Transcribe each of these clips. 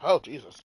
Oh, Jesus.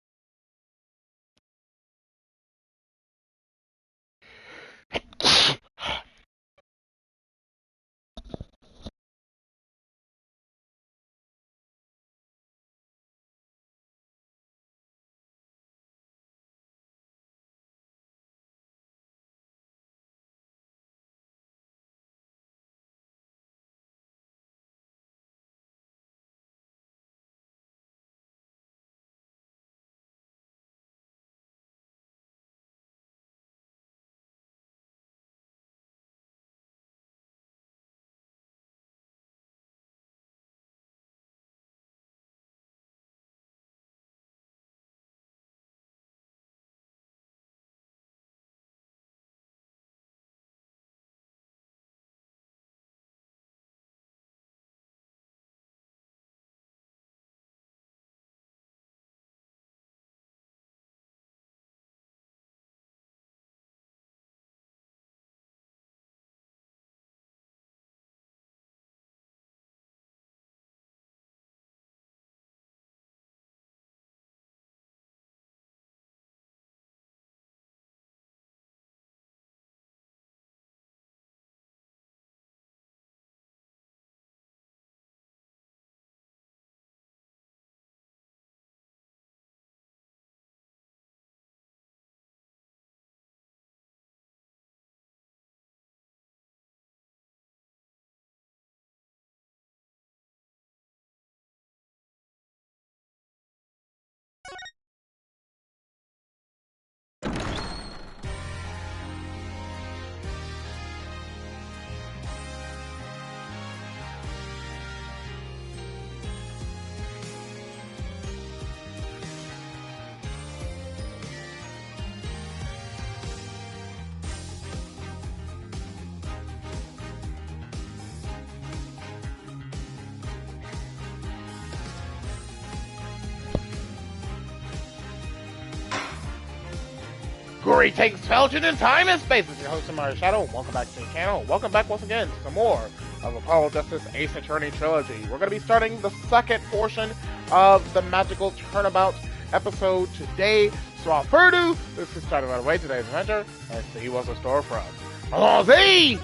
Greetings, Felgen in time and space. This is your host, TheAmariaShadow, and welcome back to the channel. Welcome back once again to some more of Apollo Justice Ace Attorney Trilogy. We're going to be starting the second portion of the Magical Turnabout episode today. So without further ado, let's get started right away today's adventure and see what's in store for us. Allons-y!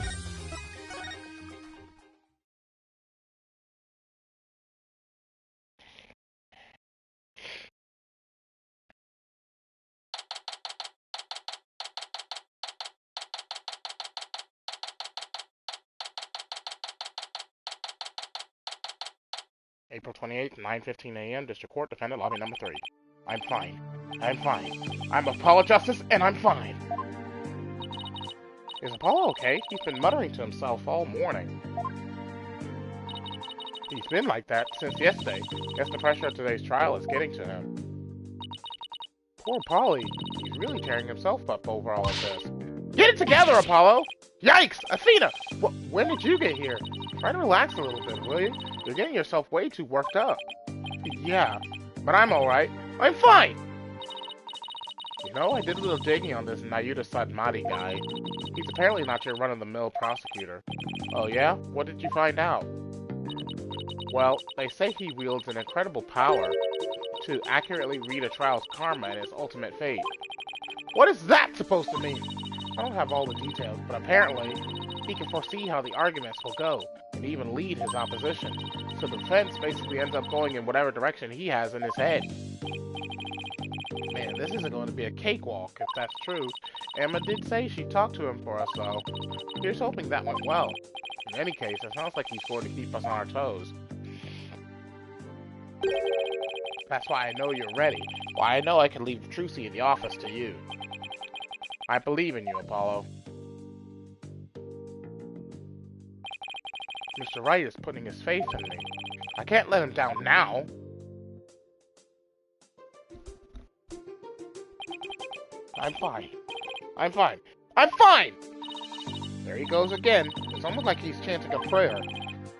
April 28th, 9:15 a.m., District Court, Defendant, Lobby number 3. I'm fine. I'm fine. I'm Apollo Justice, and I'm fine. Is Apollo okay? He's been muttering to himself all morning. He's been like that since yesterday. Guess the pressure of today's trial is getting to him. Poor Polly. He's really tearing himself up over all of this. Get it together, Apollo! Yikes! Athena! When did you get here? Try to relax a little bit, will you? You're getting yourself way too worked up. Yeah, but I'm alright. I'm fine! You know, I did a little digging on this Nayuta Sadmati guy. He's apparently not your run-of-the-mill prosecutor. Oh yeah? What did you find out? Well, they say he wields an incredible power to accurately read a trial's karma and its ultimate fate. What is that supposed to mean? I don't have all the details, but apparently he can foresee how the arguments will go and even lead his opposition. So the defense basically ends up going in whatever direction he has in his head. Man, this isn't going to be a cakewalk if that's true. Emma did say she talked to him for us, though. Here's hoping that went well. In any case, it sounds like he's going to keep us on our toes. That's why I know you're ready. Why I know I can leave Trucy in the office to you. I believe in you, Apollo. Mr. Wright is putting his faith in me. I can't let him down now. I'm fine. I'm fine. I'm fine! There he goes again. It's almost like he's chanting a prayer.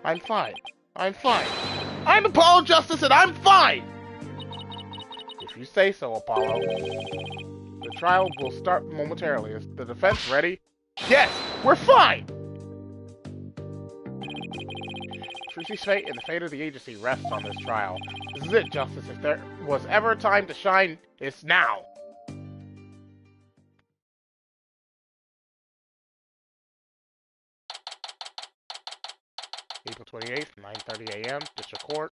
I'm fine. I'm fine. I'm Apollo Justice and I'm fine! If you say so, Apollo. The trial will start momentarily. Is the defense ready? Yes! We're fine! Trucy's fate and the fate of the agency rests on this trial. This is it, Justice. If there was ever a time to shine, it's now. April 28th, 9:30 a.m., District Court.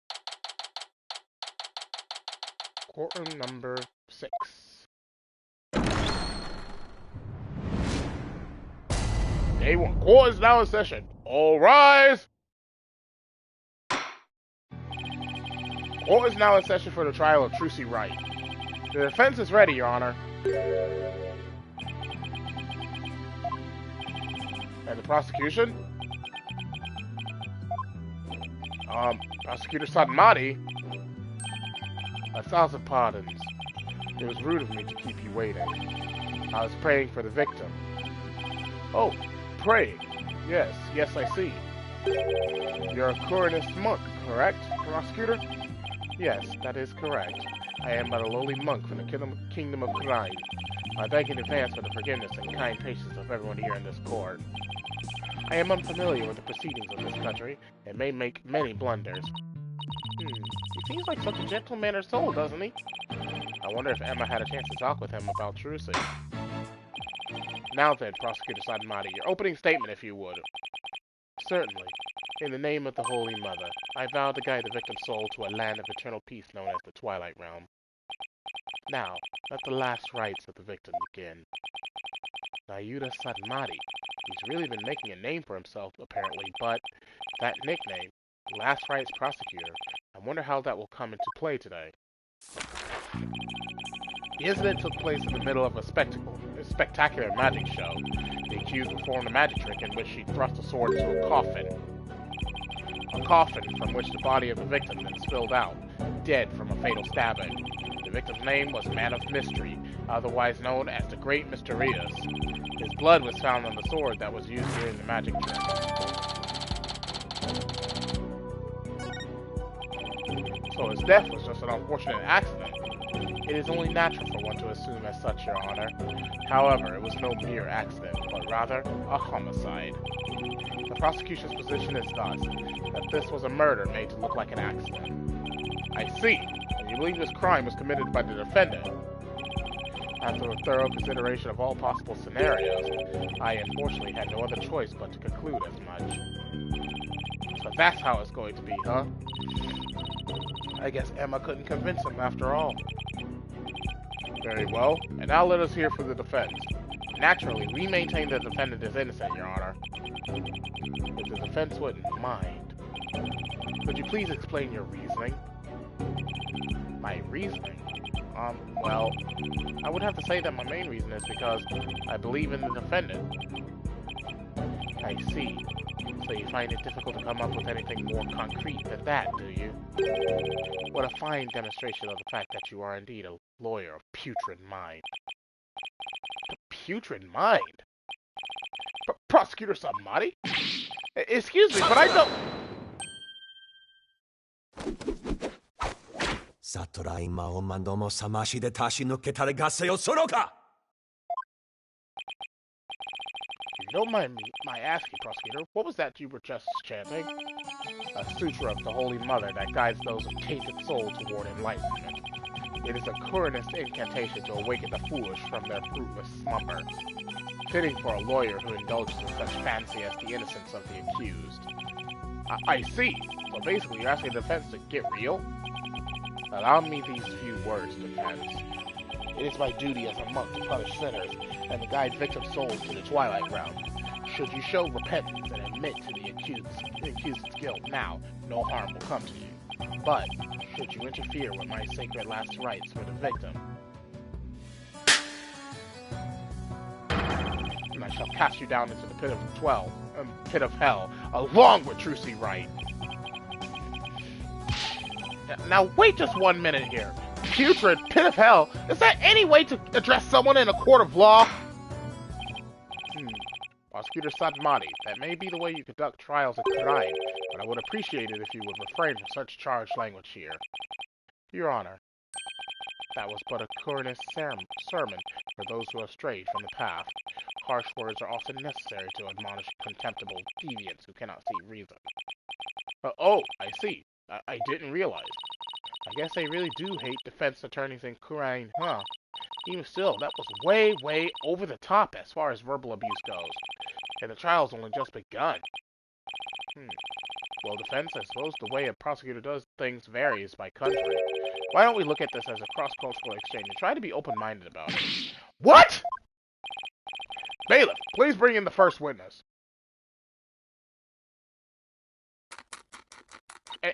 Courtroom number 6. Day 1. Court is now in session. All rise! Court is now in session for the trial of Trucy Wright. The defense is ready, Your Honor. And the prosecution? Prosecutor Satomati? 1,000 pardons. It was rude of me to keep you waiting. I was praying for the victim. Oh, praying. Yes, I see. You're a Coronist monk, correct, prosecutor? Yes, that is correct. I am but a lowly monk from the kingdom of Kurai. I beg in advance for the forgiveness and kind patience of everyone here in this court. I am unfamiliar with the proceedings of this country, and may make many blunders. He seems like such a gentle-mannered soul, doesn't he? I wonder if Emma had a chance to talk with him about Trucy. Now then, Prosecutor Satomati, your opening statement, if you would. Certainly. In the name of the Holy Mother, I vow to guide the victim's soul to a land of eternal peace known as the Twilight Realm. Now, let the last rites of the victim begin. Nayuda Satomati. He's really been making a name for himself, apparently, but that nickname, Last Rites Prosecutor, I wonder how that will come into play today. The incident took place in the middle of a spectacular magic show. The accused performed a magic trick in which she thrust a sword into a coffin. A coffin from which the body of the victim then spilled out, dead from a fatal stabbing. The victim's name was Man of Mystery, otherwise known as the Great Mysterious. His blood was found on the sword that was used during the magic trick. So his death was just an unfortunate accident. It is only natural for one to assume as such, Your Honor. However, it was no mere accident, but rather a homicide. The prosecution's position is thus, that this was a murder made to look like an accident. I see. And you believe this crime was committed by the defendant? After a thorough consideration of all possible scenarios, I unfortunately had no other choice but to conclude as much. So that's how it's going to be, huh? I guess Emma couldn't convince him after all. Very well, and now let us hear from the defense. Naturally, we maintain the defendant is innocent, Your Honor. If the defense wouldn't mind, could you please explain your reasoning? My reasoning? Well, I would have to say that my main reason is because I believe in the defendant. I see. So you find it difficult to come up with anything more concrete than that, do you? What a fine demonstration of the fact that you are indeed a lawyer of putrid mind. Putrid mind? Prosecutor Satomati? Excuse me, but I don't... Satorai Maomandomo Samashi de Tashi no Ketare Gaseo Soroka! If you don't mind my asking, Prosecutor, what was that you were just chanting? A sutra of the Holy Mother that guides those of tainted soul toward enlightenment. It is a Coronist incantation to awaken the foolish from their fruitless slumber. Fitting for a lawyer who indulges in such fancy as the innocence of the accused. I see. So basically you're asking the defense to get real? Allow me these few words, defense. It is my duty as a monk to punish sinners and to guide victim souls to the Twilight Realm. Should you show repentance and admit to the accused's guilt now, no harm will come to you. But, should you interfere with my sacred last rites for the victim, and I shall cast you down into the pit of hell, along with Trucy Wright. Now wait just 1 minute here. Putrid pit of hell? Is that any way to address someone in a court of law? Prosecutor Satomati, that may be the way you conduct trials at Kurai, but I would appreciate it if you would refrain from such charged language here. Your Honor, that was but a Coronist sermon for those who have strayed from the path. Harsh words are often necessary to admonish contemptible deviants who cannot see reason. Oh, I see. I didn't realize. I guess they really do hate defense attorneys in Kurain, huh? Even still, that was way, way over the top as far as verbal abuse goes. And the trial's only just begun. Well, defense, I suppose the way a prosecutor does things varies by country. Why don't we look at this as a cross-cultural exchange and try to be open-minded about it? What?! Bailiff, please bring in the first witness.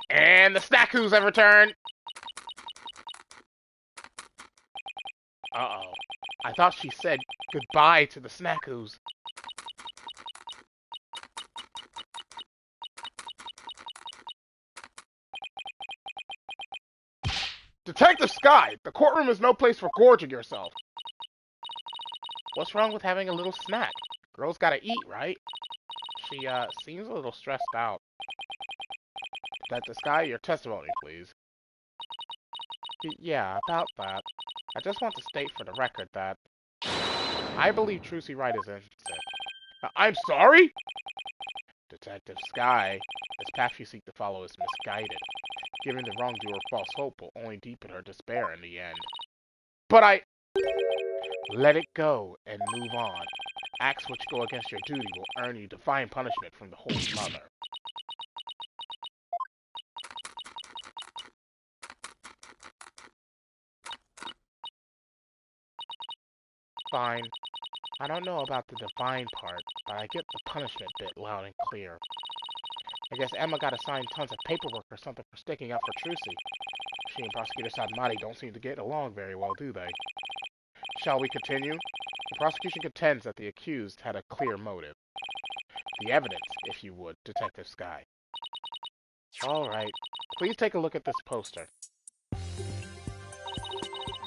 And the snackoos have returned! Uh-oh. I thought she said goodbye to the snackoos. Detective Sky, the courtroom is no place for gorging yourself. What's wrong with having a little snack? Girls gotta eat, right? She, seems a little stressed out. Detective Sky, your testimony, please. Yeah, about that. I just want to state for the record that I believe Trucy Wright is innocent. I'm sorry? Detective Sky, this path you seek to follow is misguided. Giving the wrongdoer false hope will only deepen her despair in the end. But let it go and move on. Acts which go against your duty will earn you divine punishment from the Holy Mother. Fine. I don't know about the divine part, but I get the punishment bit loud and clear. I guess Emma got assigned tons of paperwork or something for sticking up for Trucy. She and Prosecutor Sadmati don't seem to get along very well, do they? Shall we continue? The prosecution contends that the accused had a clear motive. The evidence, if you would, Detective Sky. All right. Please take a look at this poster.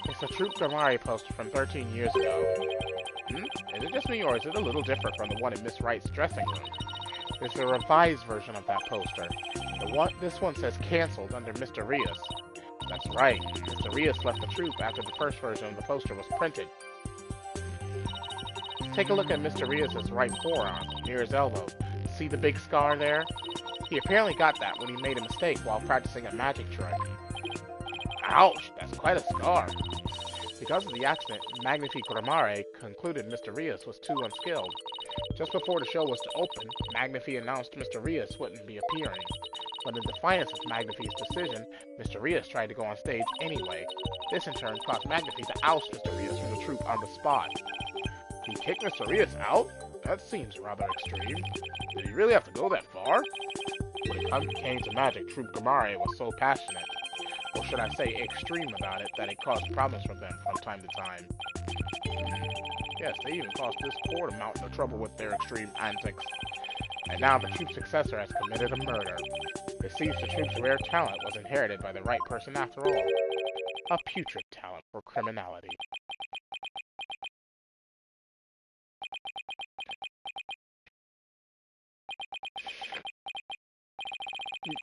It's a Troop Gamari poster from 13 years ago. Is it just me, or is it a little different from the one in Miss Wright's dressing room? It's a revised version of that poster. This one says cancelled under Mr. Rios. That's right. Mr. Rios left the troop after the first version of the poster was printed. Take a look at Mr. Rios' right forearm, near his elbow. See the big scar there? He apparently got that when he made a mistake while practicing a magic trick. Ouch, that's quite a scar. Because of the accident, Magnifique Gramare concluded Mr. Rios was too unskilled. Just before the show was to open, Magnifique announced Mr. Rios wouldn't be appearing. But in defiance of Magnifique's decision, Mr. Rios tried to go on stage anyway. This in turn caused Magnifique to oust Mr. Rios from the troupe on the spot. He kicked Mr. Rios out? That seems rather extreme. Did he really have to go that far? When it came to magic, Troupe Gamare was so passionate, or should I say extreme about it, that it caused problems for them from time to time. Yes, they even caused this court a mountain of trouble with their extreme antics. And now the troupe's successor has committed a murder. It seems the troupe's rare talent was inherited by the right person after all. A putrid talent for criminality.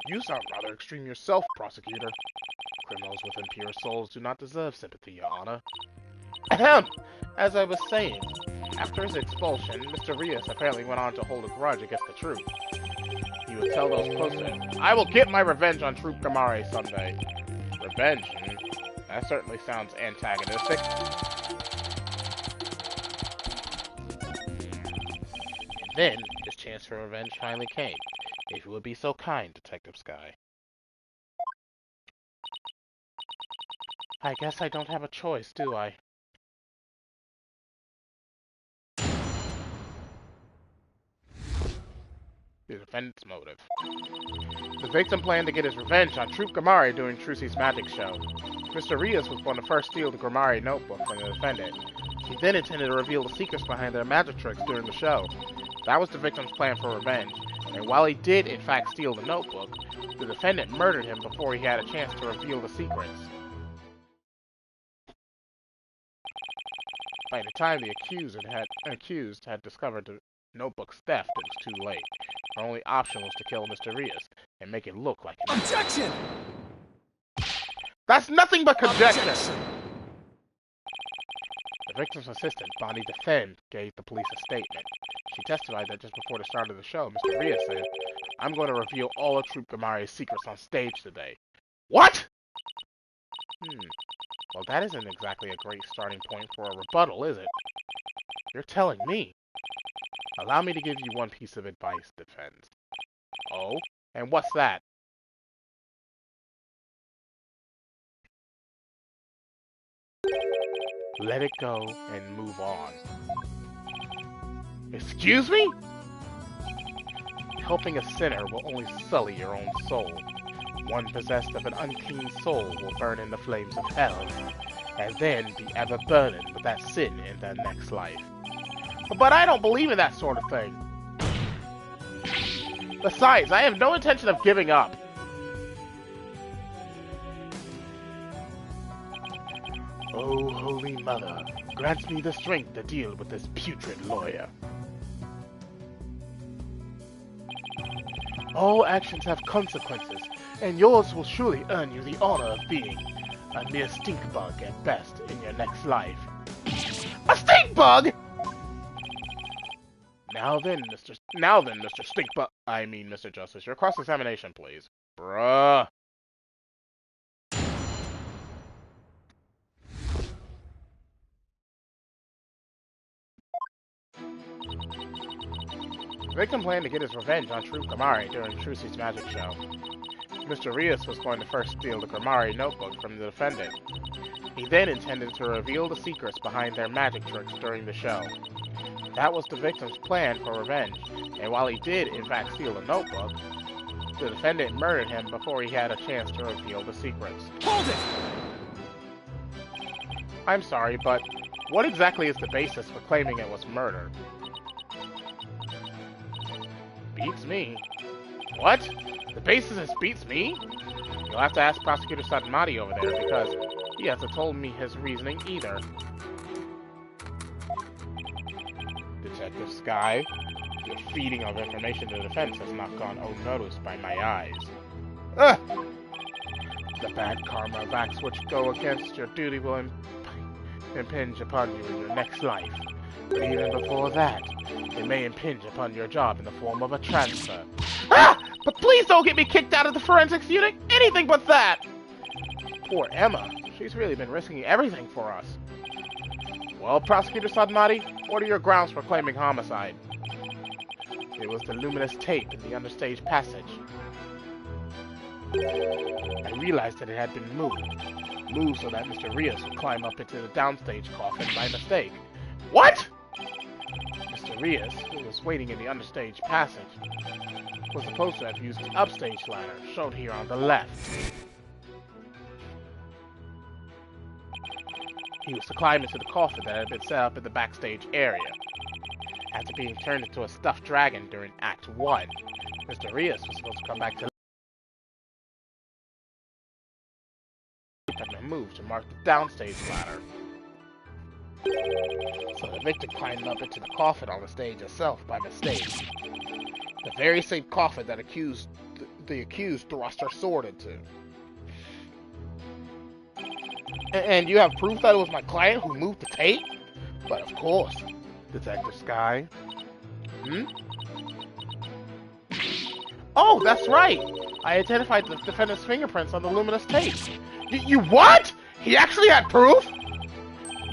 You sound rather extreme yourself, prosecutor. Criminals with impure souls do not deserve sympathy, Your Honor. Ahem! As I was saying, after his expulsion, Mr. Rios apparently went on to hold a grudge against the troupe. He would tell those close to him, I will get my revenge on Troupe Gamare someday. Revenge? That certainly sounds antagonistic. And then, his chance for revenge finally came. If you would be so kind, Detective Sky. I guess I don't have a choice, do I? The defendant's motive. The victim planned to get his revenge on Troupe Gamare during Trucy's magic show. Mr. Rios was going to first steal the Gamare notebook from the defendant. He then intended to reveal the secrets behind their magic tricks during the show. That was the victim's plan for revenge. And while he did, in fact, steal the notebook, the defendant murdered him before he had a chance to reveal the secrets. By the time the accused had discovered the notebook's theft, it was too late. Her only option was to kill Mr. Rios and make it look like an Objection! That's nothing but conjecture! The victim's assistant, Bonnie DeFend, gave the police a statement. She testified that just before the start of the show, Mr. Rios said, I'm going to reveal all of Troop Gamari's secrets on stage today. What? Well, that isn't exactly a great starting point for a rebuttal, is it? You're telling me. Allow me to give you one piece of advice, Defense. Oh? And what's that? Let it go and move on. Excuse me? Helping a sinner will only sully your own soul. One possessed of an unclean soul will burn in the flames of hell, and then be ever burdened with that sin in their next life. But I don't believe in that sort of thing. Besides, I have no intention of giving up. Oh, Holy Mother, grant me the strength to deal with this putrid lawyer. All actions have consequences, and yours will surely earn you the honor of being a mere stink bug at best in your next life. A stink bug? Now then, Mr. Stinkbug. I mean, Mr. Justice, your cross-examination, please. Bruh. The victim planned to get his revenge on True Gamari during Trucy's magic show. Mr. Rios was going to first steal the Gamari notebook from the defendant. He then intended to reveal the secrets behind their magic tricks during the show. That was the victim's plan for revenge, and while he did in fact steal a notebook, the defendant murdered him before he had a chance to reveal the secrets. Hold it! I'm sorry, but what exactly is the basis for claiming it was murder? Beats me. What? The basis is beats me? You'll have to ask Prosecutor Satomati over there, because he hasn't told me his reasoning either. Detective Sky, your feeding of information to the defense has not gone unnoticed by my eyes. Ugh! The bad karma of acts which go against your duty will impinge upon you in your next life. But even before that, it may impinge upon your job in the form of a transfer. Ah! But please don't get me kicked out of the forensics unit! Anything but that! Poor Emma. She's really been risking everything for us. Well, Prosecutor Satomati, what are your grounds for claiming homicide? It was the luminous tape in the understage passage. I realized that it had been moved so that Mr. Rios would climb up into the downstage coffin by mistake. What? Mr. Rios, who was waiting in the understage passage, was supposed to have used the upstage ladder, shown here on the left. He was to climb into the coffin that had been set up in the backstage area. After being turned into a stuffed dragon during Act 1, Mr. Rios was supposed to come back to had been moved to mark the downstage ladder. So the victim climbed up into the coffin on the stage itself by mistake. The very same coffin that the accused thrust her sword into. And you have proof that it was my client who moved the tape? But of course, Detective Sky. Oh, that's right! I identified the defendant's fingerprints on the luminous tape. You what? He actually had proof?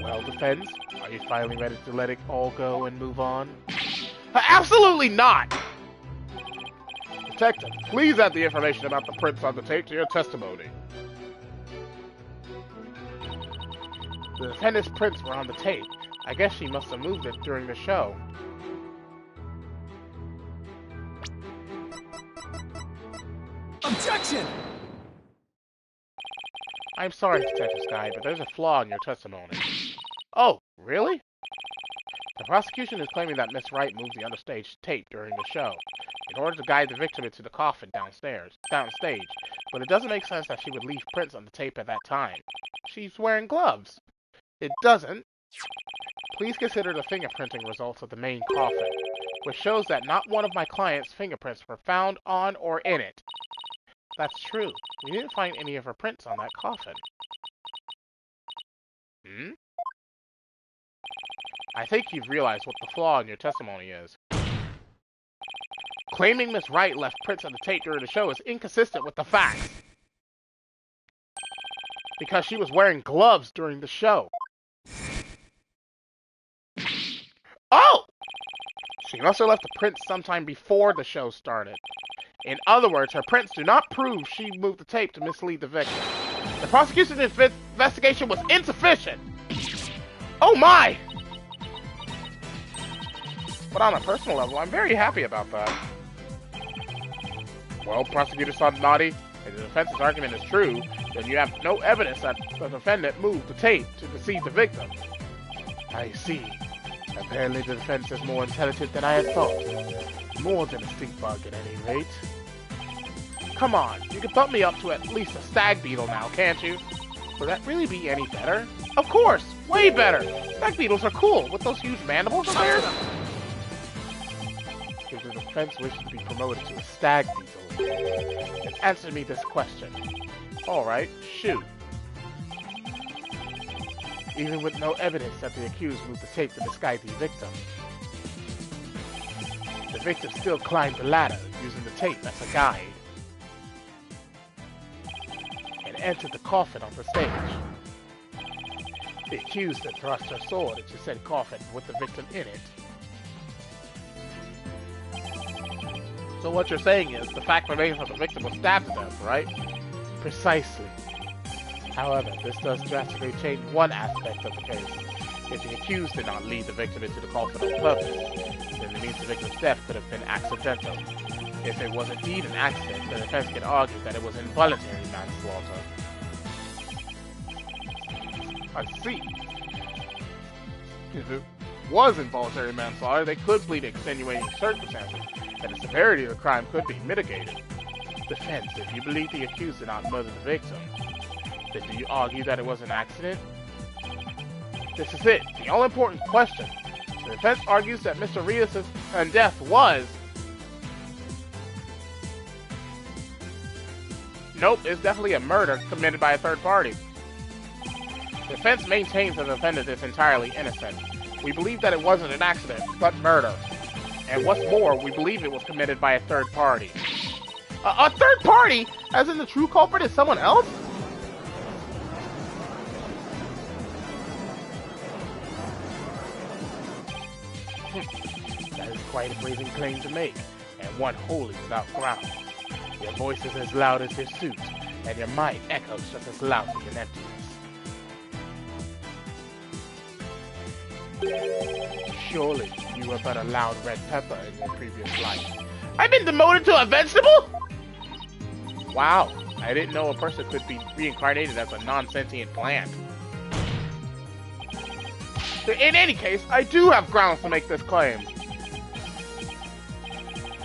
Well, defense, are you finally ready to let it all go and move on? Absolutely not! Detective, please add the information about the prints on the tape to your testimony. The defendant's prints were on the tape. I guess she must have moved it during the show. Objection! I'm sorry, Detective Sky, but there's a flaw in your testimony. Oh, really? The prosecution is claiming that Miss Wright moved the understage tape during the show in order to guide the victim into the coffin downstage, but it doesn't make sense that she would leave prints on the tape at that time. She's wearing gloves. It doesn't. Please consider the fingerprinting results of the main coffin, which shows that not one of my client's fingerprints were found on or in it. That's true. We didn't find any of her prints on that coffin. I think you've realized what the flaw in your testimony is. Claiming Miss Wright left prints on the tape during the show is inconsistent with the facts. Because she was wearing gloves during the show. Oh! She must have left the prints sometime before the show started. In other words, her prints do not prove she moved the tape to mislead the victim. The prosecution's investigation was insufficient. Oh my! But on a personal level, I'm very happy about that. Well, Prosecutor Sadanati, if the defense's argument is true, then you have no evidence that the defendant moved the tape to deceive the victim. I see. Apparently the defense is more intelligent than I had thought. More than a stink bug at any rate. Come on, you can bump me up to at least a stag beetle now, can't you? Would that really be any better? Of course! Way better! Stag beetles are cool, with those huge mandibles of theirs. If the defense wishes to be promoted to a stag beetle, then answer me this question. Alright, shoot. Even with no evidence that the accused moved the tape to disguise the victim, the victim still climbed the ladder using the tape as a guide and entered the coffin on the stage. The accused had thrust her sword into said coffin with the victim in it. So what you're saying is, the fact remains that the victim was stabbed to death, right? Precisely. However, this does drastically change one aspect of the case. If the accused did not lead the victim into the coffin on purpose, then it means the victim's death could have been accidental. If it was indeed an accident, the defense can argue that it was involuntary manslaughter. I see. If it was involuntary manslaughter, they could plead extenuating circumstances, and the severity of the crime could be mitigated. Defense, if you believe the accused did not murder the victim, then do you argue that it was an accident? This is it, the all-important question. The defense argues that Mr. Rios' death was... Nope, it's definitely a murder committed by a third party. The defense maintains that the defendant is entirely innocent. We believe that it wasn't an accident, but murder. And what's more, we believe it was committed by a third party. A third party? As in the true culprit is someone else? That is quite a brazen claim to make, and one wholly without grounds. Your voice is as loud as your suit, and your mind echoes just as loudly in emptiness. Surely, you were but a loud red pepper in your previous life. I've been demoted to a vegetable? Wow, I didn't know a person could be reincarnated as a non-sentient plant. In any case, I do have grounds to make this claim.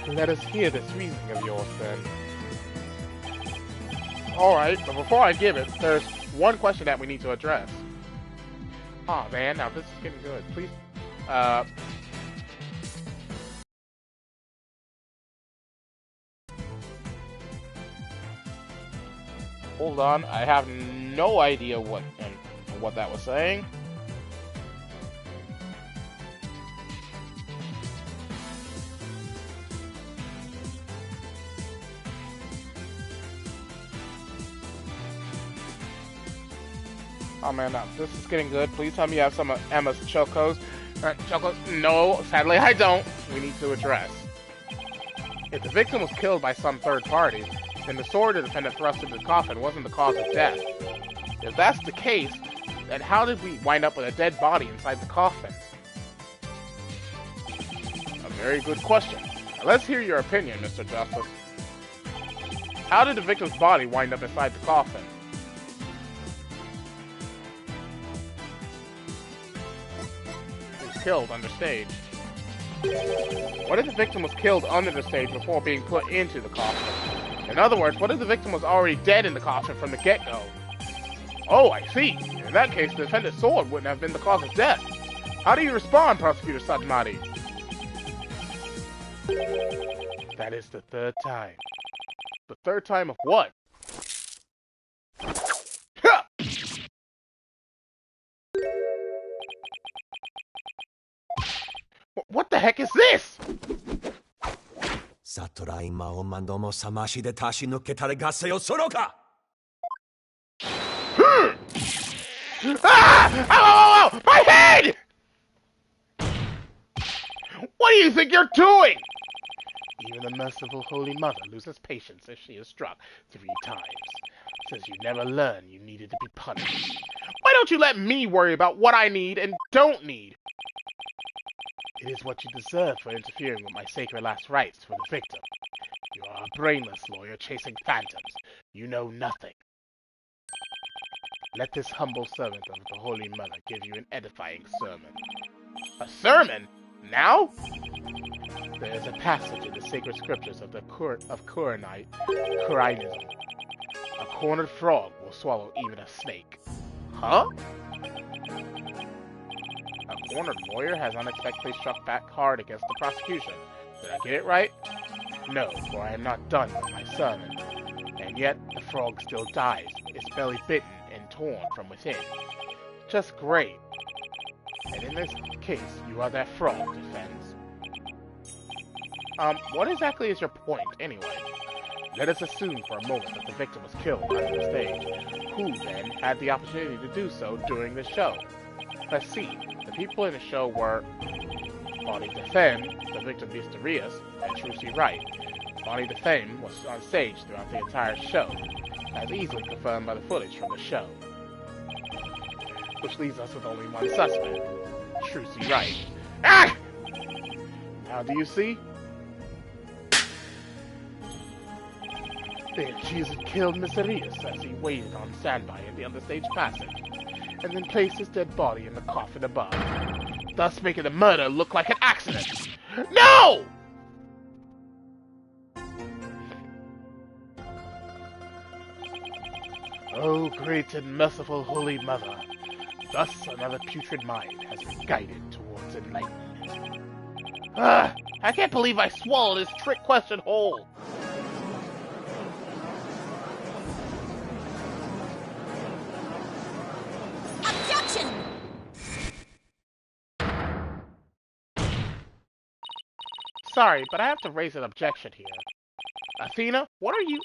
Let us hear this reasoning of yours, then. Alright, but before I give it, there's one question that we need to address. Aw, man, now this is getting good. Please, hold on, I have no idea what that was saying. Oh man, no, this is getting good. Please tell me you have some of Emma's chocos. Chocos? No, sadly I don't. We need to address. If the victim was killed by some third party, then the sword the defendant thrust into the coffin wasn't the cause of death. If that's the case, then how did we wind up with a dead body inside the coffin? A very good question. Now, let's hear your opinion, Mr. Justice. How did the victim's body wind up inside the coffin? Killed under stage. What if the victim was killed under the stage before being put into the coffin? In other words, what if the victim was already dead in the coffin from the get-go? Oh, I see. In that case, the defendant's sword wouldn't have been the cause of death. How do you respond, Prosecutor Sadanati? That is the third time. The third time of what? What the heck is this? さとら今をまどもさましでたし抜けたれがせよそろか Ah! Ow, ow, ow, ow! My head! What do you think you're doing? Even the merciful Holy Mother loses patience if she is struck 3 times. Says you never learn you needed to be punished. Why don't you let me worry about what I need and don't need? It is what you deserve for interfering with my sacred last rites for the victim. You are a brainless lawyer chasing phantoms. You know nothing. Let this humble servant of the Holy Mother give you an edifying sermon. A sermon? Now? There is a passage in the sacred scriptures of the Kurainism. A cornered frog will swallow even a snake. Huh? A cornered lawyer has unexpectedly struck back hard against the prosecution. Did I get it right? No, for I am not done with my sermon. And yet, the frog still dies, its belly bitten and torn from within. Just great. And in this case, you are that frog defense. What exactly is your point, anyway? Let us assume for a moment that the victim was killed on the stage. Who, then, had the opportunity to do so during the show? Let's see. The people in the show were Bonnie DeFemme, the victim Mysterious, and Trucy Wright. Bonnie DeFemme was on stage throughout the entire show, as easily confirmed by the footage from the show. Which leaves us with only one suspect, Trucy Wright. Ah! Now do you see? The accuser killed Mysterious as he waited on standby in the understage passage, and then placed his dead body in the coffin above, thus making the murder look like an accident. No! Oh, great and merciful Holy Mother, thus another putrid mind has been guided towards enlightenment. I can't believe I swallowed this trick question whole. Objection! Sorry, but I have to raise an objection here. Athena, what are you...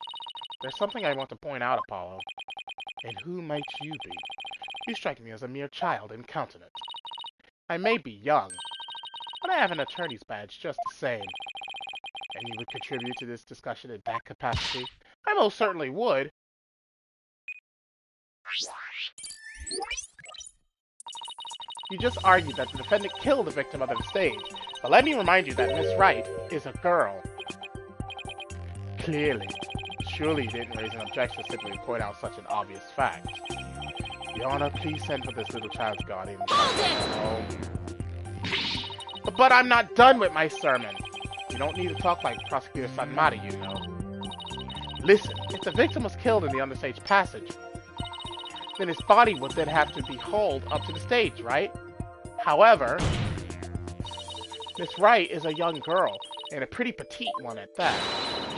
There's something I want to point out, Apollo. And who might you be? You strike me as a mere child in countenance. I may be young, but I have an attorney's badge just the same. And you would contribute to this discussion in that capacity? I most certainly would. You just argued that the defendant killed the victim under the stage, but let me remind you that Miss Wright is a girl. Clearly. Surely you didn't raise an objection simply to point out such an obvious fact. Your Honor, please send for this little child's guardian. Hold it! But I'm not done with my sermon. You don't need to talk like Prosecutor Sanmari, you know. Listen, if the victim was killed in the understage passage, then his body would then have to be hauled up to the stage, right? However, Miss Wright is a young girl, and a pretty petite one at that.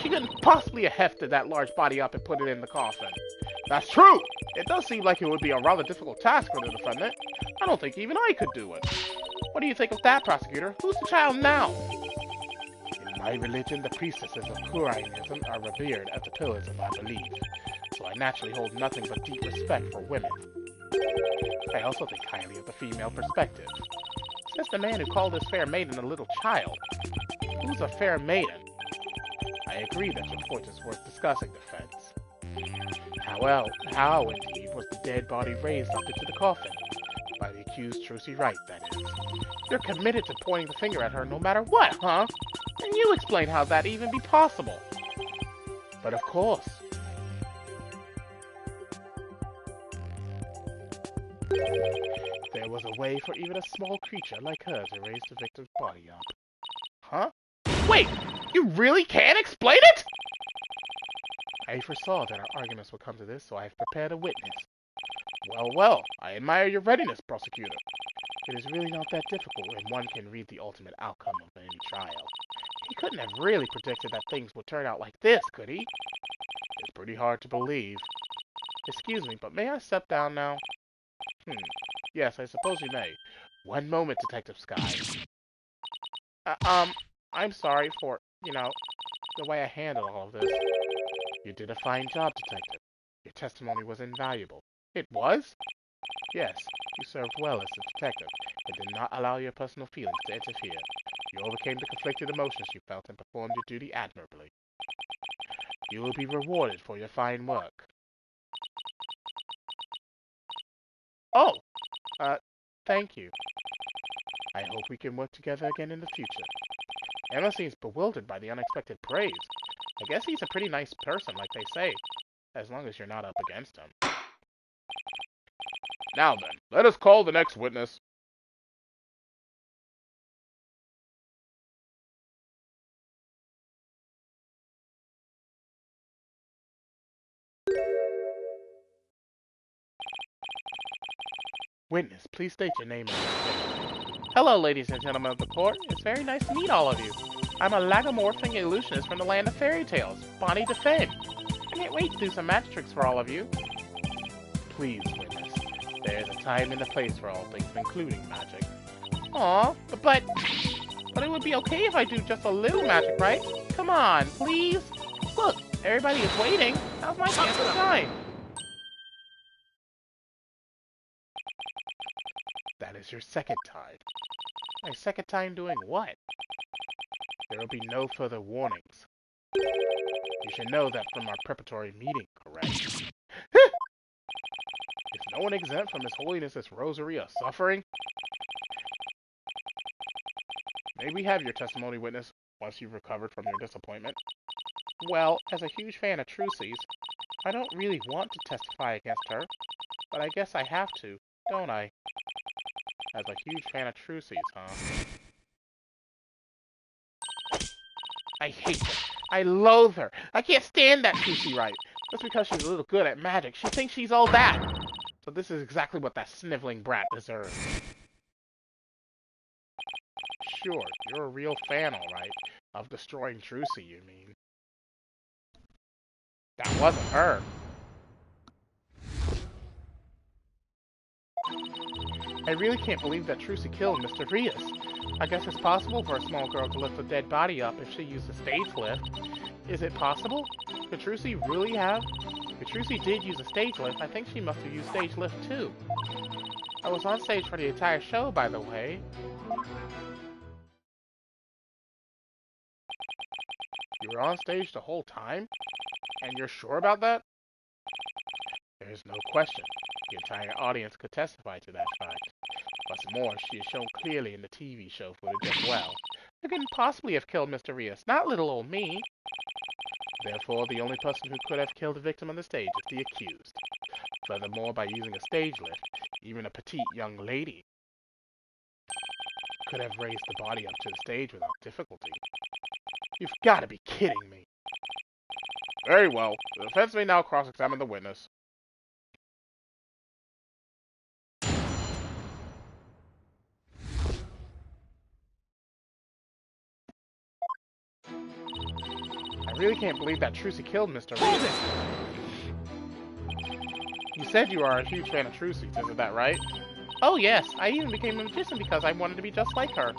She couldn't possibly have hefted that large body up and put it in the coffin. That's true! It does seem like it would be a rather difficult task for the defendant. I don't think even I could do it. What do you think of that, prosecutor? Who's the child now? In my religion, the priestesses of Kurainism are revered as the pillars of our belief, so I naturally hold nothing but deep respect for women. I also think highly of the female perspective. Since the man who called this fair maiden a little child, who's a fair maiden? I agree that your point is worth discussing, defense. How indeed was the dead body raised up into the coffin? By the accused Trucy Wright, that is. You're committed to pointing the finger at her no matter what, huh? And you explain how that even be possible. But of course. There was a way for even a small creature like her to raise the victim's body up. Huh? Wait! You really can't explain it?! I foresaw that our arguments would come to this, so I have prepared a witness. Well, I admire your readiness, prosecutor. It is really not that difficult when one can read the ultimate outcome of any trial. He couldn't have really predicted that things would turn out like this, could he? It's pretty hard to believe. Excuse me, but may I step down now? Yes, I suppose you may. One moment, Detective Sky. I'm sorry for, the way I handled all of this. You did a fine job, Detective. Your testimony was invaluable. It was? Yes, you served well as a detective, but did not allow your personal feelings to interfere. You overcame the conflicted emotions you felt and performed your duty admirably. You will be rewarded for your fine work. Oh! Thank you. I hope we can work together again in the future. Emma seems bewildered by the unexpected praise. I guess he's a pretty nice person, like they say, as long as you're not up against him. Now then, let us call the next witness. Witness, please state your name and location. Hello, ladies and gentlemen of the court. It's very nice to meet all of you. I'm a lagomorphing illusionist from the land of fairy tales, Bonnie DeFame. I can't wait to do some magic tricks for all of you. Please, witness. There is a time and a place for all things, including magic. Aw, but it would be okay if I do just a little magic, right? Come on, please. Look, everybody is waiting. Now's my chance to shine. That is your second time. My second time doing what? There will be no further warnings. You should know that from our preparatory meeting, correct? Is no one exempt from His Holiness's rosary of suffering? May we have your testimony, witness, once you've recovered from your disappointment? Well, as a huge fan of Trucy's, I don't really want to testify against her, but I guess I have to, don't I? As a huge fan of Trucy's, huh? I hate her. I loathe her. I can't stand that Trucy right. Just because she's a little good at magic, she thinks she's all that. So this is exactly what that sniveling brat deserves. Sure, you're a real fan, alright. Of destroying Trucy, you mean. That wasn't her. I really can't believe that Trucy killed Mr. Rias. I guess it's possible for a small girl to lift a dead body up if she used a stage lift. Is it possible? Could Trucy really have? If Trucy did use a stage lift, I think she must have used stage lift too. I was on stage for the entire show, by the way. You were on stage the whole time? And you're sure about that? There is no question. The entire audience could testify to that fact. What's more, she is shown clearly in the TV show footage as well. Who couldn't possibly have killed Mr. Rias? Not little old me. Therefore, the only person who could have killed the victim on the stage is the accused. Furthermore, by using a stage lift, even a petite young lady could have raised the body up to the stage without difficulty. You've got to be kidding me. Very well. The defense may now cross-examine the witness. I really can't believe that Trucy killed Mr. Rias. You said you are a huge fan of Trucy's, isn't that right? Oh yes, I even became a magician because I wanted to be just like her.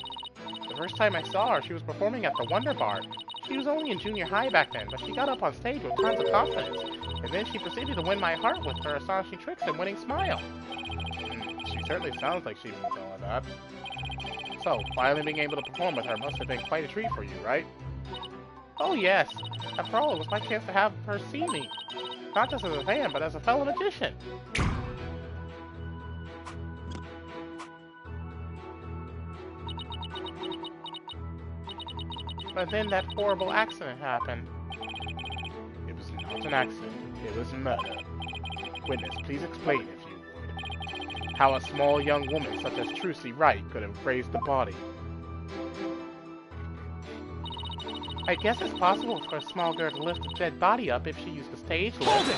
The first time I saw her, she was performing at the Wonder Bar. She was only in junior high back then, but she got up on stage with tons of confidence. And then she proceeded to win my heart with her astonishing tricks and winning smile. She certainly sounds like she means all of that. So, finally being able to perform with her must have been quite a treat for you, right? Oh yes. After all, it was my chance to have her see me. Not just as a fan, but as a fellow magician. But then that horrible accident happened. It was not an accident. It was murder. Witness, please explain, if you would, how a small young woman such as Trucy Wright could have raised the body. I guess it's possible for a small girl to lift a dead body up if she used a stage lift.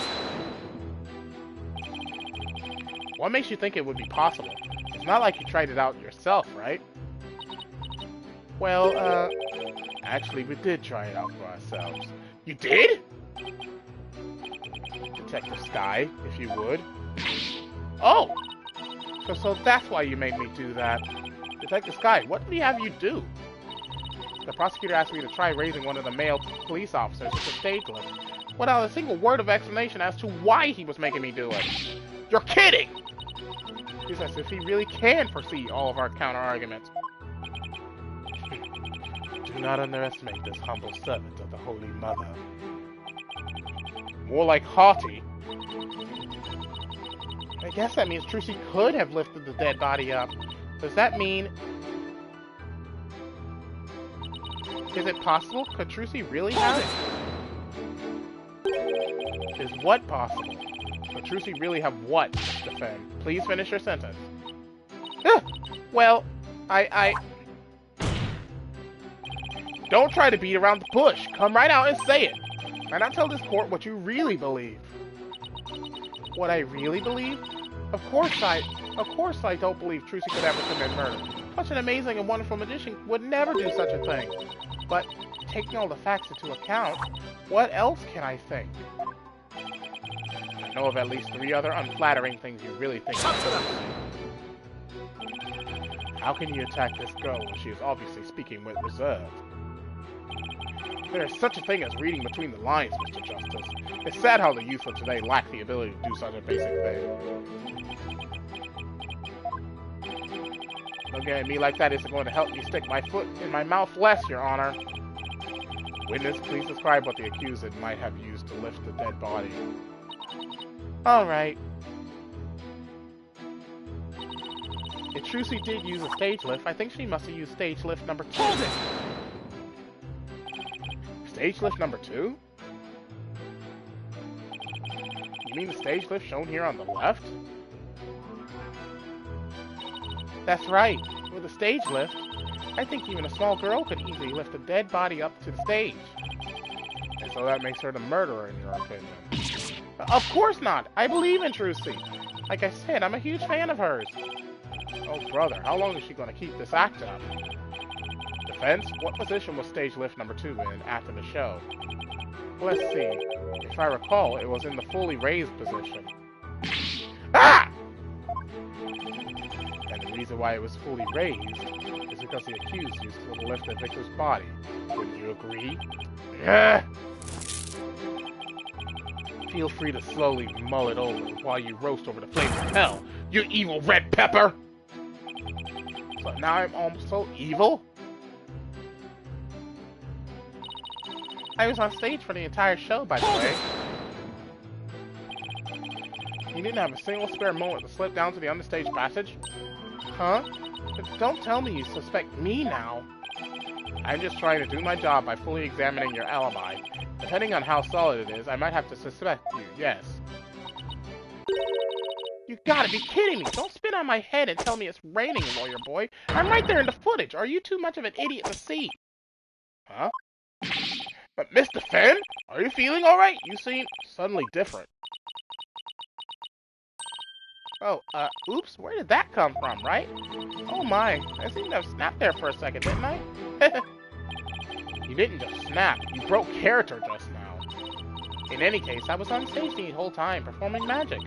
What makes you think it would be possible? It's not like you tried it out yourself, right? Well, actually we did try it out for ourselves. You did? Detective Sky, if you would. Oh! So that's why you made me do that. Detective Sky, what did he have you do? The prosecutor asked me to try raising one of the male police officers with a stage lift, without a single word of explanation as to why he was making me do it. You're kidding! He's as if he really can foresee all of our counter-arguments. Do not underestimate this humble servant of the Holy Mother. More like haughty. I guess that means Trucy could have lifted the dead body up. Does that mean... Is it possible? Could Trucy really have it? Is what possible? Could Trucy really have what, Mr. Fenn? Please finish your sentence. Well, I... Don't try to beat around the bush. Come right out and say it. Why not tell this court what you really believe? What I really believe? Of course I don't believe Trucy could ever commit murder. Such an amazing and wonderful magician would never do such a thing. But, taking all the facts into account, what else can I think? I know of at least 3 other unflattering things you really think of. How can you attack this girl when she is obviously speaking with reserve? There is such a thing as reading between the lines, Mr. Justice. It's sad how the youth of today lack the ability to do such a basic thing. Looking at me like that isn't going to help me stick my foot in my mouth less, Your Honor. Witness, please describe what the accused might have used to lift the dead body. Alright. If Trucy did use a stage lift, I think she must have used stage lift number 2. Stage lift number 2? You mean the stage lift shown here on the left? That's right. With a stage lift, I think even a small girl could easily lift a dead body up to the stage. And so that makes her the murderer, in your opinion. Of course not! I believe in Trucy. Like I said, I'm a huge fan of hers. Oh, brother, how long is she going to keep this act up? Defense, what position was stage lift number 2 in after the show? Let's see. If I recall, it was in the fully raised position. Ah! And the reason why it was fully raised is because the accused used to lift the victim's body. Wouldn't you agree? Yeah. Feel free to slowly mull it over while you roast over the flames of hell, you evil red pepper! So now I'm almost so evil? I was on stage for the entire show, by the way. You didn't have a single spare moment to slip down to the understage passage? Huh? But don't tell me you suspect me now. I'm just trying to do my job by fully examining your alibi. Depending on how solid it is, I might have to suspect you, yes. You gotta be kidding me! Don't spit on my head and tell me it's raining, lawyer boy. I'm right there in the footage. Are you too much of an idiot to see? Huh? But Mr. Fenn, are you feeling alright? You seem suddenly different. Oh, oops, where did that come from, right? Oh my, I seem to have snapped there for a second, didn't I? You didn't just snap, you broke character just now. In any case, I was on stage the whole time, performing magic.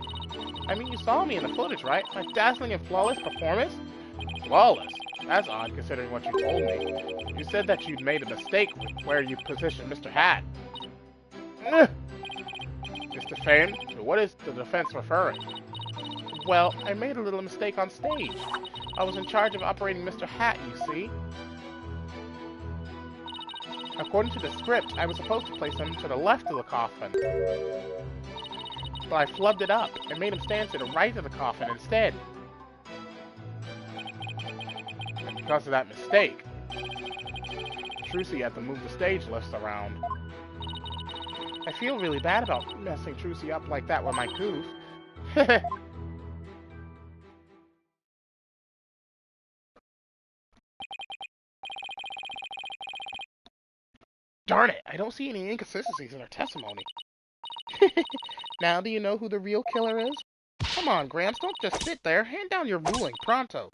I mean, you saw me in the footage, right? My dazzling and flawless performance? Flawless? That's odd, considering what you told me. You said that you'd made a mistake with where you positioned Mr. Hat. Mr. Fenn, to what is the defense referring? Well, I made a little mistake on stage. I was in charge of operating Mr. Hat, you see. According to the script, I was supposed to place him to the left of the coffin. But I flubbed it up and made him stand to the right of the coffin instead. And because of that mistake, Trucy had to move the stage lifts around. I feel really bad about messing Trucy up like that with my goof. Darn it, I don't see any inconsistencies in her testimony. Now do you know who the real killer is? Come on, Gramps, don't just sit there. Hand down your ruling, pronto.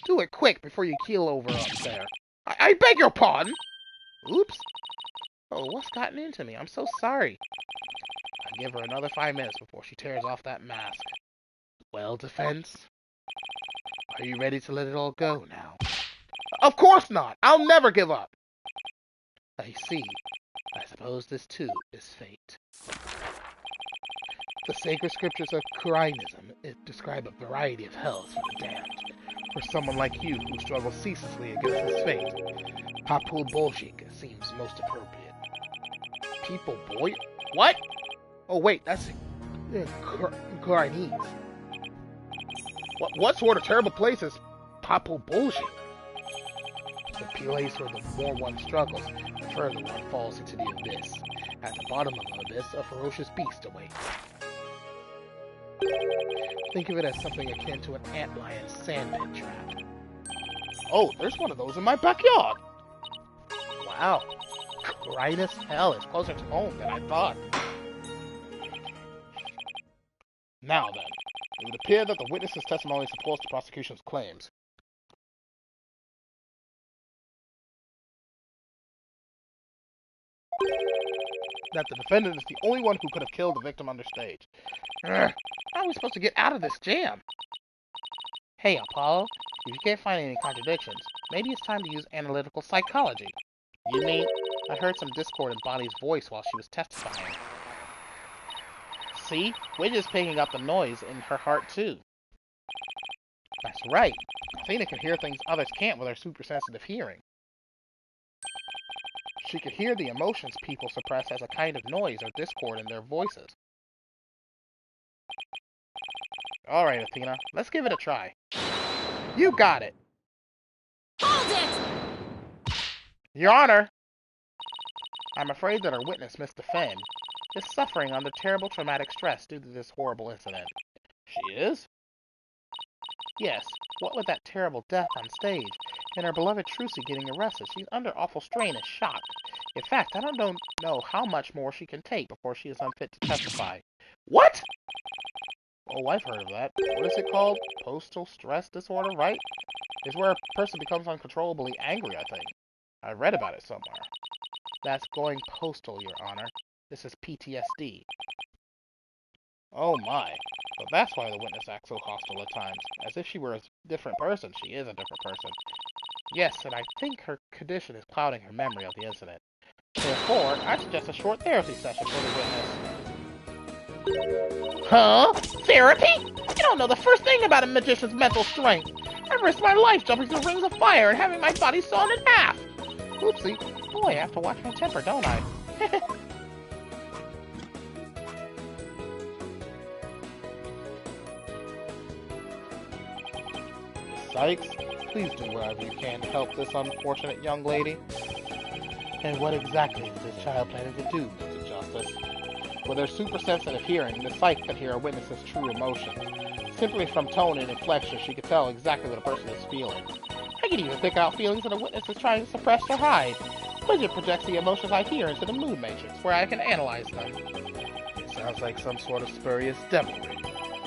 Do it quick before you keel over up there. I beg your pardon! Oops. Oh, what's gotten into me? I'm so sorry. I'll give her another 5 minutes before she tears off that mask. Well, defense? Are you ready to let it all go now? Of course not! I'll never give up! I see. I suppose this too is fate. The sacred scriptures of Kurainism describe a variety of hells for the damned. For someone like you who struggles ceaselessly against this fate, Papul Bolshik seems most appropriate. People boy? What? Oh wait, that's Kurainese. What sort of terrible place is Papul Bolshik? The place where the more one struggles, the further one falls into the abyss. At the bottom of the abyss, a ferocious beast awaits. Think of it as something akin to an antlion sandpit trap. Oh, there's one of those in my backyard! Wow. Christ, hell, it's closer to home than I thought. Now then, it would appear that the witness's testimony supports the prosecution's claims. That the defendant is the only one who could have killed the victim under stage. How are we supposed to get out of this jam? Hey, Apollo, if you can't find any contradictions, maybe it's time to use analytical psychology. You mean? I heard some discord in Bonnie's voice while she was testifying. See? Widget is picking up the noise in her heart, too. That's right. Athena can hear things others can't with her super sensitive hearing. She could hear the emotions people suppress as a kind of noise or discord in their voices. Alright, Athena, let's give it a try. You got it! Hold it! Your Honor! I'm afraid that our witness, Mr. Fenn, is suffering under terrible traumatic stress due to this horrible incident. She is? Yes, what with that terrible death on stage, and her beloved Trucy getting arrested, she's under awful strain and shock. In fact, I don't know how much more she can take before she is unfit to testify. What? Oh, I've heard of that. What is it called? Postal stress disorder, right? It's where a person becomes uncontrollably angry, I think. I read about it somewhere. That's going postal, Your Honor. This is PTSD. Oh my. So that's why the witness acts so hostile at times. As if she were a different person. She is a different person. Yes, and I think her condition is clouding her memory of the incident. Therefore, I suggest a short therapy session for the witness. Huh? Therapy? You don't know the first thing about a magician's mental strength. I risked my life jumping through rings of fire and having my body sawn in half. Oopsie. Boy, I have to watch my temper, don't I? Sykes, please do whatever you can to help this unfortunate young lady. And what exactly is this child planning to do, Mr. Justice? With her super sensitive hearing, the psych can hear a witness's true emotions. Simply from tone and inflection, she can tell exactly what a person is feeling. I can even pick out feelings that a witness is trying to suppress or hide. Widget projects the emotions I hear into the mood matrix, where I can analyze them. It sounds like some sort of spurious devilry.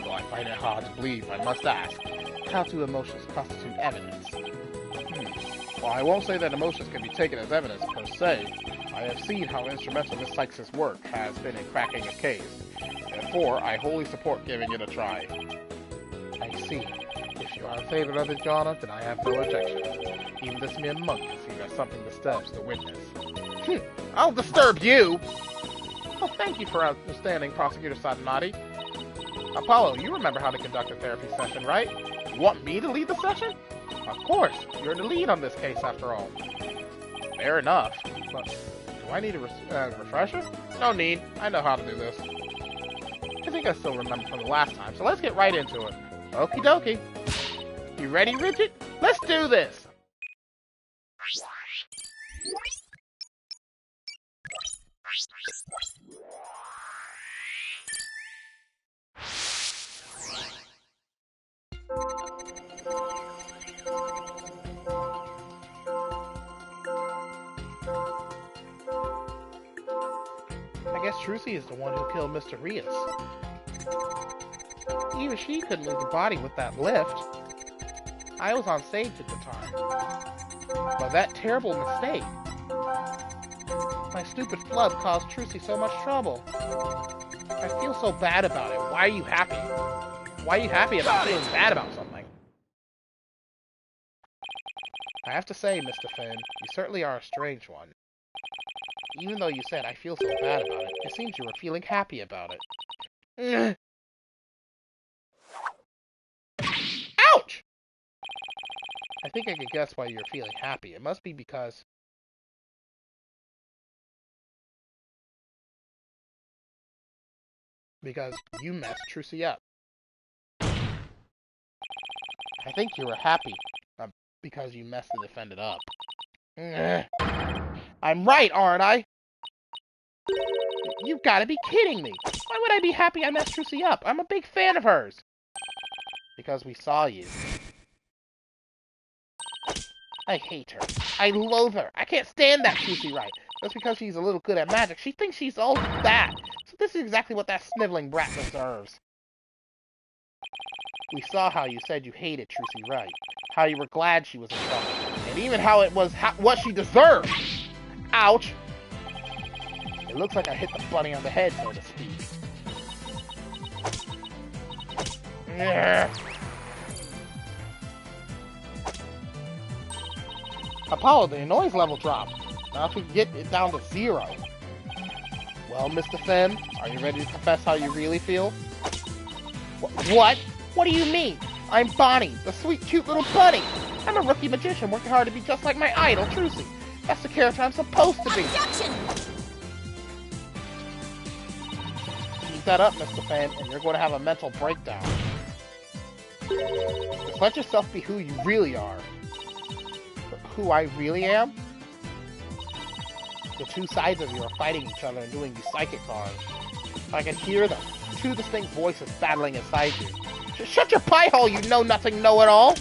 Though I find it hard to believe, I must ask, how do emotions constitute evidence? Well, I won't say that emotions can be taken as evidence per se. I have seen how instrumental Miss Sykes' work has been in cracking a case. Therefore, I wholly support giving it a try. I see. If you are in favor of it, Your Honor, then I have no objection. Even this mere monk can see that something disturbs the witness. I'll disturb you! Well, thank you for understanding, Prosecutor Sadanati. Apollo, you remember how to conduct a therapy session, right? You want me to lead the session? Of course, you're the lead on this case after all. Fair enough, but do I need a refresher? No need, I know how to do this. I think I still remember from the last time, so let's get right into it. Okie dokie. You ready, Richard? Let's do this! I guess Trucy is the one who killed Mr. Rios. Even she couldn't move the body with that lift. I was on stage at the time. But that terrible mistake. My stupid flub caused Trucy so much trouble. I feel so bad about it. Why are you happy? Why are you happy about feeling bad about something? I have to say, Mr. Finn, you certainly are a strange one. even though you said I feel so bad about it, it seems you were feeling happy about it. Ouch! I think I could guess why you're feeling happy. It must be because you messed Trucy up. I think you were happy because you messed the defendant up. I'm right, aren't I? You've got to be kidding me. Why would I be happy I messed Trucy up? I'm a big fan of hers. Because we saw you. I hate her. I loathe her. I can't stand that Trucy right. Just because she's a little good at magic, she thinks she's all that. So this is exactly what that sniveling brat deserves. We saw how you said you hated Trucy Wright, how you were glad she was in trouble, and even how it was what she deserved. Ouch! It looks like I hit the bunny on the head, so to speak. Apollo, the noise level dropped. Now if we can get it down to 0. Well, Mr. Fem, are you ready to confess how you really feel? What? What do you mean? I'm Bonnie, the sweet, cute little bunny. I'm a rookie magician working hard to be just like my idol, Trucy. That's the character I'm supposed to be. Objection! Keep that up, Mr. Fan, and you're going to have a mental breakdown. Just let yourself be who you really are. Who I really am? The two sides of you are fighting each other and doing you psychic harm. I can hear them. Two distinct voices battling inside you. Shut your pie hole, you know-nothing know-it-all!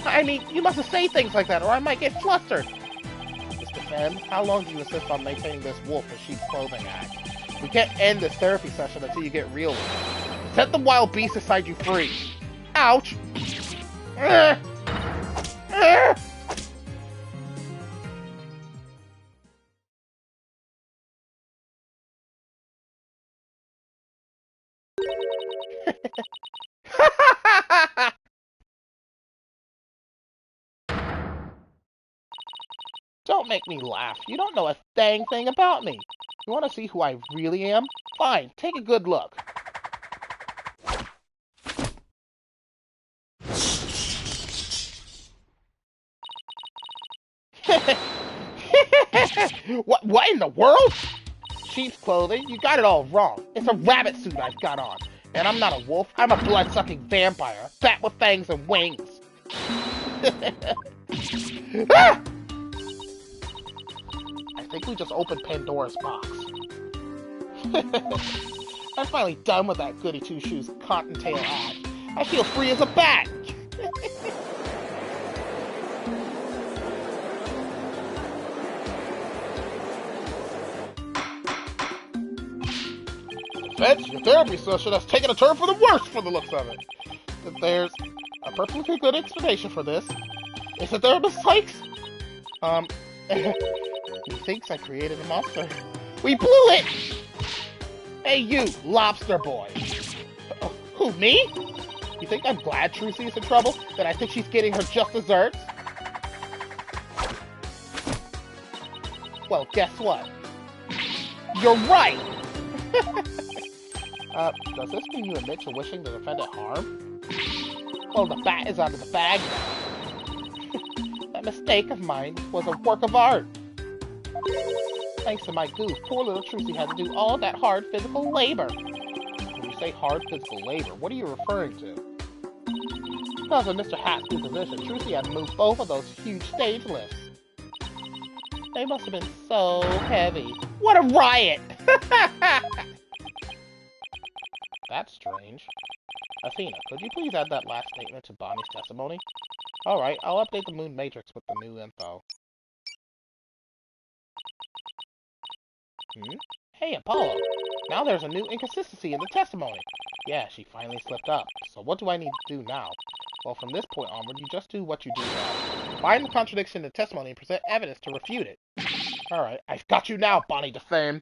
I mean, you mustn't say things like that, or I might get flustered. Mr. Fem, how long do you insist on maintaining this wolf in sheep's clothing act? We can't end this therapy session until you get real with it. Set the wild beast inside you free. Ouch! Don't make me laugh. You don't know a dang thing about me. You want to see who I really am? Fine, take a good look. What in the world? Sheep's clothing? You got it all wrong. It's a rabbit suit I've got on. And I'm not a wolf. I'm a blood-sucking vampire. Fat with fangs and wings. Ah! I think we just opened Pandora's box. I'm finally done with that goody two-shoes cottontail act. I feel free as a bat. Fetch, your therapy session has taken a turn for the worse for the looks of it. There's a perfectly good explanation for this. Is the therapist Sykes? He thinks I created a monster. We blew it! Hey you, lobster boy. Who, me? You think I'm glad Trucy is in trouble? That I think she's getting her just desserts? Well, guess what? You're right! Does this mean you admit to wishing the defendant harm? Well, the bat is out of the bag now. That mistake of mine was a work of art. Thanks to my goof, poor little Trucy had to do all that hard physical labor. When you say hard physical labor, what are you referring to? Because of Mr. Hat's position, Trucy had to move both of those huge stage lifts. They must have been so heavy. What a riot! That's strange. Athena, could you please add that last statement to Bonnie's testimony? Alright, I'll update the Moon Matrix with the new info. Hey, Apollo! Now there's a new inconsistency in the testimony! Yeah, she finally slipped up. So what do I need to do now? Well, from this point onward, you just do what you do now. Find the contradiction in the testimony and present evidence to refute it. Alright, I've got you now, Bonnie DeFame!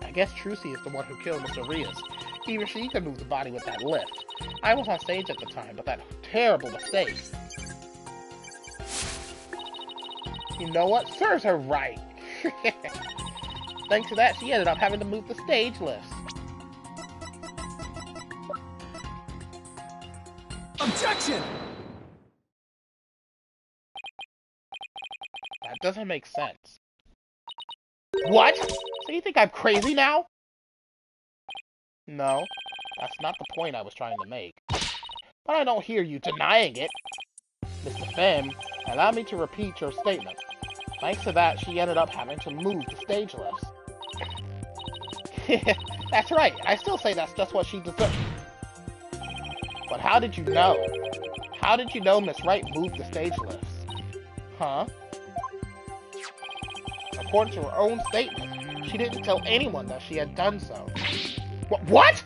I guess Trucy is the one who killed Mr. Rias. Even she could move the body with that lift. I was on stage at the time, but that terrible mistake. You know what? Serves her right. Thanks to that, she ended up having to move the stage lifts. Objection! That doesn't make sense. What? So you think I'm crazy now? No, that's not the point I was trying to make. But I don't hear you denying it. Mr. Femme, allow me to repeat your statement. Thanks to that, she ended up having to move the stage lifts. That's right, I still say that's just what she deserved. But how did you know? How did you know Miss Wright moved the stage lifts? Huh? According to her own statement, she didn't tell anyone that she had done so. What?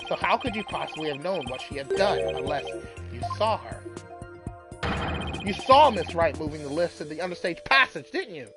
So how could you possibly have known what she had done unless you saw her? You saw Miss Wright moving the lifts in the understage passage, didn't you?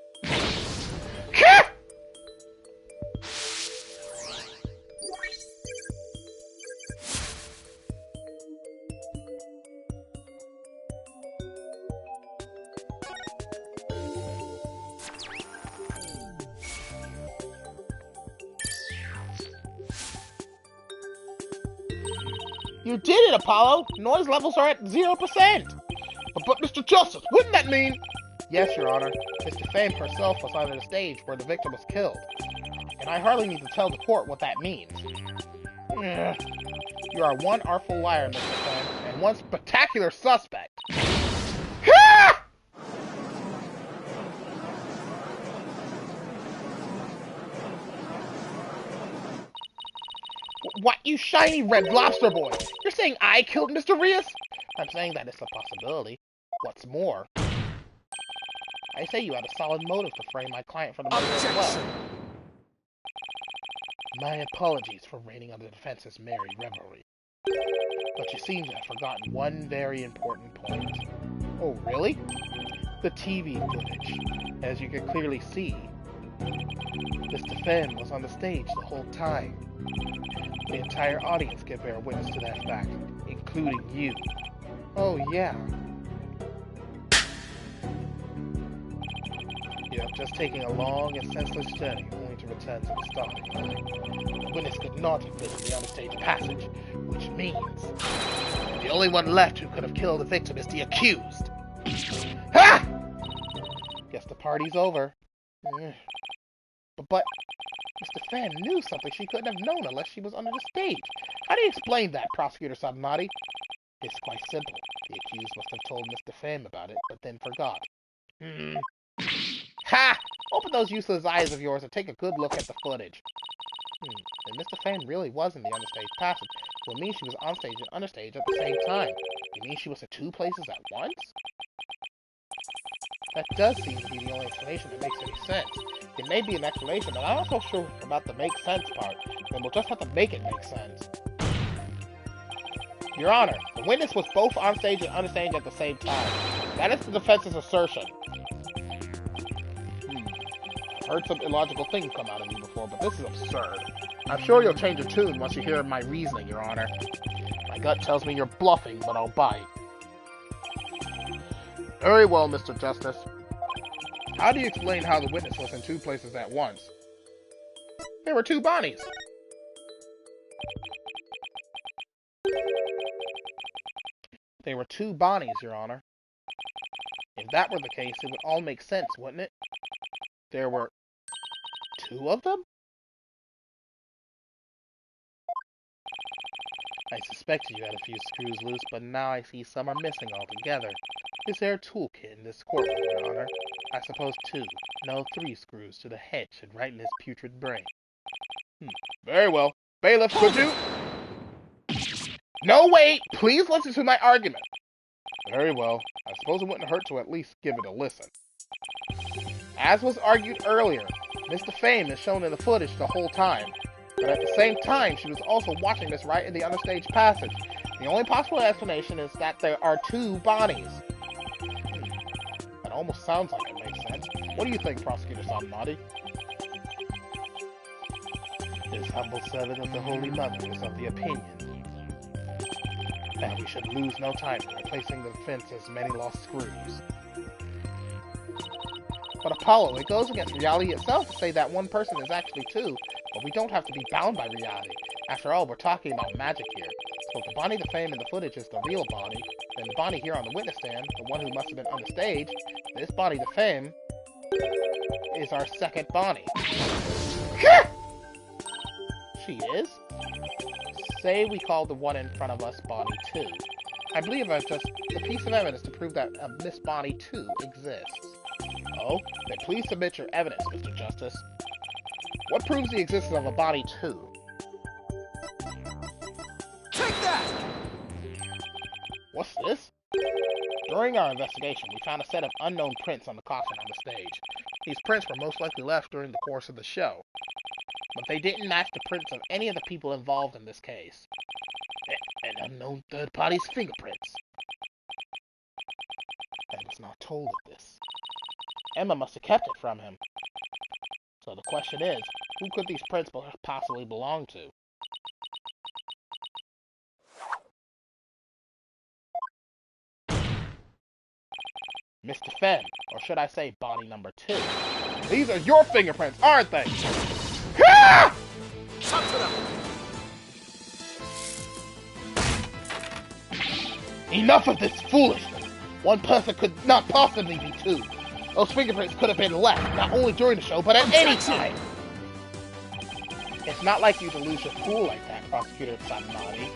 You did it, Apollo! Noise levels are at 0%! But Mr. Justice, wouldn't that mean... Yes, Your Honor. Mr. Fame herself was on the stage where the victim was killed. And I hardly need to tell the court what that means. You are one artful liar, Mr. Fame, and one spectacular suspect. What, you shiny red lobster boy? You're saying I killed Mr. Rios? I'm saying that it's a possibility. What's more, I say you had a solid motive to frame my client for the murder as well. My apologies for raining on the defense's merry revelry. But you seem to have forgotten one very important point. Oh, really? The TV footage. As you can clearly see, Mr. Femme was on the stage the whole time. The entire audience can bear witness to that fact, including you. Oh, yeah. You have just taken a long and senseless journey only to return to the starting line. The witness could not have been in the understage passage, which means the only one left who could have killed the victim is the accused. Ha! Guess the party's over. But Mr. Fan knew something she couldn't have known unless she was under the stage. How do you explain that, Prosecutor Sabnati? It's quite simple. The accused must have told Mr. Fame about it, but then forgot. Ha! Open those useless eyes of yours and take a good look at the footage. If Mr. Fame really was in the understage passage, it would mean she was on stage and understage at the same time. You mean she was at two places at once? That does seem to be the only explanation that makes any sense. It may be an explanation, but I'm not so sure about the make sense part. Then we'll just have to make it make sense. Your Honor, the witness was both on stage and understage at the same time. That is the defense's assertion. I've heard some illogical things come out of you before, but this is absurd. I'm sure you'll change your tune once you hear my reasoning, Your Honor. My gut tells me you're bluffing, but I'll bite. Very well, Mr. Justice. How do you explain how the witness was in two places at once? There were two Bonnies. They were two Bonnies, Your Honor. If that were the case, it would all make sense, wouldn't it? There were two of them? I suspected you had a few screws loose, but now I see some are missing altogether. Is there a toolkit in this courtroom, Your Honor? I suppose 2, no 3 screws to the head should right in his putrid brain. Very well. Bailiff, could you... No, wait! Please listen to my argument. Very well. I suppose it wouldn't hurt to at least give it a listen. As was argued earlier, Mr. Fame is shown in the footage the whole time. But at the same time, she was also watching this right in the understage passage. The only possible explanation is that there are two Bonnies. That almost sounds like it makes sense. What do you think, Prosecutor Samnati? This humble servant of the Holy Mother is of the opinion that we should lose no time in replacing the defense's many lost screws. But Apollo, it goes against reality itself to say that one person is actually two, but we don't have to be bound by reality. After all, we're talking about magic here. So if the Bonnie the Fame in the footage is the real Bonnie, then the Bonnie here on the witness stand, the one who must have been on the stage, this Bonnie the Fame is our second Bonnie. She is? Say we call the one in front of us Bonnie 2. I believe I've just the piece of evidence to prove that Miss Bonnie 2 exists. Oh? Then please submit your evidence, Mr. Justice. What proves the existence of a Bonnie 2? Take that! What's this? During our investigation, we found a set of unknown prints on the coffin on the stage. These prints were most likely left during the course of the show, but they didn't match the prints of any of the people involved in this case. An unknown third party's fingerprints. I was not told of this. Emma must have kept it from him. So the question is, who could these prints possibly belong to? Mr. Fenn, or should I say Bonnie number 2. These are your fingerprints, aren't they? Ah! Enough of this foolishness! One person could not possibly be two. Those fingerprints could have been left, not only during the show, but at any time! It's not like you to lose your cool like that, Prosecutor Satonari.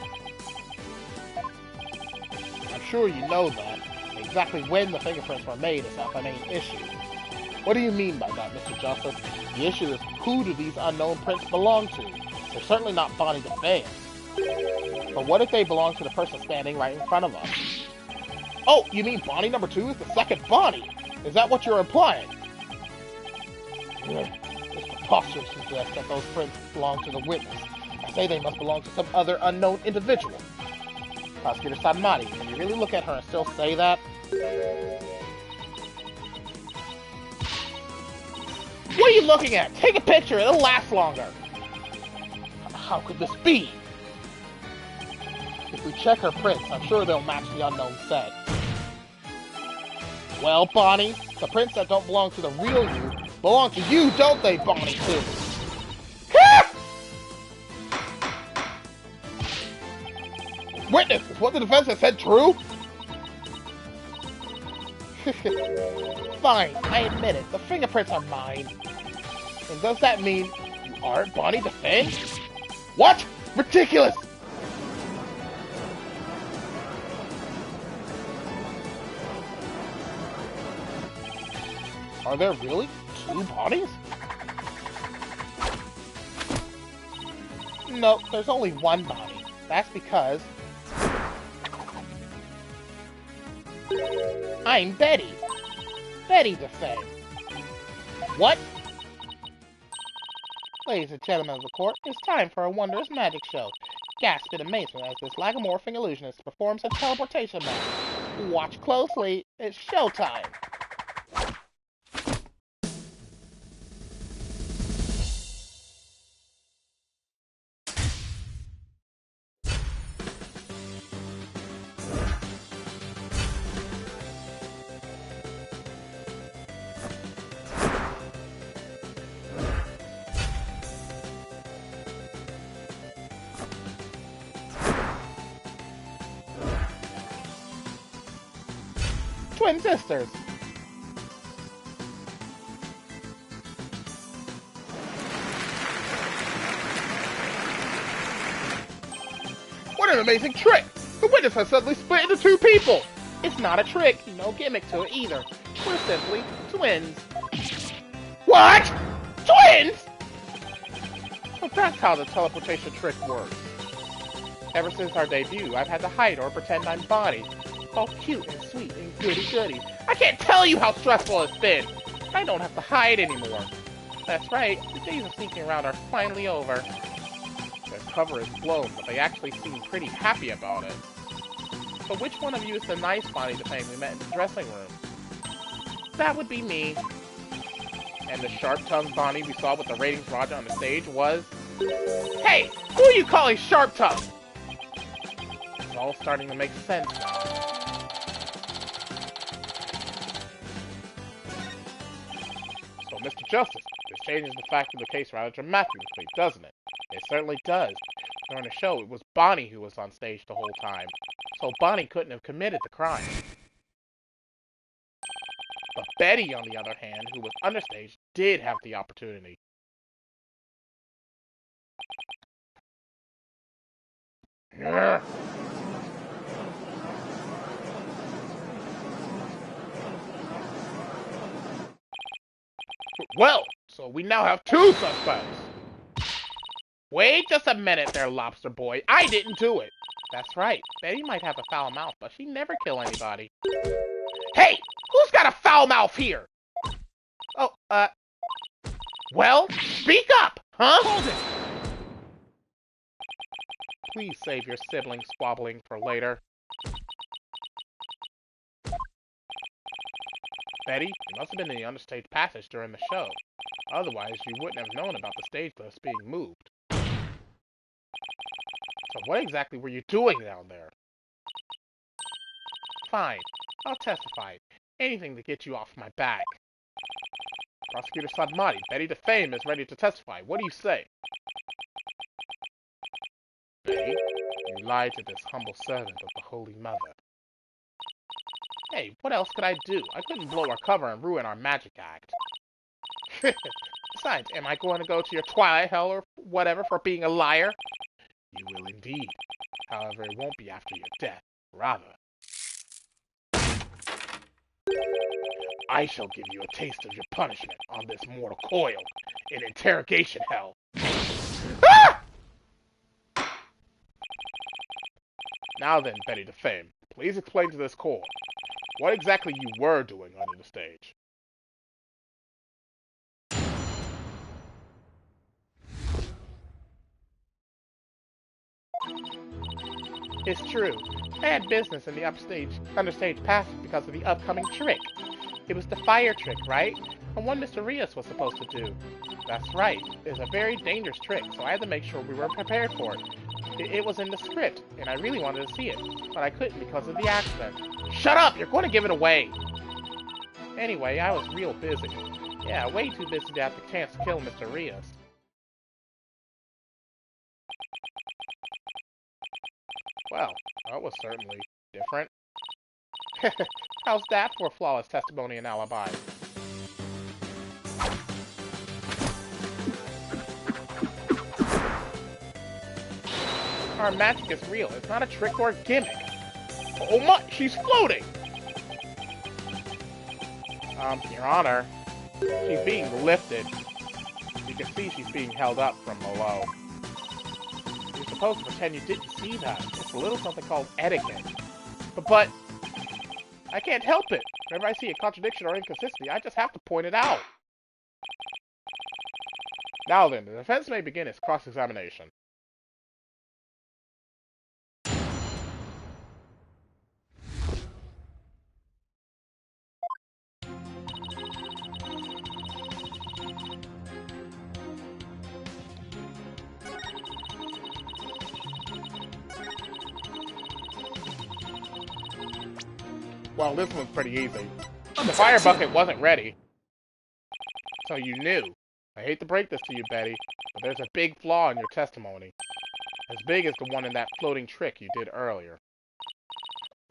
I'm sure you know that. Exactly when the fingerprints were made is not the main issue. What do you mean by that, Mr. Justice? The issue is, who do these unknown prints belong to? They're certainly not Bonnie the Fame. But what if they belong to the person standing right in front of us? Oh, you mean Bonnie number 2 is the second Bonnie? Is that what you're implying? It's preposterous to suggest that those prints belong to the witness. I say they must belong to some other unknown individual. Prosecutor Satonari, can you really look at her and still say that? What are you looking at? Take a picture, it'll last longer. How could this be? If we check her prints, I'm sure they'll match the unknown set. Well, Bonnie, the prints that don't belong to the real you belong to you, don't they, Bonnie 2? Witness, is what the defense has said true? Fine, I admit it. The fingerprints are mine. And does that mean you aren't Bonnie the Fame? What? Ridiculous! Are there really 2 Bonnies? No, there's only 1 Bonnie. That's because I'm Betty. Betty the Fame. What? Ladies and gentlemen of the court, it's time for a wondrous magic show. Gasp in amazement as this lagomorphing illusionist performs a teleportation magic. Watch closely, it's showtime. Twin sisters. What an amazing trick! The witness has suddenly split into 2 people! It's not a trick, no gimmick to it either. We're simply twins. What? Twins?! So that's how the teleportation trick works. Ever since our debut, I've had to hide or pretend I'm Bonnie. All cute and sweet and goody-goody. I can't tell you how stressful it's been! I don't have to hide anymore. That's right, the days of sneaking around are finally over. Their cover is blown, but they actually seem pretty happy about it. So which one of you is the nice Bonnie the Fame we met in the dressing room? That would be me. And the sharp-tongued Bonnie we saw with the ratings Roger on the stage was... Hey! Who are you calling sharp-tongued? It's all starting to make sense now. Mr. Justice, this changes the fact of the case rather dramatically, doesn't it? It certainly does. During the show, it was Bonnie who was on stage the whole time, so Bonnie couldn't have committed the crime. But Betty, on the other hand, who was understage, did have the opportunity. Well, so we now have two suspects. Wait just a minute there, Lobster Boy. I didn't do it. That's right. Betty might have a foul mouth, but she never kill anybody. Hey! Who's got a foul mouth here? Oh, well, speak up, huh? Hold it! Please save your sibling squabbling for later. Betty, you must have been in the understage passage during the show. Otherwise, you wouldn't have known about the stage lifts being moved. So what exactly were you doing down there? Fine, I'll testify. Anything to get you off my back. Prosecutor Sadmati, Betty DeFame is ready to testify. What do you say? Betty, you lied to this humble servant of the Holy Mother. Hey, what else could I do? I couldn't blow our cover and ruin our magic act. Besides, am I going to go to your Twilight Hell or whatever for being a liar? You will indeed. However, it won't be after your death. Rather, I shall give you a taste of your punishment on this mortal coil in interrogation hell. Ah! Now then, Betty DeFame, please explain to this court what exactly you were doing under the stage. It's true. I had business in the understage passage because of the upcoming trick. It was the fire trick, right? And one Mr. Rios was supposed to do. That's right. It's a very dangerous trick, so I had to make sure we were prepared for it. It was in the script, and I really wanted to see it, but I couldn't because of the accident. Shut up! You're going to give it away! Anyway, I was real busy. Yeah, way too busy to have the chance to kill Mr. Rios. Well, that was certainly different. How's that for flawless testimony and alibi? Our magic is real. It's not a trick or a gimmick. Oh my, she's floating! Your Honor, she's being lifted. You can see she's being held up from below. You're supposed to pretend you didn't see that. It's a little something called etiquette. But I can't help it. Whenever I see a contradiction or inconsistency, I just have to point it out. Now then, the defense may begin its cross-examination. Well, this one's pretty easy. The fire bucket wasn't ready. So you knew. I hate to break this to you, Betty, but there's a big flaw in your testimony. As big as the one in that floating trick you did earlier.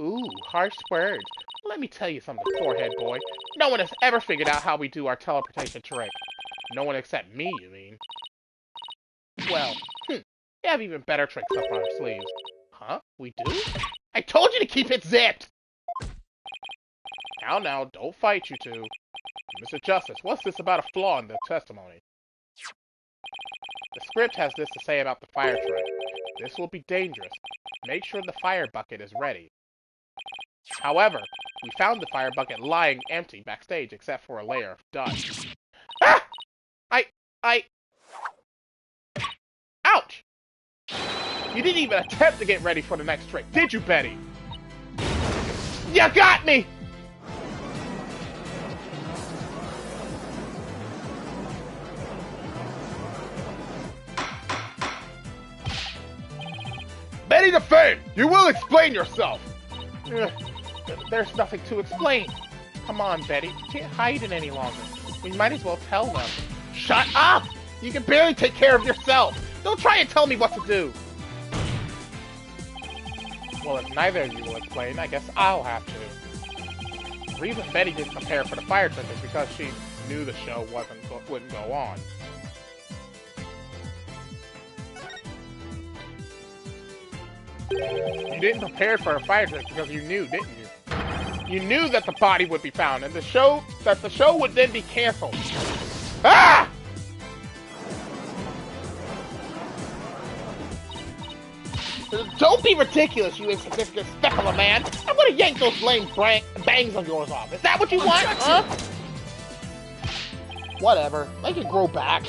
Ooh, harsh words. Let me tell you something, forehead boy. No one has ever figured out how we do our teleportation trick. No one except me, you mean? Well, we have even better tricks up our sleeves. Huh? We do? I told you to keep it zipped! Now, don't fight, you two. Mr. Justice, what's this about a flaw in the testimony? The script has this to say about the fire trick. This will be dangerous. Make sure the fire bucket is ready. However, we found the fire bucket lying empty backstage except for a layer of dust. Ah! Ouch! You didn't even attempt to get ready for the next trick, did you, Betty? You got me! Betty DeFame, you will explain yourself! There's nothing to explain. Come on, Betty. You can't hide it any longer. We might as well tell them. Shut up! You can barely take care of yourself! Don't try and tell me what to do! Well, if neither of you will explain, I guess I'll have to. The reason Betty didn't prepare for the fire truck is because she knew the show wouldn't go on. You didn't prepare for a fire truck because you knew, didn't you? You knew that the body would be found, and the show would then be canceled. Ah! Don't be ridiculous, you insignificant speck of a man! I'm gonna yank those lame bangs of yours off. Is that what you want, huh? Whatever. They can grow back.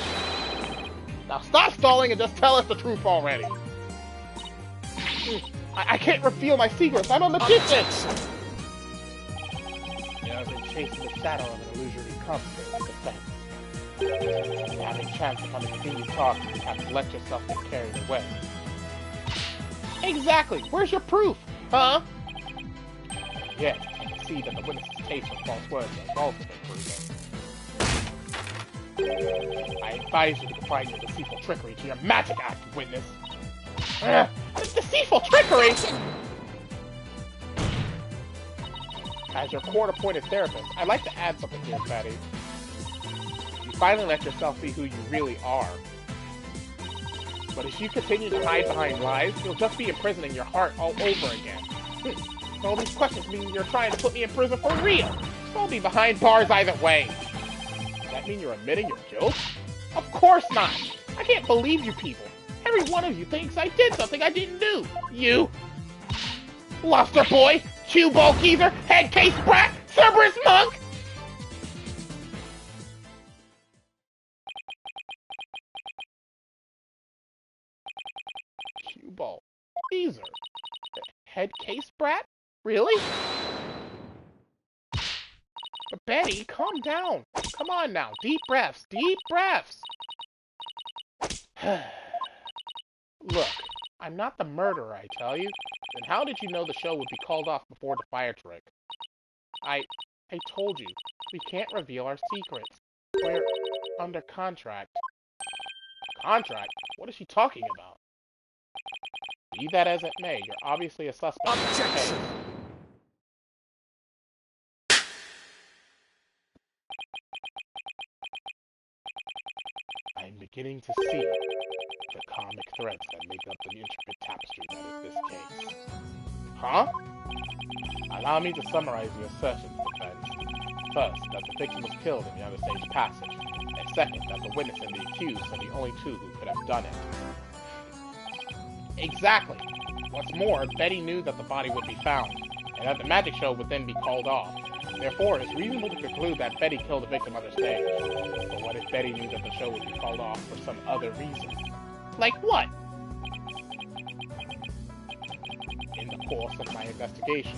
Now stop stalling and just tell us the truth already. I can't reveal my secrets. I'm a magician! I've been chasing the shadow of an illusory comfort in defense. Having chance upon a convenient talk, you have to let yourself get carried away. Exactly! Where's your proof? Huh? Yes, I can see that the witness's taste for false words has also been proven. I advise you to confine your deceitful trickery to your magic act, witness. Deceitful trickery? As your court-appointed therapist, I'd like to add something here, Betty. You finally let yourself be who you really are. But if you continue to hide behind lies, you'll just be imprisoning your heart all over again. All these questions mean you're trying to put me in prison for real. I'll be behind bars either way. Does that mean you're admitting your guilt? Of course not! I can't believe you people. Every one of you thinks I did something I didn't do. You! Luster boy! Cue ball geezer! Head case brat! Cerberus monk! Cue ball geezer? Head case brat? Really? But Betty, calm down. Come on now. Deep breaths. Deep breaths. Look, I'm not the murderer, I tell you. Then how did you know the show would be called off before the fire trick? I told you, we can't reveal our secrets. We're under contract. Contract? What is she talking about? Be that as it may, you're obviously a suspect. Objection! I'm beginning to see the comic threads that make up the intricate tapestry that is this case. Huh? Allow me to summarize the assertions, defense. First, that the victim was killed in the other stage passage. And second, that the witness and the accused are the only two who could have done it. Exactly. What's more, Betty knew that the body would be found, and that the magic show would then be called off. Therefore, it's reasonable to conclude that Betty killed the victim on the stage. But what if Betty knew that the show would be called off for some other reason? Like what? In the course of my investigation,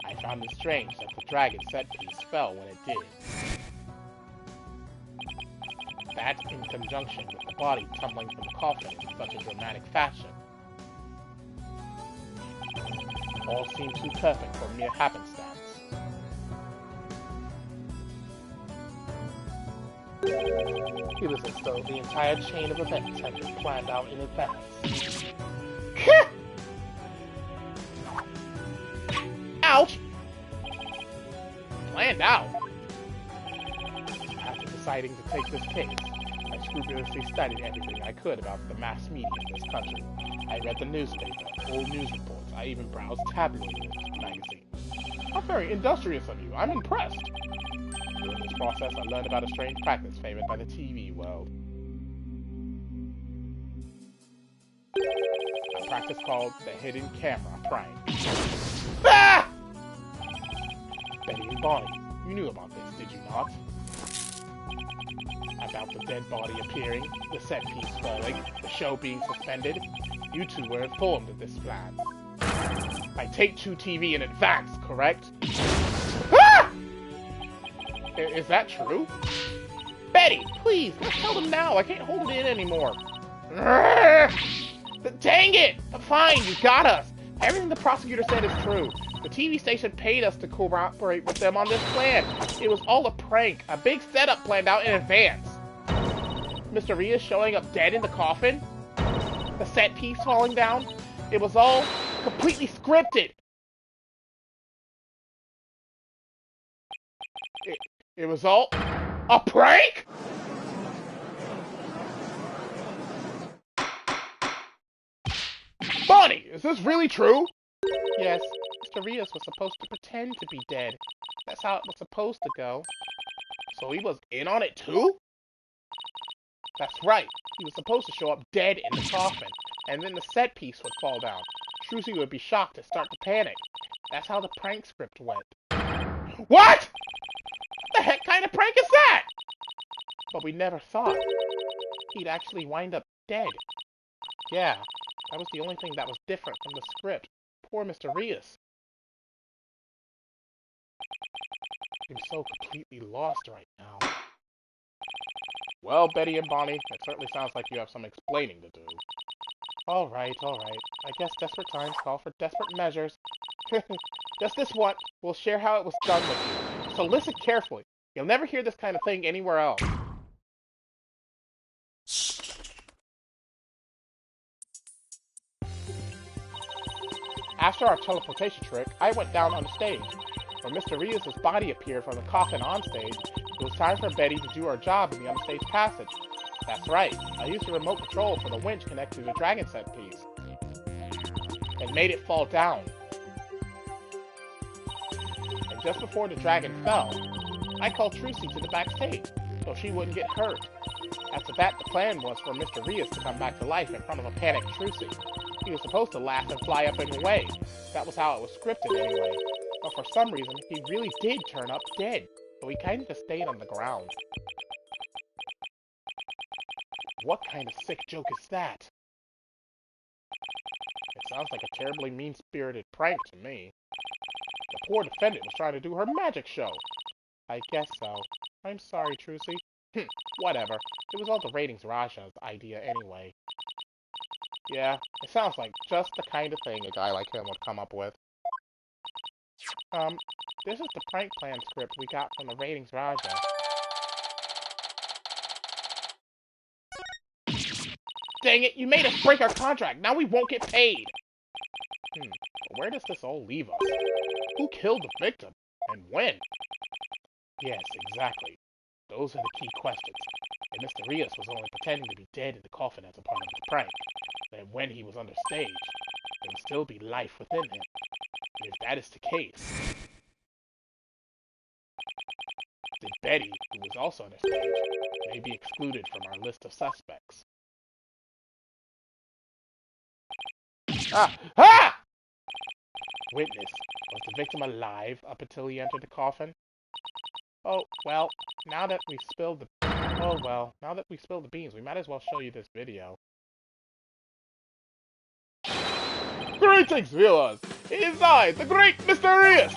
I found it strange that the dragon set piece fell when it did. That, in conjunction with the body tumbling from the coffin in such a dramatic fashion, all seemed too perfect for mere happenstance. It was as though the entire chain of events had been planned out in advance. Ouch! Planned out? After deciding to take this case, I scrupulously studied everything I could about the mass media in this country. I read the newspaper, old news reports, I even browsed tabloid magazines. How very industrious of you, I'm impressed. During this process, I learned about a strange practice favored by the TV world. A practice called the hidden camera prank. Ah! Betty and Bonnie, you knew about this, did you not? About the dead body appearing, the set piece falling, the show being suspended. You two were informed of this plan. By Take-Two TV in advance, correct? Ah! Is that true? Betty, please, let's tell them now. I can't hold it in anymore. Dang it! Fine, you got us. Everything the prosecutor said is true. The TV station paid us to cooperate with them on this plan. It was all a prank, a big setup planned out in advance. Mr. Rias showing up dead in the coffin, the set piece falling down, it was all completely scripted. It was all a prank? Bonnie, is this really true? Yes, Mr. Rias was supposed to pretend to be dead. That's how it was supposed to go. So he was in on it too? That's right. He was supposed to show up dead in the coffin, and then the set piece would fall down. Trucy would be shocked and start to panic. That's how the prank script went. What? What the heck kind of prank is that? But we never thought he'd actually wind up dead. Yeah, that was the only thing that was different from the script. Poor Mr. Rias. I'm so completely lost right now. Well, Betty and Bonnie, it certainly sounds like you have some explaining to do. All right. I guess desperate times call for desperate measures. Just this once, we'll share how it was done with you. So listen carefully. You'll never hear this kind of thing anywhere else. After our teleportation trick, I went down on the stage. When Mr. Rias' body appeared from the coffin on stage, it was time for Betty to do her job in the onstage passage. That's right, I used the remote control for the winch connected to the dragon set piece, and made it fall down. And just before the dragon fell, I called Trucy to the backstage, so she wouldn't get hurt. After that, the plan was for Mr. Rias to come back to life in front of a panicked Trucy. He was supposed to laugh and fly up and away. That was how it was scripted anyway. But for some reason, he really did turn up dead, so he kind of just stayed on the ground. What kind of sick joke is that? It sounds like a terribly mean-spirited prank to me. The poor defendant was trying to do her magic show. I guess so. I'm sorry, Trucy. Whatever. It was all the ratings Raja's idea anyway. Yeah, it sounds like just the kind of thing a guy like him would come up with. This is the prank plan script we got from the ratings Raja. Dang it, you made us break our contract. Now we won't get paid. But where does this all leave us? Who killed the victim? And when? Yes, exactly. Those are the key questions. And Mr. Rias was only pretending to be dead in the coffin as a part of the prank. And when he was under stage, there would still be life within him. And if that is the case, then Betty, who was also under stage, may be excluded from our list of suspects. Ah! Witness, was the victim alive up until he entered the coffin? Oh, well, now that we spilled the beans, we might as well show you this video. Greetings, viewers! It is I, the great Mr. Rias!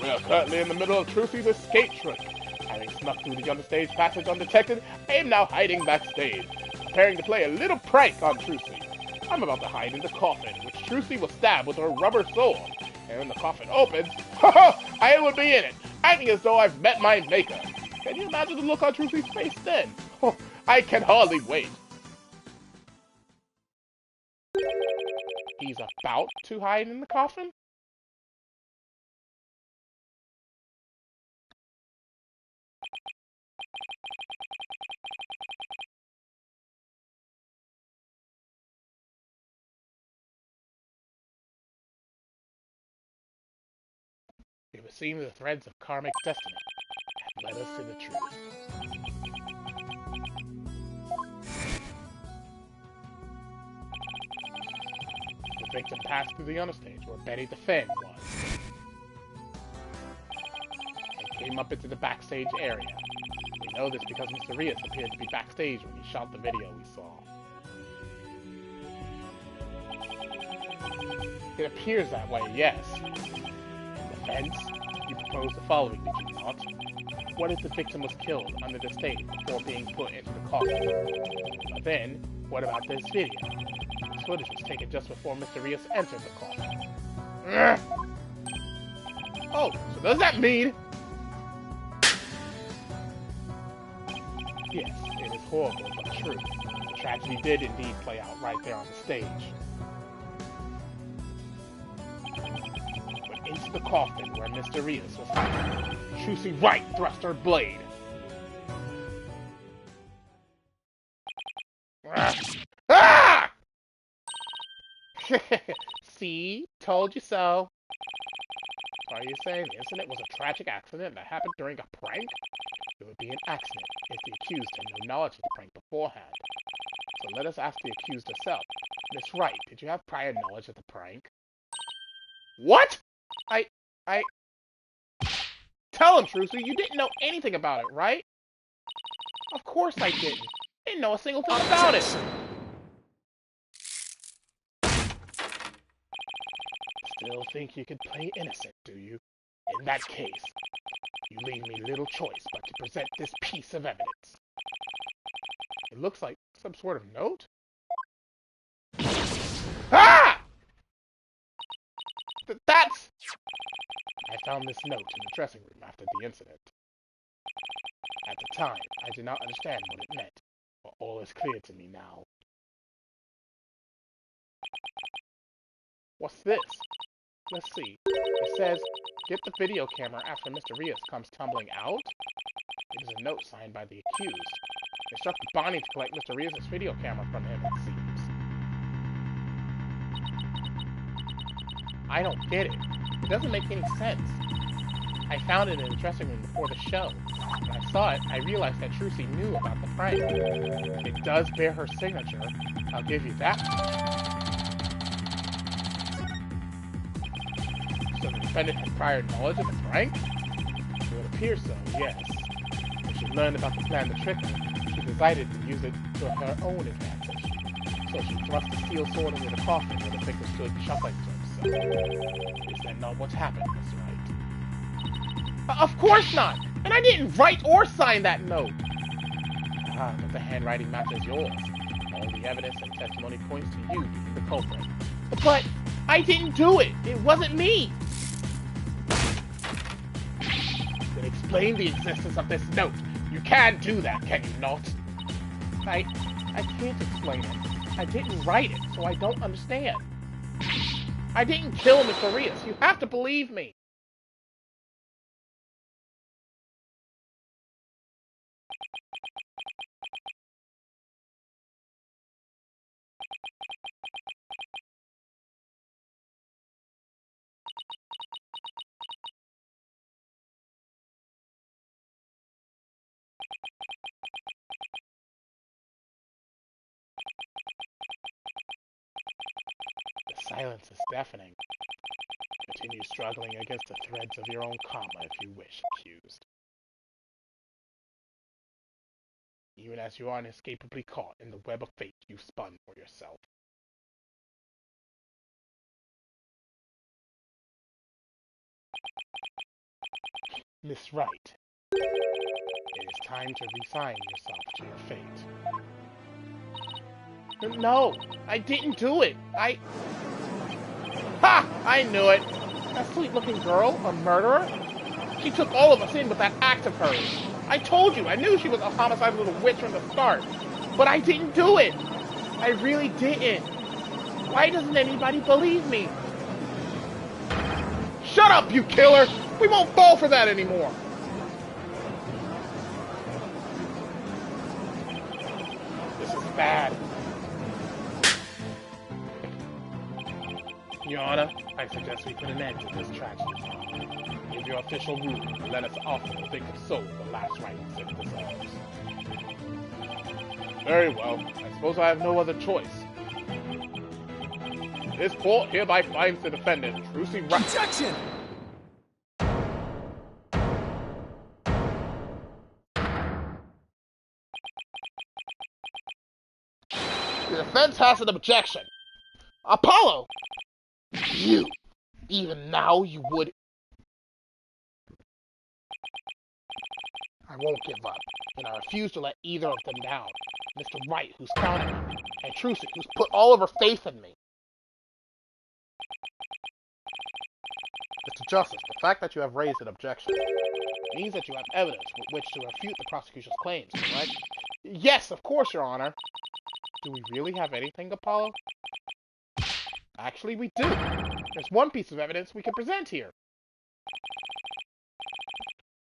We are currently in the middle of Trucy's escape trick. Having snuck through the understage passage undetected, I am now hiding backstage, preparing to play a little prank on Trucy. I'm about to hide in the coffin, which Trucy will stab with her rubber sword. And when the coffin opens, I will be in it, acting as though I've met my maker. Can you imagine the look on Trucy's face then? I can hardly wait. He's about to hide in the coffin? It would seem the threads of karmic destiny have led us to the truth. The victim passed through the understage where Betty the Finn was, and came up into the backstage area. We know this because Mr. Rias appeared to be backstage when he shot the video we saw. It appears that way, yes. Defense, you propose the following, did you not? What if the victim was killed under the stage before being put into the coffin? But then, what about this video? This footage was taken just before Mr. Rias entered the coffin. Oh, so does that mean... Yes, it is horrible, but true. The tragedy did indeed play out right there on the stage. But into the coffin where Mr. Rios was hiding, Trucy Wright thrust her blade. Ah! See? Told you so. Are you saying the incident was a tragic accident that happened during a prank? It would be an accident if the accused had no knowledge of the prank beforehand. So let us ask the accused herself. Miss Wright, did you have prior knowledge of the prank? What? I... Tell him, Trucy, you didn't know anything about it, right? Of course I didn't. I didn't know a single thing about it. Still think you could play innocent, do you? In that case, you leave me little choice but to present this piece of evidence. It looks like some sort of note? Ah! That's... I found this note in the dressing room after the incident. At the time, I did not understand what it meant, but all is clear to me now. What's this? Let's see. It says, get the video camera after Mr. Rios comes tumbling out. It is a note signed by the accused. Instruct Bonnie to collect Mr. Rios' video camera from him, it seems. I don't get it. It doesn't make any sense. I found it in the dressing room before the show. When I saw it, I realized that Trucy knew about the prank. It does bear her signature. I'll give you that. So the defendant had prior knowledge of the prank? It would appear so, yes. When she learned about the plan to trick her, she decided to use it to her own advantage. So she thrust the steel sword into the coffin where the victim stood chuckling to himself. Is that not what's happened, Miss Wright? Of course not! And I didn't write or sign that note! Ah, but the handwriting matches yours. All the evidence and testimony points to you being the culprit. But I didn't do it! It wasn't me! Then explain the existence of this note. You can do that, can you not? I can't explain it. I didn't write it, so I don't understand. I didn't kill Mr. Rios. You have to believe me. The silence is deafening. Continue struggling against the threads of your own karma if you wish, accused. Even as you are inescapably caught in the web of fate you've spun for yourself. Miss Wright, it is time to resign yourself to your fate. No, I didn't do it. Ha! I knew it. That sweet-looking girl, a murderer? She took all of us in with that act of hers. I told you, I knew she was a homicidal little witch from the start. But I didn't do it. I really didn't. Why doesn't anybody believe me? Shut up, you killer! We won't fall for that anymore! This is bad. Your Honor, I suggest we put an end to this tragedy. Give your official ruling and let us offer the victim's soul the last rites it deserves. Very well. I suppose I have no other choice. This court hereby finds the defendant, Trucy Wright. Objection! The defense has an objection. Apollo! You! Even now you would... I won't give up, and I refuse to let either of them down. Mr. Wright, who's counted on me, and Trucy, who's put all of her faith in me. Mr. Justice, the fact that you have raised an objection means that you have evidence with which to refute the prosecution's claims, correct? Yes, of course, Your Honor. Do we really have anything, Apollo? Actually, we do. There's one piece of evidence we can present here.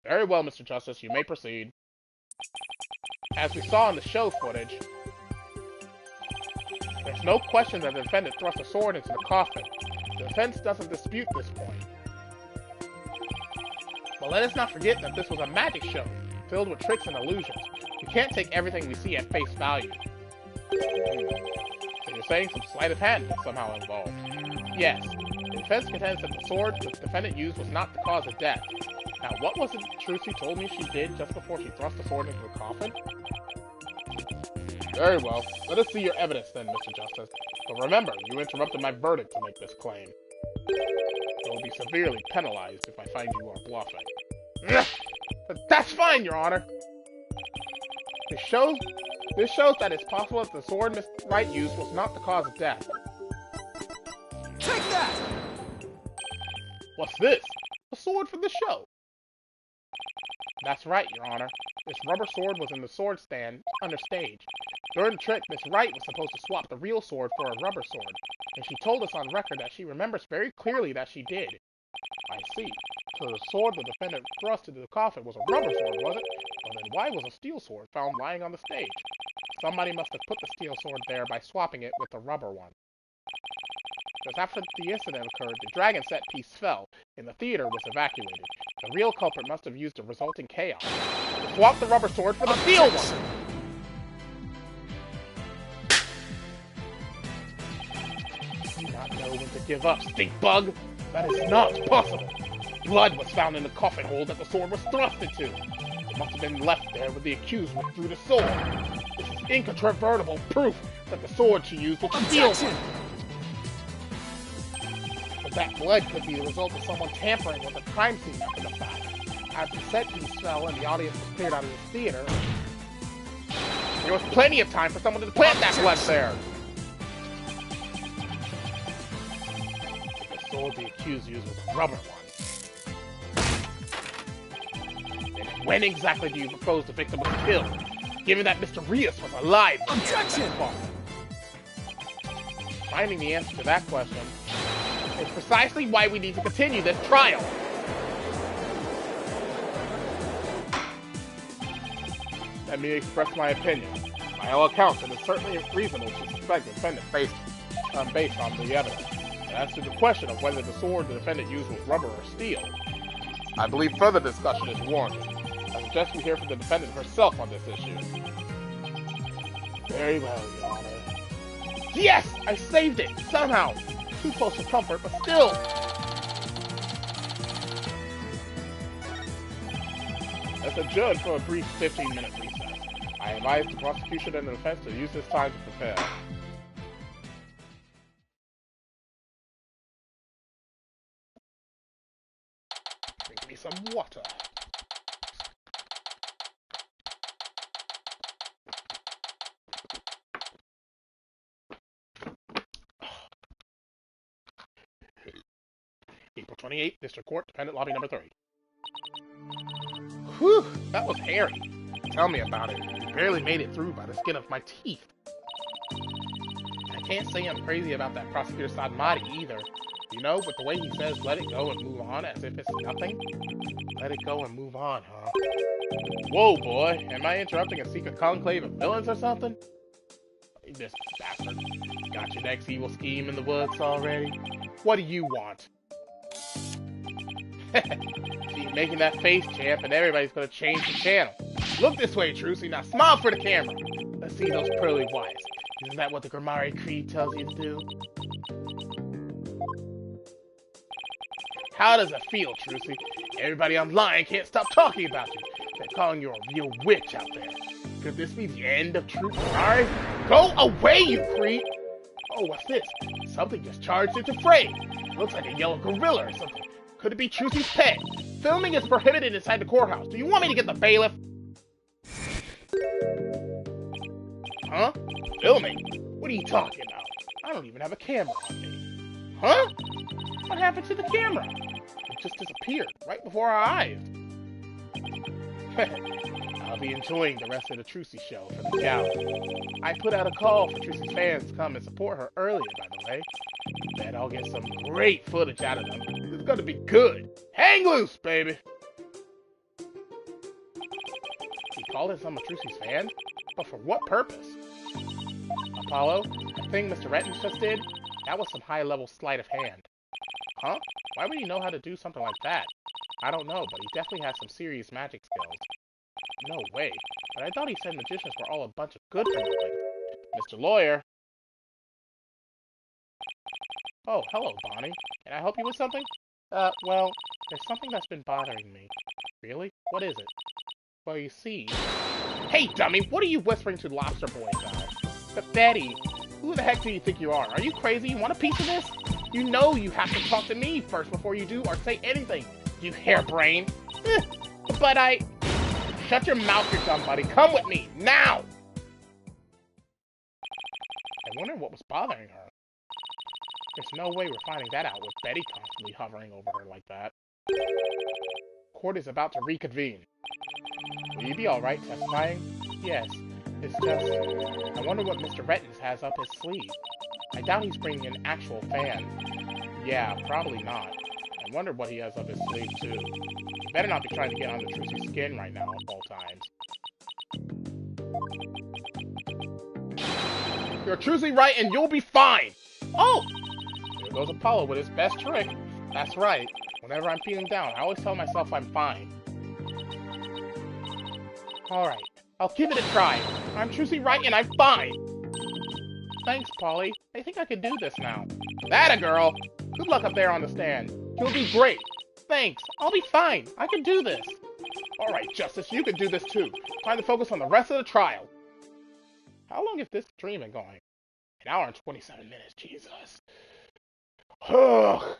Very well, Mr. Justice, you may proceed. As we saw in the show footage, there's no question that the defendant thrust a sword into the coffin. The defense doesn't dispute this point. But let us not forget that this was a magic show, filled with tricks and illusions. We can't take everything we see at face value. So you're saying some sleight of hand is somehow involved? Yes. The defense contends that the sword the defendant used was not the cause of death. Now, what was it Trucy told me she did just before she thrust the sword into the coffin? Very well. Let us see your evidence then, Mr. Justice. But remember, you interrupted my verdict to make this claim. You will be severely penalized if I find you are bluffing. But that's fine, Your Honor. This shows that it's possible that the sword Miss Wright used was not the cause of death. Take that! What's this? A sword from the show. That's right, Your Honor. This rubber sword was in the sword stand under stage. During the trick, Miss Wright was supposed to swap the real sword for a rubber sword, and she told us on record that she remembers very clearly that she did. I see. So the sword the defendant thrust into the coffin was a rubber sword, was it? Well then why was a steel sword found lying on the stage? Somebody must have put the steel sword there by swapping it with the rubber one. Because after the incident occurred, the dragon set piece fell, and the theater was evacuated. The real culprit must have used the resulting chaos to swap the rubber sword for the steel one! Do not know when to give up, stink bug! That is not possible! Blood was found in the coffin hole that the sword was thrust into. It must have been left there when the accused withdrew the sword. This is incontrovertible proof that the sword she used was a steel one. But that blood could be the result of someone tampering with the crime scene after the fact. After the set piece fell and the audience was cleared out of the theater, there was plenty of time for someone to plant that blood there. The sword the accused used was a rubber one. And when exactly do you propose the victim was killed, given that Mr. Rios was alive? Objection! Finding the answer to that question is precisely why we need to continue this trial. Let me express my opinion. By all accounts, it is certainly reasonable to suspect the defendant based on the evidence. As to the question of whether the sword the defendant used was rubber or steel, I believe further discussion is warranted. I suggest we hear from the defendant herself on this issue. Very well, Your Honor. Yes! I saved it! Somehow! Too close for comfort, but still! Let's adjourn for a brief 15-minute recess. I advise the prosecution and the defense to use this time to prepare. Bring me some water. April 28th, District Court, Defendant Lobby Number 3. Whew, that was hairy. Tell me about it. You barely made it through by the skin of my teeth. I can't say I'm crazy about that prosecutor Sadmati either. You know, with the way he says let it go and move on as if it's nothing. Let it go and move on, huh? Whoa, boy. Am I interrupting a secret conclave of villains or something? This bastard. Got your next evil scheme in the works already? What do you want? She's making that face, champ, and everybody's gonna change the channel. Look this way, Trucy. Now smile for the camera. Let's see those pearly whites. Isn't that what the Grammari Creed tells you to do? How does it feel, Trucy? Everybody online can't stop talking about you. They're calling you a real witch out there. Could this be the end of true Grammari? Go away, you creep! Oh, what's this? Something just charged into frame. Looks like a yellow gorilla or something. Could it be Trucy's pet? Filming is prohibited inside the courthouse. Do you want me to get the bailiff? Huh? Filming? What are you talking about? I don't even have a camera on me. Huh? What happened to the camera? It just disappeared right before our eyes. I'll be enjoying the rest of the Trucy show from the gallery. I put out a call for Trucy's fans to come and support her earlier, by the way. Bet I'll get some great footage out of them. It's gonna be good. Hang loose, baby! He called himself a Trucy's fan? But for what purpose? Apollo, the thing Mr. Rettins just did? That was some high-level sleight of hand. Huh? Why would he know how to do something like that? I don't know, but he definitely has some serious magic skills. No way. But I thought he said magicians were all a bunch of good for nothing. Mr. Lawyer. Oh, hello, Bonnie. Can I help you with something? Well, there's something that's been bothering me. Really? What is it? Well, you see... Hey, dummy! What are you whispering to Lobster Boy about? But Betty, who the heck do you think you are? Are you crazy? You want a piece of this? You know you have to talk to me first before you do or say anything, you hairbrain. But I... Shut your mouth, you dumb buddy. Come with me, now! I wonder what was bothering her. There's no way we're finding that out with Betty constantly hovering over her like that. Court is about to reconvene. Will you be alright testifying? Yes. It's just... I wonder what Mr. Rettins has up his sleeve. I doubt he's bringing an actual fan. Yeah, probably not. I wonder what he has up his sleeve, too. He better not be trying to get under Trucy's skin right now, at all times. You're Trucy right, and you'll be fine! Oh! Here goes Apollo with his best trick. That's right. Whenever I'm feeling down, I always tell myself I'm fine. Alright, I'll give it a try. I'm Trucy right, and I'm fine! Thanks, Polly. I think I can do this now. That a girl! Good luck up there on the stand. You'll do great. Thanks. I'll be fine. I can do this. Alright, Justice, you can do this too. Time to focus on the rest of the trial. How long has this stream been going? An hour and 27 minutes, Jesus. Ugh.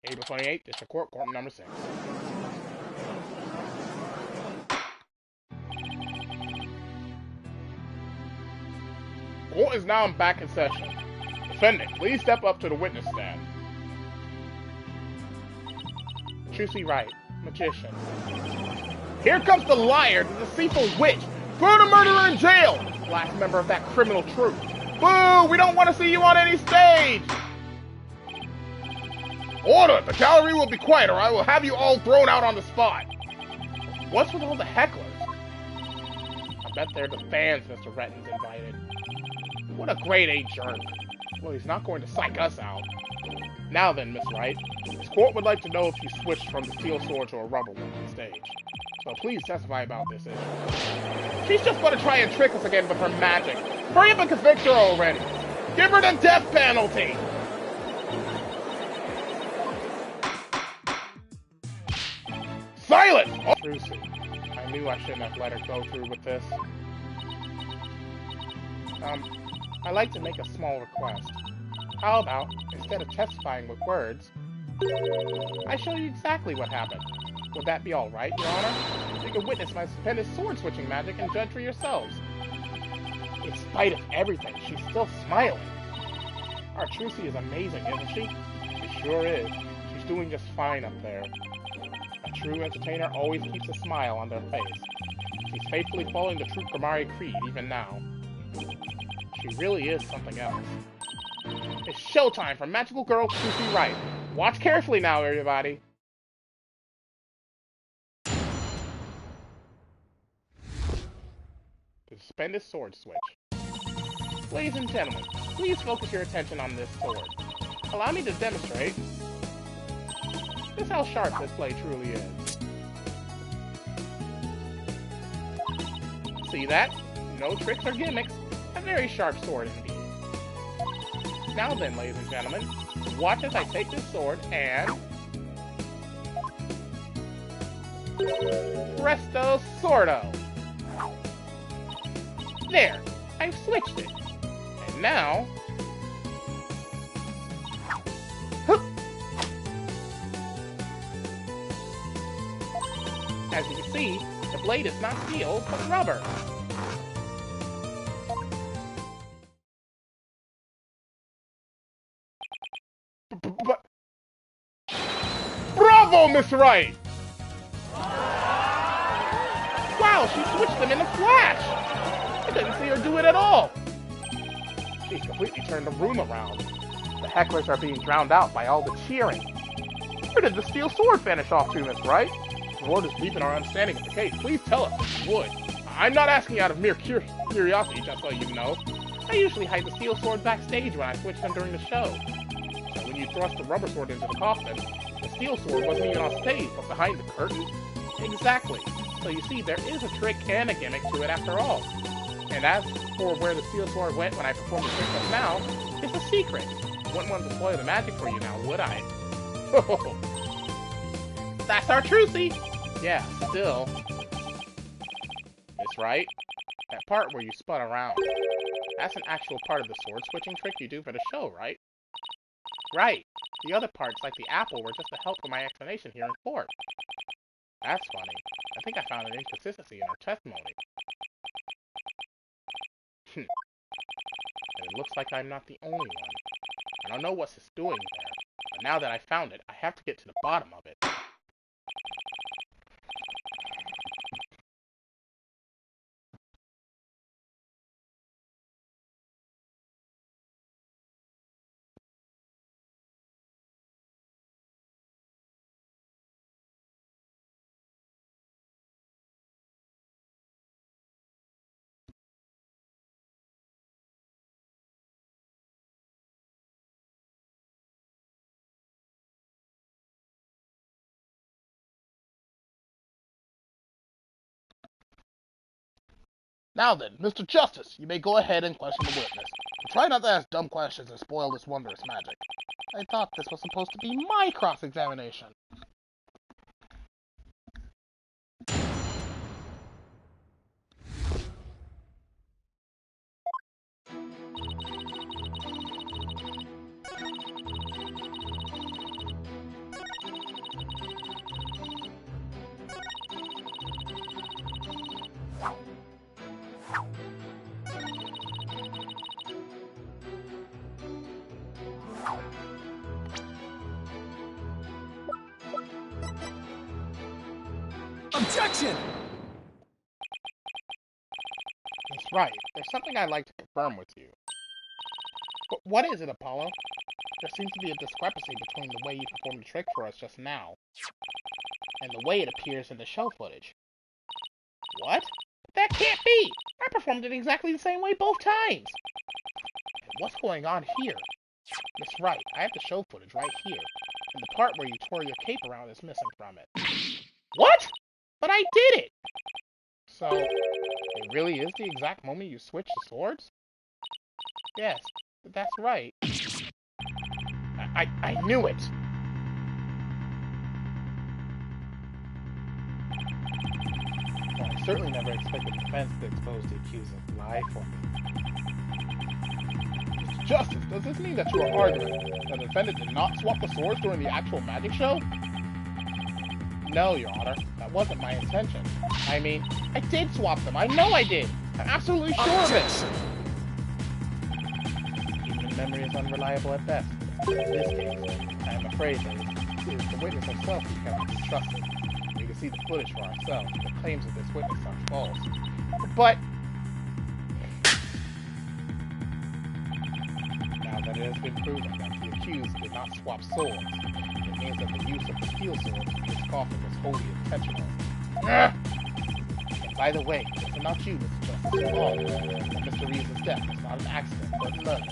April 28th, District Court, Court number 6. Court is now back in session. Defendant, please step up to the witness stand. Trucy Wright, magician. Here comes the liar, the deceitful witch. Put the murderer in jail! Last member of that criminal troupe. Boo! We don't want to see you on any stage! Order! The gallery will be quiet or I will have you all thrown out on the spot. What's with all the hecklers? I bet they're the fans Mr. Rettins invited. What a grade A jerk. Well, he's not going to psych us out. Now then, Miss Wright, this court would like to know if you switched from the steel sword to a rubber one on stage. So please testify about this issue. She's just going to try and trick us again with her magic. Hurry up and convict her already. Give her the death penalty. Silence! Oh, Trucy. I knew I shouldn't have let her go through with this. I'd like to make a small request. How about, instead of testifying with words, I show you exactly what happened. Would that be alright, Your Honor? You can witness my stupendous sword-switching magic and judge for yourselves. In spite of everything, she's still smiling. Our Trucy is amazing, isn't she? She sure is. She's doing just fine up there. A true entertainer always keeps a smile on their face. She's faithfully following the true Gamari creed even now. She really is something else. It's showtime for Magical Girl Trucy Wright. Watch carefully now, everybody. The suspended sword switch. Ladies and gentlemen, please focus your attention on this sword. Allow me to demonstrate just how sharp this blade truly is. See that? No tricks or gimmicks. A very sharp sword indeed. Now then, ladies and gentlemen, watch as I take this sword and... Presto Sordo! There! I've switched it. And now... Hook! As you can see, the blade is not steel, but rubber. But... Bravo, Miss Wright! Wow, she switched them in a flash! I didn't see her do it at all! She's completely turned the room around. The hecklers are being drowned out by all the cheering. Where did the steel sword vanish off to, Miss Wright? The Lord is deep in our understanding of the case. Please tell us if you would. I'm not asking out of mere curiosity, just so you know. I usually hide the steel sword backstage when I switch them during the show. So when you thrust the rubber sword into the coffin, the steel sword wasn't even on stage, but behind the curtain. Exactly. So you see, there is a trick and a gimmick to it after all. And as for where the steel sword went when I performed the trick just now, it's a secret. Wouldn't want to spoil the magic for you now, would I? That's our trucy! Yeah, still. Miss Wright, that part where you spun around, that's an actual part of the sword switching trick you do for the show, right? Right. The other parts, like the apple, were just to help with my explanation here in court. That's funny. I think I found an inconsistency in her testimony. And it looks like I'm not the only one. I don't know what's doing there, but now that I found it, I have to get to the bottom of it. Now then, Mr. Justice, you may go ahead and question the witness. But try not to ask dumb questions and spoil this wondrous magic. I thought this was supposed to be my cross-examination. Objection! That's right. There's something I'd like to confirm with you. But what is it, Apollo? There seems to be a discrepancy between the way you performed the trick for us just now and the way it appears in the show footage. What? That can't be! I performed it exactly the same way both times! And what's going on here? Miss Wright, I have the show footage right here, and the part where you tore your cape around is missing from it. What? But I did it! So, it really is the exact moment you switched the swords? Yes, that's right. I knew it! Well, I certainly never expected the defense to expose the accuser's lie for me. Mr. Justice, does this mean that you are arguing that the defendant did not swap the swords during the actual magic show? No, Your Honor. That wasn't my intention. I mean, I did swap them. I know I did. I'm absolutely sure of it. Even memory is unreliable at best. In this case, I am afraid that it is the witness herself who cannot be trusted. We can see the footage for ourselves. The claims of this witness are false. But now that it has been proven that the accused did not swap swords, it means that the use of the steel sword in this coffin was wholly intentional. And by the way, it's not you, Mr. Justice, who wrong. That Mr. Reeves' death was not an accident, but murder.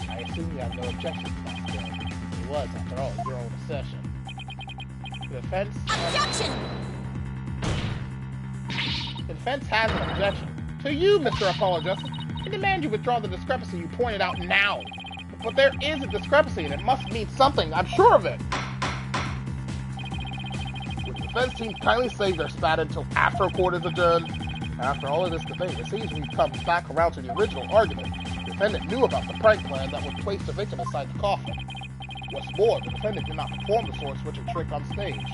I assume you have no objection to that still. It was, after all, your own assertion. The defense... Objection! The defense has an objection. To you, Mr. Apollo Justice, I demand you withdraw the discrepancy you pointed out now. But there is a discrepancy, and it must mean something. I'm sure of it. Would the defense team kindly save their spat until after court is adjourned? After all of this debate, it seems we've come back around to the original argument. The defendant knew about the prank plan that would place the victim inside the coffin. What's more, the defendant did not perform the sword switching trick on stage.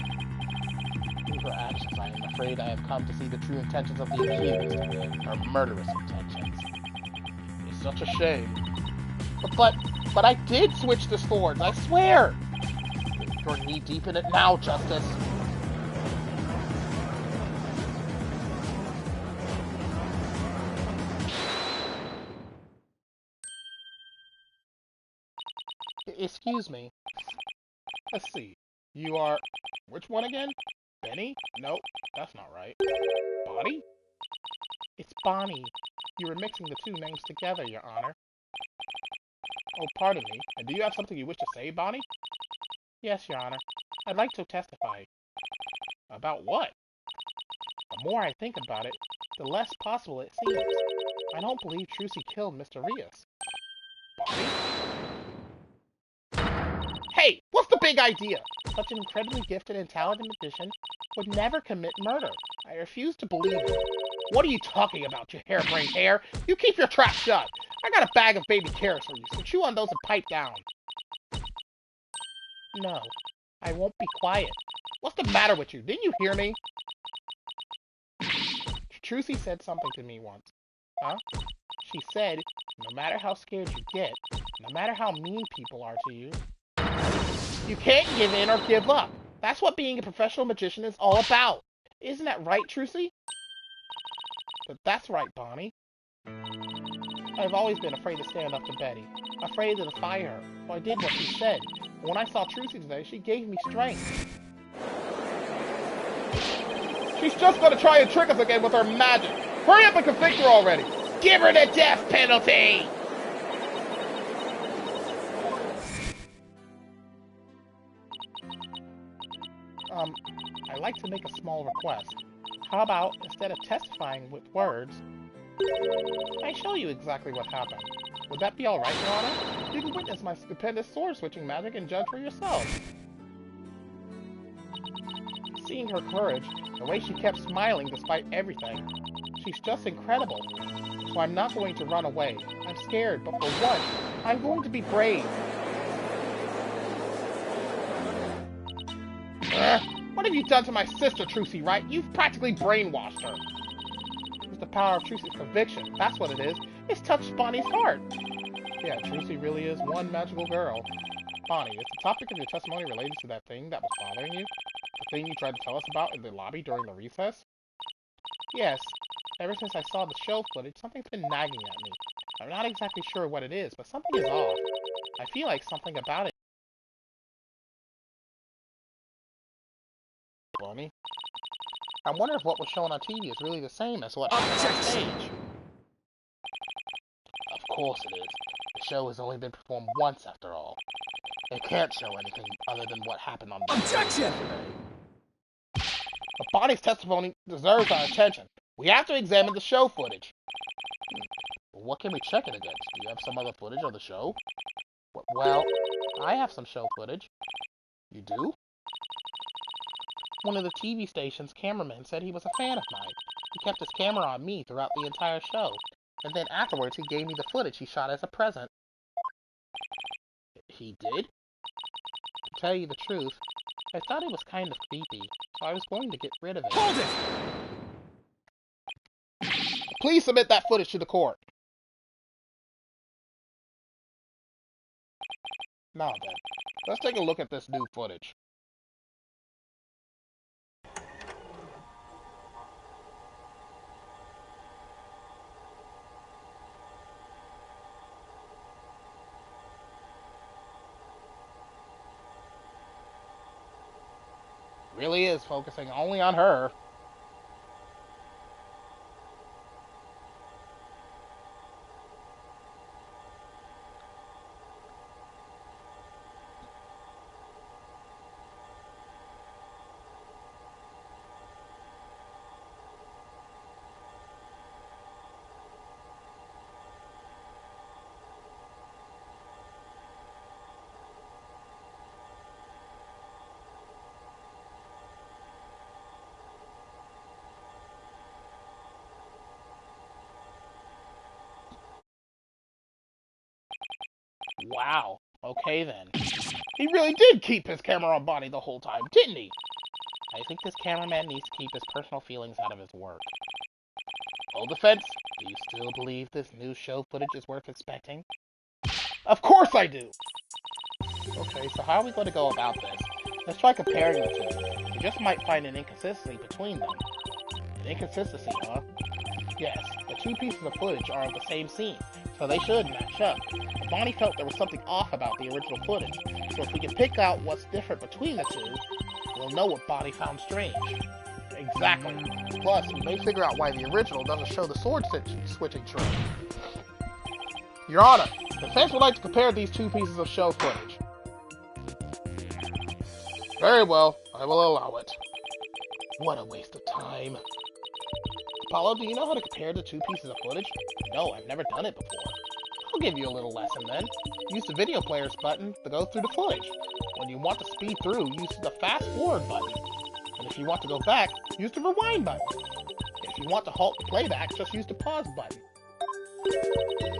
Through her actions, I am afraid I have come to see the true intentions of the accused, her murderous intentions. It's such a shame. But I did switch the swords, I swear! You're knee-deep in it now, Justice. Excuse me. Let's see. You are... Which one again? Benny? Nope, that's not right. Bonnie? It's Bonnie. You were mixing the two names together, Your Honor. Oh, pardon me. And do you have something you wish to say, Bonnie? Yes, Your Honor. I'd like to testify. About what? The more I think about it, the less possible it seems. I don't believe Trucy killed Mr. Rios. Bonnie? Hey, what's the big idea? Such an incredibly gifted and talented magician would never commit murder. I refuse to believe it. What are you talking about, you harebrained hare? You keep your trap shut. I got a bag of baby carrots for you, so chew on those and pipe down. No, I won't be quiet. What's the matter with you? Didn't you hear me? Trucy said something to me once. Huh? She said, no matter how scared you get, no matter how mean people are to you, you can't give in or give up. That's what being a professional magician is all about. Isn't that right, Trucy? But that's right, Bonnie. I've always been afraid to stand up to Betty. Afraid to defy her. So I did what she said. But when I saw Trucy today, she gave me strength. She's just gonna try and trick us again with her magic. Hurry up and convict her already. Give her the death penalty! I'd like to make a small request. How about, instead of testifying with words, I show you exactly what happened. Would that be alright, Your Honor? You can witness my stupendous sword-switching magic and judge for yourself. Seeing her courage, the way she kept smiling despite everything, she's just incredible. So I'm not going to run away. I'm scared, but for once, I'm going to be brave. What have you done to my sister, Trucy, right? You've practically brainwashed her. It's the power of Trucy's conviction. That's what it is. It's touched Bonnie's heart. Yeah, Trucy really is one magical girl. Bonnie, is the topic of your testimony related to that thing that was bothering you? The thing you tried to tell us about in the lobby during the recess? Yes. Ever since I saw the show footage, something's been nagging at me. I'm not exactly sure what it is, but something is off. I feel like something about it. Bonnie? I wonder if what was shown on TV is really the same as what happened on stage. Of course it is. The show has only been performed once, after all. It can't show anything other than what happened on the stage yesterday. But Bonnie's testimony deserves our attention. We have to examine the show footage. What can we check it against? Do you have some other footage of the show? Well, I have some show footage. You do? One of the TV station's cameramen said he was a fan of mine. He kept his camera on me throughout the entire show. And then afterwards he gave me the footage he shot as a present. He did? To tell you the truth, I thought it was kind of creepy, so I was going to get rid of it. Hold it! Please submit that footage to the court. Now then, let's take a look at this new footage. Really is focusing only on her. Wow. Okay then. He really did keep his camera on Bonnie the whole time, didn't he? I think this cameraman needs to keep his personal feelings out of his work. Full defense, do you still believe this new show footage is worth inspecting? Of course I do! Okay, so how are we going to go about this? Let's try comparing the two. We just might find an inconsistency between them. An inconsistency, huh? Yes, the two pieces of footage are of the same scene, so they should match up. But Bonnie felt there was something off about the original footage, so if we can pick out what's different between the two, we'll know what Bonnie found strange. Exactly. Plus, we may figure out why the original doesn't show the sword switching trick. Your Honor, the defense would like to compare these two pieces of show footage. Very well, I will allow it. What a waste of time. Apollo, do you know how to compare the two pieces of footage? No, I've never done it before. I'll give you a little lesson then. Use the video player's button to go through the footage. When you want to speed through, use the fast forward button. And if you want to go back, use the rewind button. If you want to halt the playback, just use the pause button.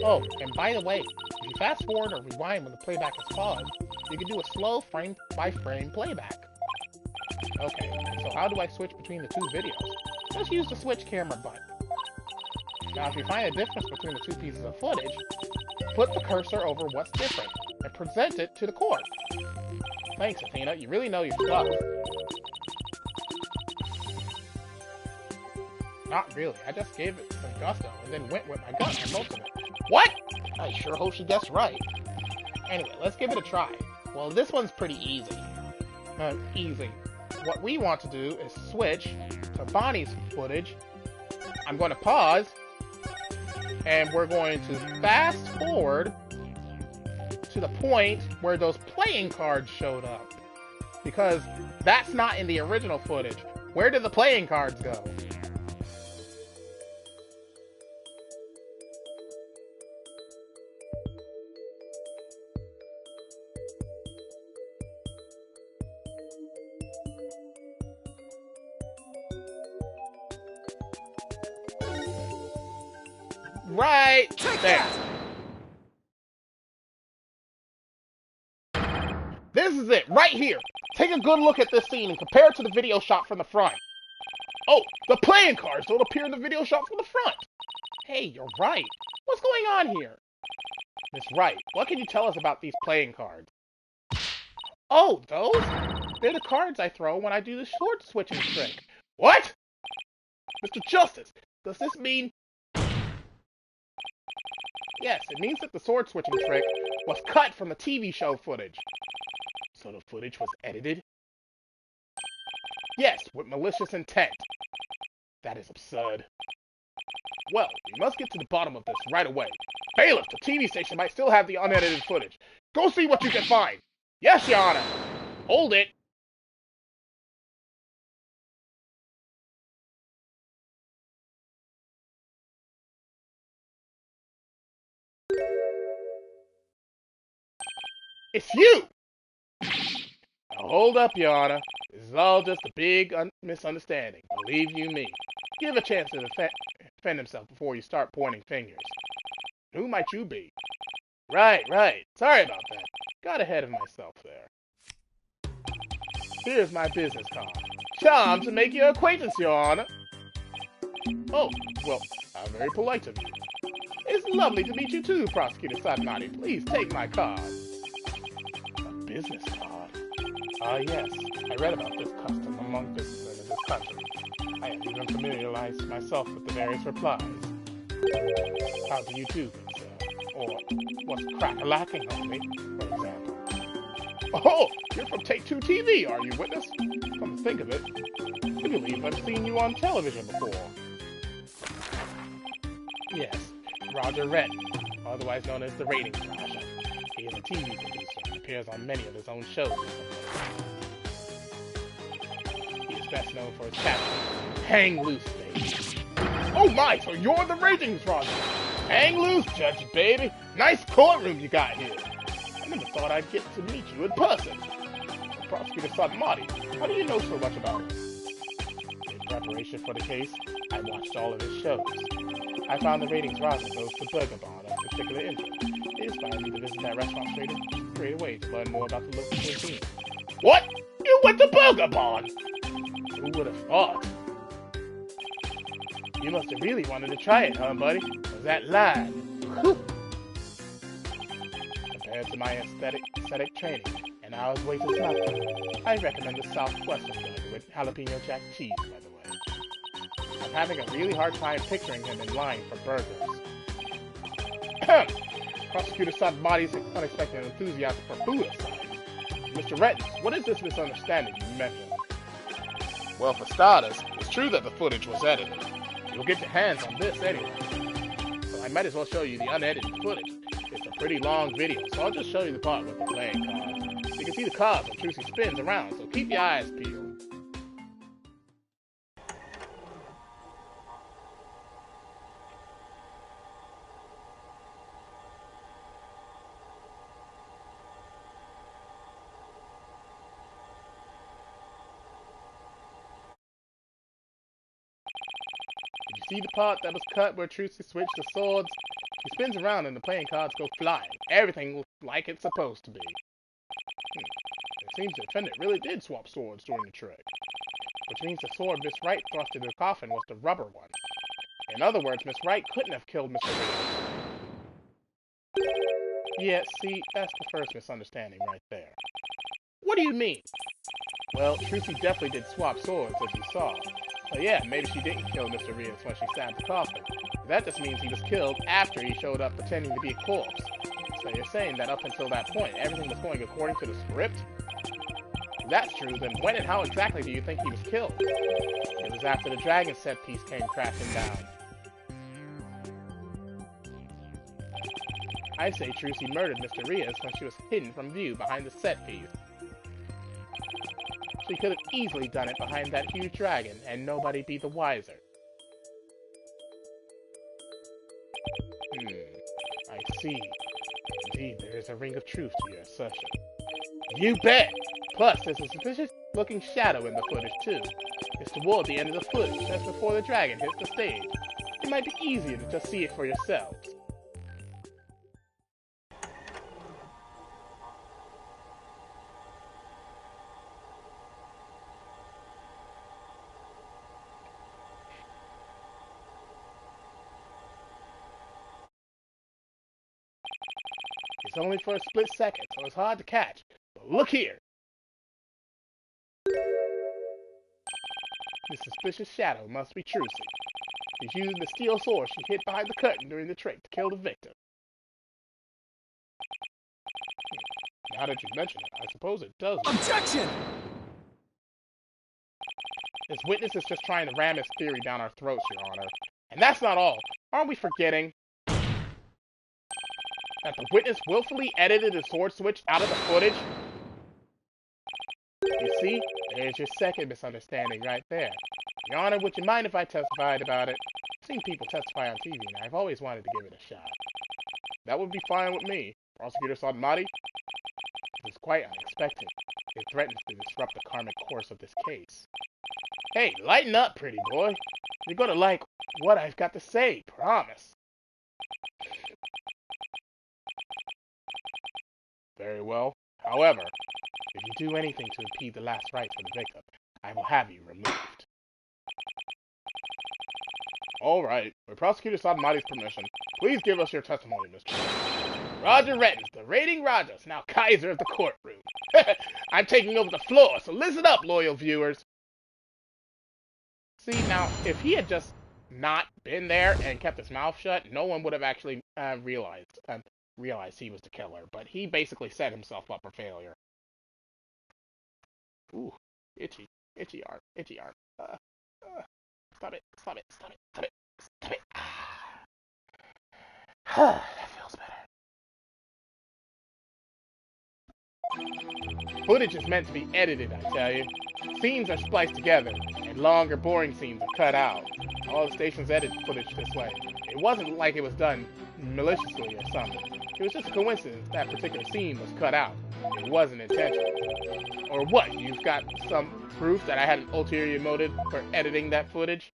Oh, and by the way, if you fast forward or rewind when the playback is paused, you can do a slow frame-by-frame playback. Okay, so how do I switch between the two videos? Just use the switch camera button. Now if you find a difference between the two pieces of footage, put the cursor over what's different and present it to the court. Thanks, Athena, you really know your stuff. Not really, I just gave it some gusto and then went with my gut on most of it. What? I sure hope she guessed right. Anyway, let's give it a try. Well, this one's pretty easy. Easy. What we want to do is switch to Bonnie's footage. I'm going to pause, and we're going to fast forward to the point where those playing cards showed up. Because that's not in the original footage. Where did the playing cards go? Right there. This is it, right here. Take a good look at this scene and compare it to the video shot from the front. Oh, the playing cards don't appear in the video shot from the front. Hey, you're right. What's going on here? Miss Wright, what can you tell us about these playing cards? Oh, those? They're the cards I throw when I do the sword switching trick. What? Mr. Justice, does this mean... Yes, it means that the sword switching trick was cut from the TV show footage. So the footage was edited? Yes, with malicious intent. That is absurd. Well, we must get to the bottom of this right away. Bailiff, the TV station might still have the unedited footage. Go see what you can find. Yes, Your Honor. Hold it. It's you! Now hold up, Your Honor. This is all just a big misunderstanding. Believe you me. Give a chance to defend himself before you start pointing fingers. Who might you be? Right. Sorry about that. Got ahead of myself there. Here's my business card. Charmed to make your acquaintance, Your Honor. Oh, well, how very polite of you. It's lovely to meet you too, Prosecutor Sadanati. Please take my card. Business card? Yes. I read about this custom among businessmen in this country. I have even familiarized myself with the various replies. How do you do, good sir? Or, what's crack-a-lacking, homie, for example. Oh, you're from Take-Two TV, are you, witness? Come to think of it, I believe I've seen you on television before. Yes, Roger Redden, otherwise known as the Ratings Roger. He is a TV producer and appears on many of his own shows. He is best known for his caption, Hang Loose, baby. Oh my, so you're the Ratings Roger. Hang loose, Judge, baby. Nice courtroom you got here. I never thought I'd get to meet you in person. Prosecutor Sadanati, how do you know so much about him? In preparation for the case, I watched all of his shows. I found the Ratings Roger goes to Burgerbon of particular interest. It inspired me to visit that restaurant straight away to learn more about the local cuisine. What? You went to Burgerbon? Who would have thought? You must have really wanted to try it, huh, buddy? Was that line? Whew. The to my aesthetic training, and I always wait to nothing. I recommend the Southwestern burger with jalapeno jack cheese, by the way. I'm having a really hard time picturing him in line for burgers. Prosecutor Sadmati's unexpected enthusiasm for food aside. Mr. Rettins, what is this misunderstanding you mentioned? Well, for starters, it's true that the footage was edited. You'll get your hands on this anyway. So I might as well show you the unedited footage. It's a pretty long video, so I'll just show you the part with the playing cards. You can see the cards when Trucy spins around, so keep your eyes peeled. See the part that was cut where Trucy switched the swords? He spins around and the playing cards go flying. Everything looks like it's supposed to be. It seems the defendant really did swap swords during the trick. Which means the sword Miss Wright thrust into the coffin was the rubber one. In other words, Miss Wright couldn't have killed Mr. Reed. Yeah, see, that's the first misunderstanding right there. What do you mean? Well, Trucy definitely did swap swords, as you saw. So yeah, maybe she didn't kill Mr. Rios when she stabbed the coffin. That just means he was killed after he showed up pretending to be a corpse. So you're saying that up until that point, everything was going according to the script? If that's true, then when and how exactly do you think he was killed? It was after the dragon set piece came crashing down. I say Trucy murdered Mr. Rios when she was hidden from view behind the set piece. She could have easily done it behind that huge dragon, and nobody be the wiser. I see. Indeed, there is a ring of truth to your assertion. You bet! Plus, there's a suspicious-looking shadow in the footage, too. It's toward the end of the footage, just before the dragon hits the stage. It might be easier to just see it for yourselves. It's only for a split second, so it's hard to catch. But look here! This suspicious shadow must be Trucy. She's using the steel sword she hid behind the curtain during the trick to kill the victim. Now that you mention it, I suppose it does. Objection! This witness is just trying to ram his theory down our throats, Your Honor. And that's not all. Aren't we forgetting that the witness willfully edited the sword switch out of the footage? You see, there's your second misunderstanding right there. Your Honor, would you mind if I testified about it? I've seen people testify on TV, and I've always wanted to give it a shot. That would be fine with me, Prosecutor Sadmati. It was quite unexpected. It threatens to disrupt the karmic course of this case. Hey, lighten up, pretty boy. You're gonna like what I've got to say, promise. Very well. However, if you do anything to impede the last rites for the victim, I will have you removed. Alright, with Prosecutor Sadmati's permission, please give us your testimony, Mr. Roger Rettins, the raiding Rajas, now Kaiser of the courtroom. I'm taking over the floor, so listen up, loyal viewers. See, now, if he had just not been there and kept his mouth shut, no one would have actually realized he was the killer, but he basically set himself up for failure. Ooh, itchy arm. Stop it. That feels better. Footage is meant to be edited, I tell you. Scenes are spliced together, and longer, boring scenes are cut out. All the stations edit footage this way. It wasn't like it was done maliciously or something. It was just a coincidence that particular scene was cut out. It wasn't intentional. Or what, you've got some proof that I had an ulterior motive for editing that footage?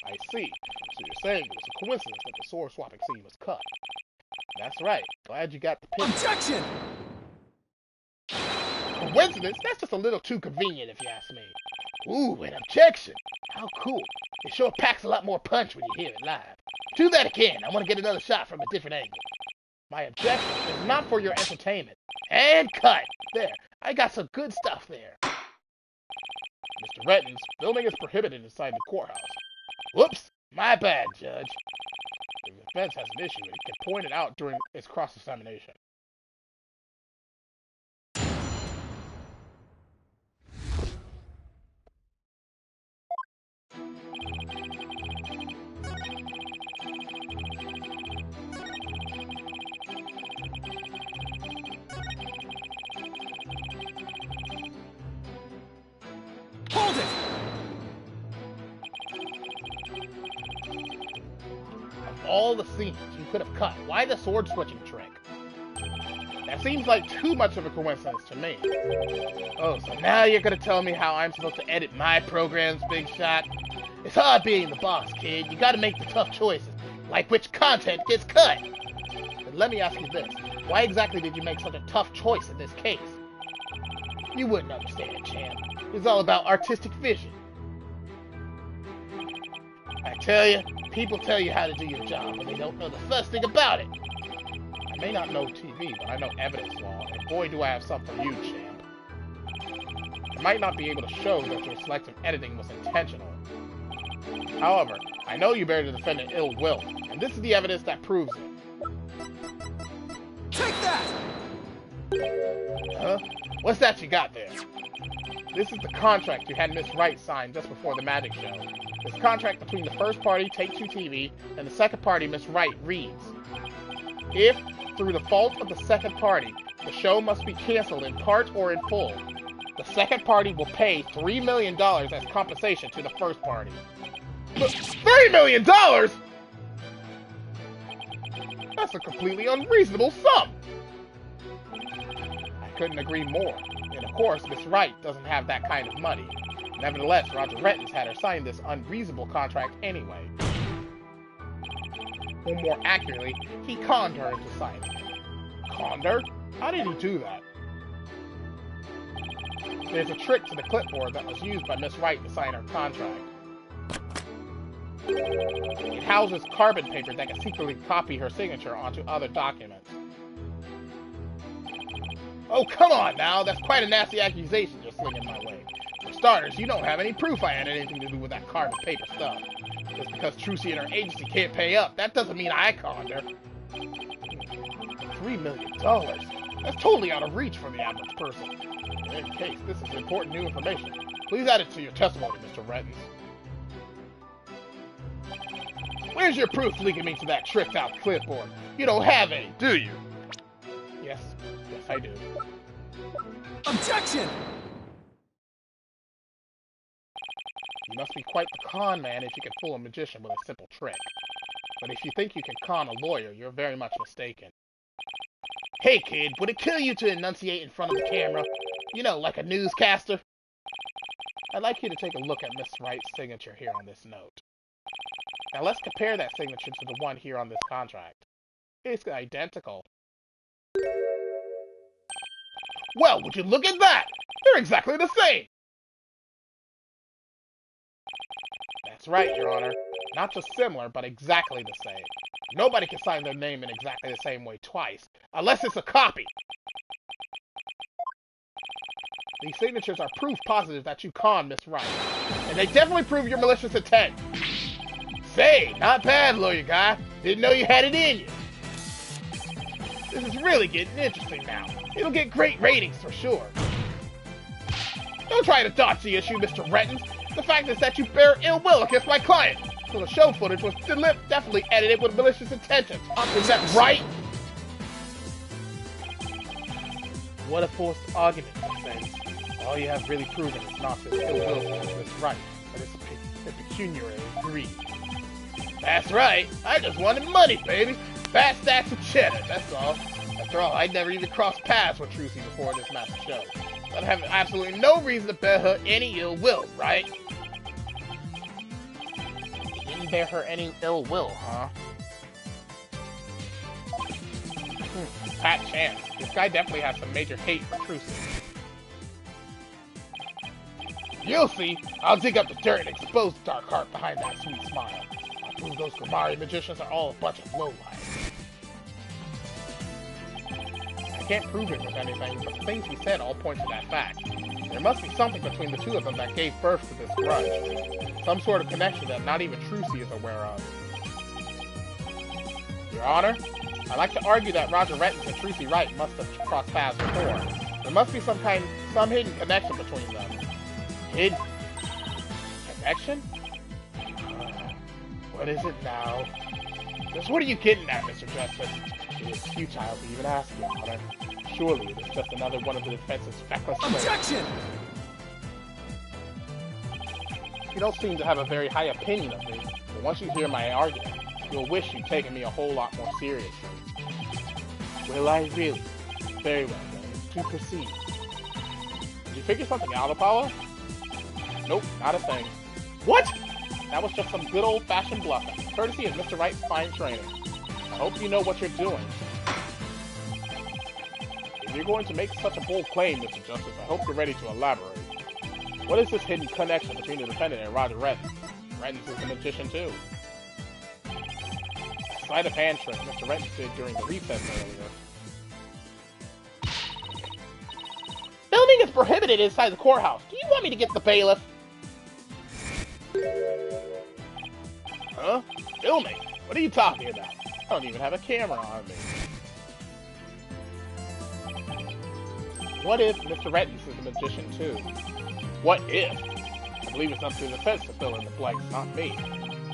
I see. So you're saying it was a coincidence that the sword swapping scene was cut. That's right. Glad you got the picture. Objection! Coincidence? That's just a little too convenient if you ask me. Ooh, an objection. How cool. It sure packs a lot more punch when you hear it live. Do that again. I want to get another shot from a different angle. My objection is not for your entertainment. And cut! There, I got some good stuff there. Mr. Rettins, filming is prohibited inside the courthouse. Whoops! My bad, Judge. If the defense has an issue, it can point it out during its cross-examination. Hold it! Of all the scenes you could have cut, why the sword switching trick? That seems like too much of a coincidence to me. Oh, so now you're gonna tell me how I'm supposed to edit my programs, Big Shot? It's hard being the boss, kid. You gotta make the tough choices, like which content gets cut. But let me ask you this. Why exactly did you make such a tough choice in this case? You wouldn't understand, champ. It's all about artistic vision. I tell you, people tell you how to do your job, but they don't know the first thing about it. I may not know TV, but I know evidence law, and boy do I have some for you, champ. I might not be able to show that your selective editing was intentional. However, I know you bear the defendant ill will, and this is the evidence that proves it. Take that! Huh? What's that you got there? This is the contract you had Miss Wright sign just before the magic show. This contract between the first party, Take-Two TV, and the second party, Miss Wright, reads: if, through the fault of the second party, the show must be canceled in part or in full, the second party will pay $3 million as compensation to the first party. $3 million?! That's a completely unreasonable sum! I couldn't agree more. And of course, Miss Wright doesn't have that kind of money. Nevertheless, Roger Rettins had her sign this unreasonable contract anyway. Or more accurately, he conned her into signing it. Conned her? How did he do that? There's a trick to the clipboard that was used by Miss Wright to sign her contract. It houses carbon paper that can secretly copy her signature onto other documents. Oh, come on now! That's quite a nasty accusation you're slinging my way. For starters, you don't have any proof I had anything to do with that carbon paper stuff. Just because Trucy and her agency can't pay up, that doesn't mean I conned her. $3 million? That's totally out of reach for the average person. In any case, this is important new information. Please add it to your testimony, Mr. Rettins. Where's your proof linking me to that tricked-out clipboard? You don't have any, do you? Yes, I do. Objection! You must be quite the con man if you can fool a magician with a simple trick. But if you think you can con a lawyer, you're very much mistaken. Hey kid, would it kill you to enunciate in front of the camera? You know, like a newscaster? I'd like you to take a look at Miss Wright's signature here on this note. Now let's compare that signature to the one here on this contract. It's identical. Well, would you look at that? They're exactly the same! That's right, Your Honor. Not just similar, but exactly the same. Nobody can sign their name in exactly the same way twice, unless it's a copy. These signatures are proof positive that you conned Miss Wright, and they definitely prove your malicious intent. Say, not bad, lawyer guy. Didn't know you had it in you. This is really getting interesting now. It'll get great ratings for sure. Don't try to dodge the issue, Mr. Rettins. The fact is that you bear ill will against my client. So the show footage was definitely edited with malicious intentions. Is that right? What a forced argument, defense. All you have really proven is not that ill will against Miss Wright, but it's pecuniary greed. That's right. I just wanted money, baby. Fat stacks of cheddar, that's all. After all, I'd never even crossed paths with Trucy before this massive show. I'd have absolutely no reason to bear her any ill will, right? You didn't bear her any ill will, huh? Pat chance. This guy definitely has some major hate for Trucy. You'll see. I'll dig up the dirt and expose the dark heart behind that sweet smile. I'll prove those Grimari magicians are all a bunch of lowlifes. can't prove it with anything, but the things he said all point to that fact. There must be something between the two of them that gave birth to this grudge. Some sort of connection that not even Trucy is aware of. Your Honor, I'd like to argue that Roger Rettins and Trucy Wright must have crossed paths before. There must be some hidden connection between them. Hidden connection? What is it now? Just what are you getting at, Mr. Justice? It is futile to even ask, Your Honor. Surely it is just another one of the defense's feckless ways. Objection! You don't seem to have a very high opinion of me, but once you hear my argument, you'll wish you'd taken me a whole lot more seriously. Will I really? Very well then. To proceed. Did you figure something out, Apollo? Nope, not a thing. What? That was just some good old-fashioned bluffing, courtesy of Mr. Wright's fine training. I hope you know what you're doing. If you're going to make such a bold claim, Mr. Justice, I hope you're ready to elaborate. What is this hidden connection between the defendant and Roger Rettins? Rettins is a magician too. A sleight of hand trick Mr. Rettins did during the recess earlier. Filming is prohibited inside the courthouse. Do you want me to get the bailiff? Huh? Filming? What are you talking about? I don't even have a camera on me. What if Mr. Rettins is a magician too? What if? I believe it's up to the defense to fill in the blanks, not me.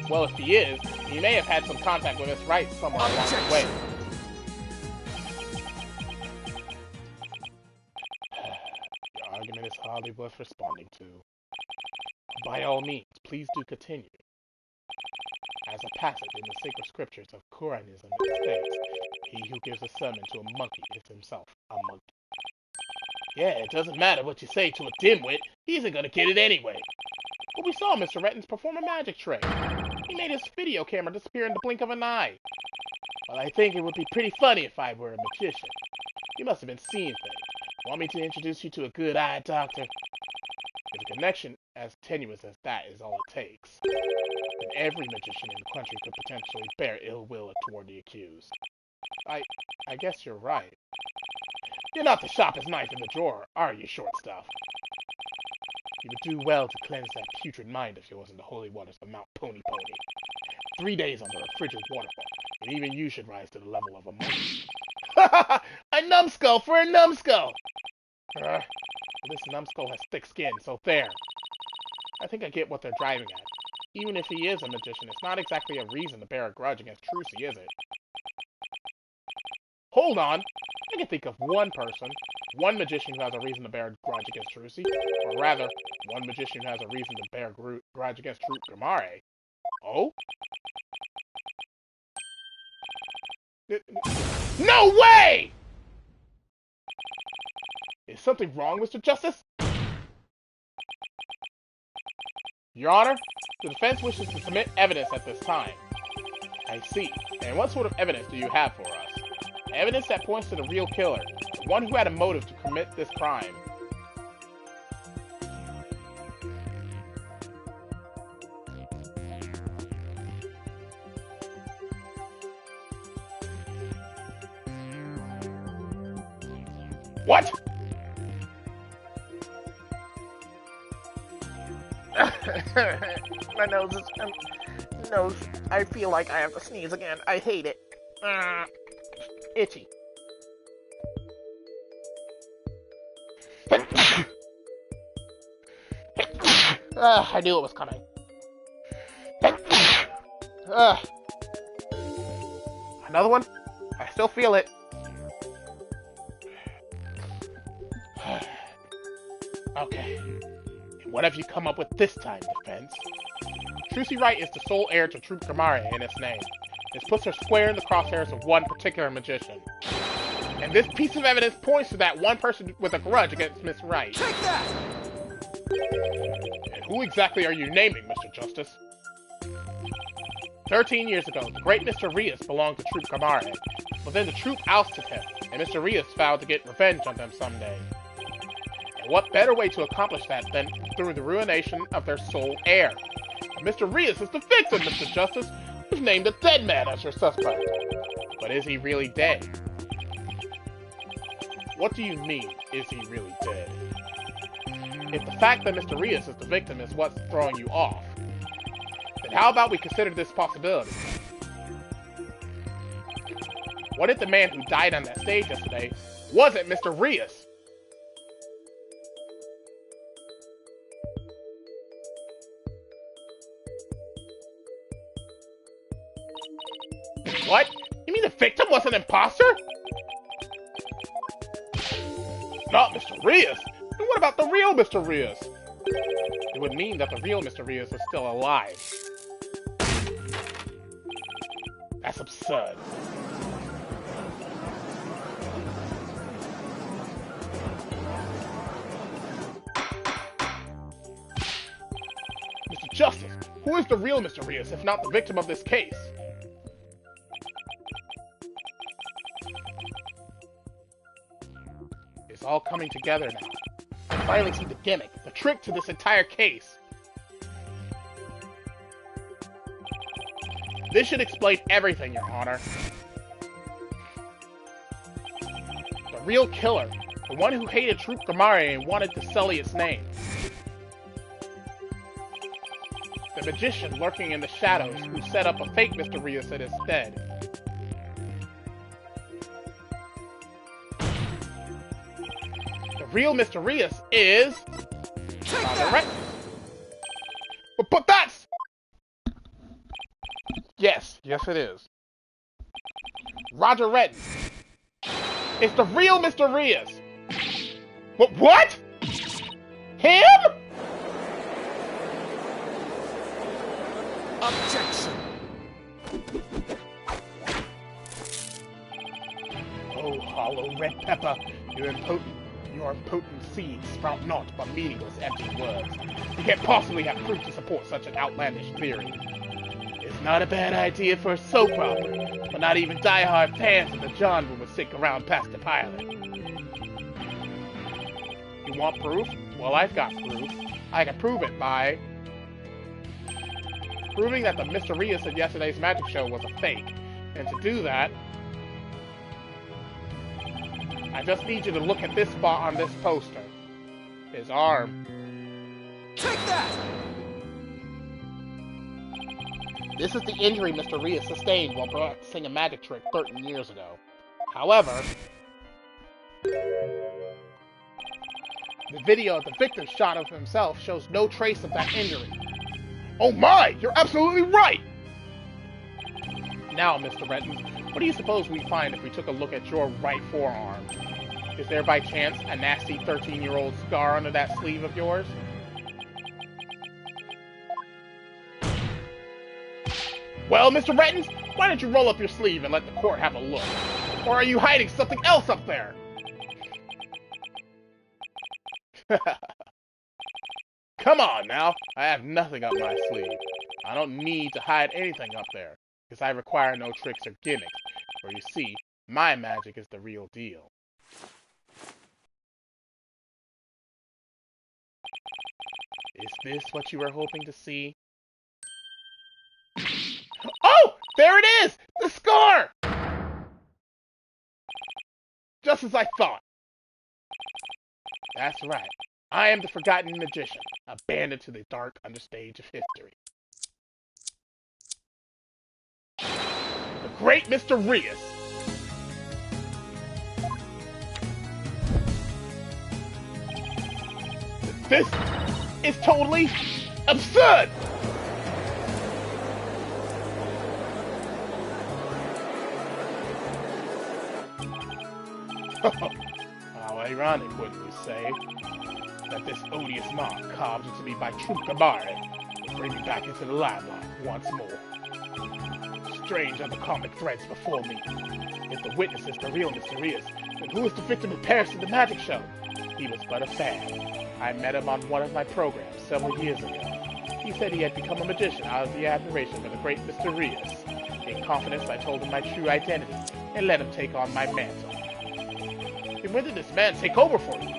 Well, if he is, he may have had some contact with Miss Wright somewhere along the way. Your argument is hardly worth responding to. By all means, please do continue. As a passage in the sacred scriptures of Koranism states, he who gives a sermon to a monkey is himself a monkey. Yeah, it doesn't matter what you say to a dimwit, he isn't gonna get it anyway. But we saw Mr. Rettins perform a magic trick. He made his video camera disappear in the blink of an eye. Well, I think it would be pretty funny if I were a magician. You must have been seeing things. Want me to introduce you to a good eye doctor? If a connection as tenuous as that is all it takes, then every magician in the country could potentially bear ill will toward the accused. I guess you're right. You're not the sharpest knife in the drawer, are you, short stuff? You would do well to cleanse that putrid mind of yours in the holy waters of Mount Pony Pony. 3 days under a frigid waterfall, and even you should rise to the level of a monkey. A numbskull for a numbskull! This numbskull has thick skin, so there. I think I get what they're driving at. Even if he is a magician, it's not exactly a reason to bear a grudge against Trucy, is it? Hold on! I can think of one person, one magician who has a reason to bear a grudge against Trucy, or rather, one magician who has a reason to bear a grudge against Gamare. Oh? No way! Is something wrong, Mr. Justice? Your Honor, the defense wishes to submit evidence at this time. I see. And what sort of evidence do you have for us? Evidence that points to the real killer, the one who had a motive to commit this crime. What? My nose is... nose. I feel like I have to sneeze again. I hate it. Itchy. I knew it was coming. Another one? I still feel it. Okay. What have you come up with this time, defense? Trucy Wright is the sole heir to Troop Gamare in its name. This puts her square in the crosshairs of one particular magician. And this piece of evidence points to that one person with a grudge against Miss Wright. Take that! And who exactly are you naming, Mr. Justice? 13 years ago, the great Mr. Rias belonged to Troop Gamare, but then the troop ousted him, and Mr. Rias vowed to get revenge on them someday. And what better way to accomplish that than through the ruination of their sole heir? And Mr. Rias is the victim, Mr. Justice. You've named a dead man as your suspect. But is he really dead? What do you mean, is he really dead? If the fact that Mr. Rios is the victim is what's throwing you off, then how about we consider this possibility? What if the man who died on that stage yesterday wasn't Mr. Rios? What? You mean the victim was an imposter? Not Mr. Rios? And what about the real Mr. Rios? It would mean that the real Mr. Rios is still alive. That's absurd. Mr. Justice, who is the real Mr. Rios if not the victim of this case? It's all coming together now. I finally see the gimmick, the trick to this entire case. This should explain everything, Your Honor. The real killer, the one who hated Troop Gamari and wanted to sully its name. The magician lurking in the shadows who set up a fake Mr. Rios in his stead. The real Mr. Rios is... Mother-Noroi. But that's... Yes it is. Roger Redden. It's the real Mr. Rios. What? Him? Objection! Oh, hollow red pepper, your impotent seeds sprout naught but meaningless empty words. You can't possibly have proof to support such an outlandish theory. It's not a bad idea for a soap opera, but not even die-hard fans of the genre would stick around past the pilot. You want proof? Well, I've got proof. I can prove it by... proving that the Mr. Rios of yesterday's magic show was a fake. And to do that, I just need you to look at this spot on this poster. His arm. Take that! This is the injury Mr. Rios sustained while practicing a magic trick 13 years ago. However, the video of the victim's shot of himself shows no trace of that injury. Oh my! You're absolutely right! Now, Mr. Renton, what do you suppose we'd find if we took a look at your right forearm? Is there by chance a nasty 13-year-old scar under that sleeve of yours? Well, Mr. Renton, why don't you roll up your sleeve and let the court have a look? Or are you hiding something else up there? Come on now, I have nothing up my sleeve. I don't need to hide anything up there, because I require no tricks or gimmicks, for you see, my magic is the real deal. Is this what you were hoping to see? Oh! There it is! The scar! Just as I thought. That's right. I am the forgotten magician, abandoned to the dark understage of history. The great Mr. Rios. This is totally absurd! How ironic, wouldn't you say, that this odious mark carved into me by Troop Gamari will bring me back into the limelight once more. Strange are the comic threads before me. If the witness is the real Mr. Rios, then who is the victim of Paris in the magic show? He was but a fan. I met him on one of my programs several years ago. He said he had become a magician out of the admiration for the great Mr. Rios. In confidence, I told him my true identity and let him take on my mantle. And when did this man take over for you?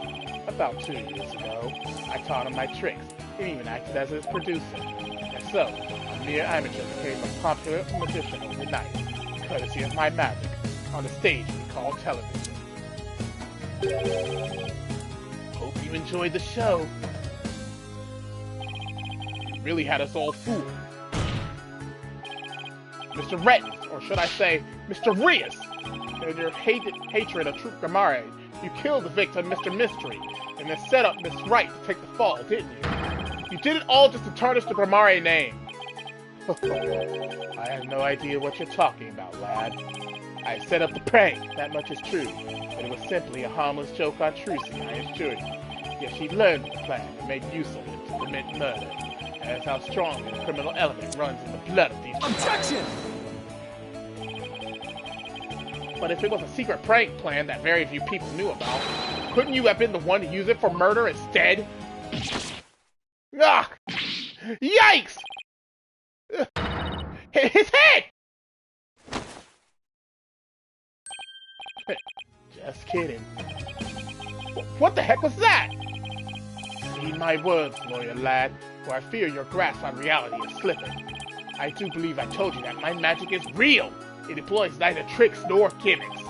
About 2 years ago. I taught him my tricks, and even acted as his producer. And so, a mere amateur became a popular magician overnight, courtesy of my magic, on the stage we call television. Hope you enjoyed the show. You really had us all fooled. Mr. Rettins, or should I say, Mr. Rias, in your hatred of Troop Gamare, you killed the victim, Mr. Mystery, and then set up Miss Right to take the fall, didn't you? You did it all just to tarnish the Gamare name. I have no idea what you're talking about, lad. I set up the prank, that much is true, but it was simply a harmless joke on Trucy, I assure you. Yet she learned the plan and made use of it to commit murder. That's how strong the criminal element runs in the blood of these Objection! But if it was a secret prank plan that very few people knew about, couldn't you have been the one to use it for murder instead? Ugh! Yikes! Ugh. His head! Just kidding. What the heck was that? Heed my words, lawyer lad, for I fear your grasp on reality is slipping. I do believe I told you that my magic is real. It employs neither tricks nor gimmicks.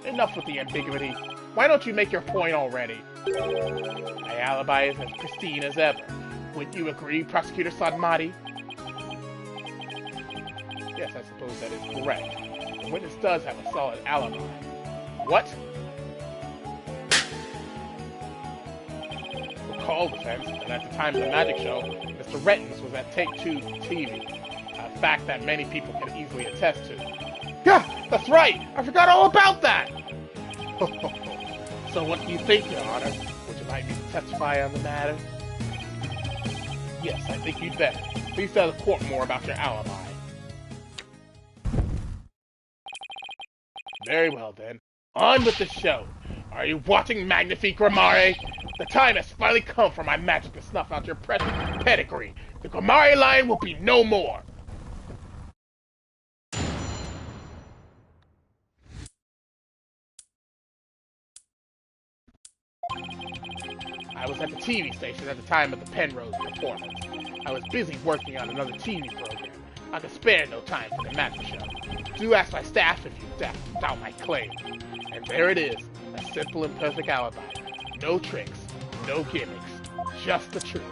Enough with the ambiguity. Why don't you make your point already? My alibi is as pristine as ever. Wouldn't you agree, Prosecutor Sanmati? Yes, I suppose that is correct. The witness does have a solid alibi. What? Recall, defense, that at the time of the magic show, Mr. Rettins was at Take 2 TV. A fact that many people can easily attest to. Yeah, that's right! I forgot all about that! So what do you think, Your Honor? Would you like me to testify on the matter? Yes, I think you'd better. Please tell the court more about your alibi. Very well, then. On with the show. Are you watching, Magnifique Gamare? The time has finally come for my magic to snuff out your precious pedigree. The Gamare line will be no more. I was at the TV station at the time of the Penrose performance. I was busy working on another TV program. I could spare no time for the magic show. Do ask my staff if you doubt my claim. And there it is, a simple and perfect alibi. No tricks, no gimmicks, just the truth.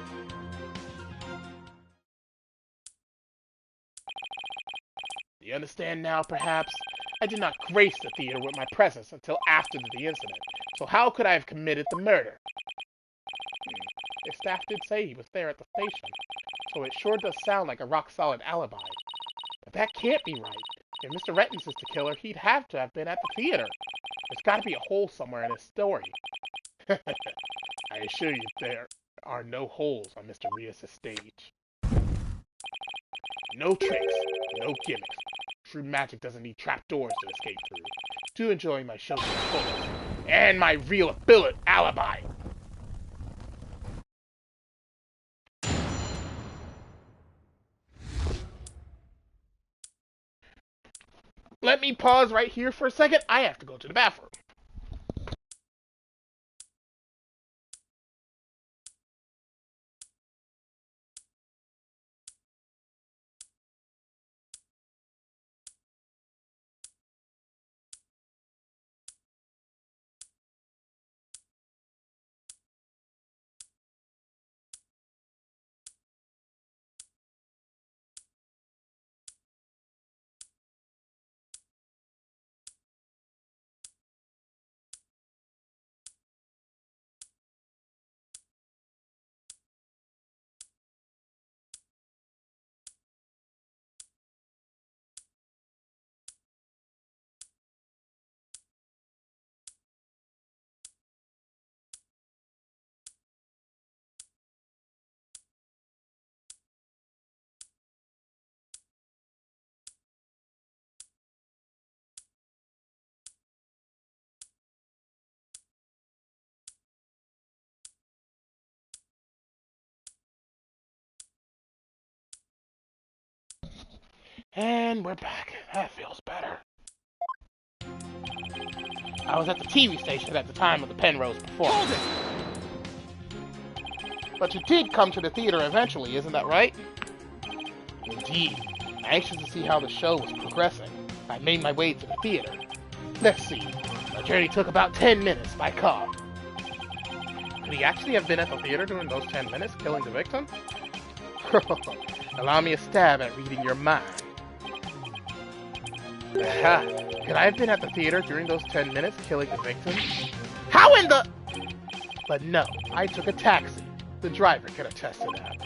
Do you understand now, perhaps? I did not grace the theater with my presence until after the incident, so how could I have committed the murder? His staff did say he was there at the station, so it sure does sound like a rock-solid alibi. But that can't be right. If Mr. Rettins is the killer, he'd have to have been at the theater. There's got to be a hole somewhere in his story. I assure you there are no holes on Mr. Rias' stage. No tricks, no gimmicks. True magic doesn't need trapdoors to escape through. Do enjoy my show to the fullest. And my real ability alibi. Let me pause right here for a second. I have to go to the bathroom. And we're back. That feels better. I was at the TV station at the time of the Penrose performance. Hold it! But you did come to the theater eventually, isn't that right? Indeed. Anxious to see how the show was progressing, I made my way to the theater. Let's see. My journey took about 10 minutes by car. Could he actually have been at the theater during those 10 minutes, killing the victim? Allow me a stab at reading your mind. Aha! Could I have been at the theater during those 10 minutes, killing the victim? How in the... But no, I took a taxi. The driver can attest to that.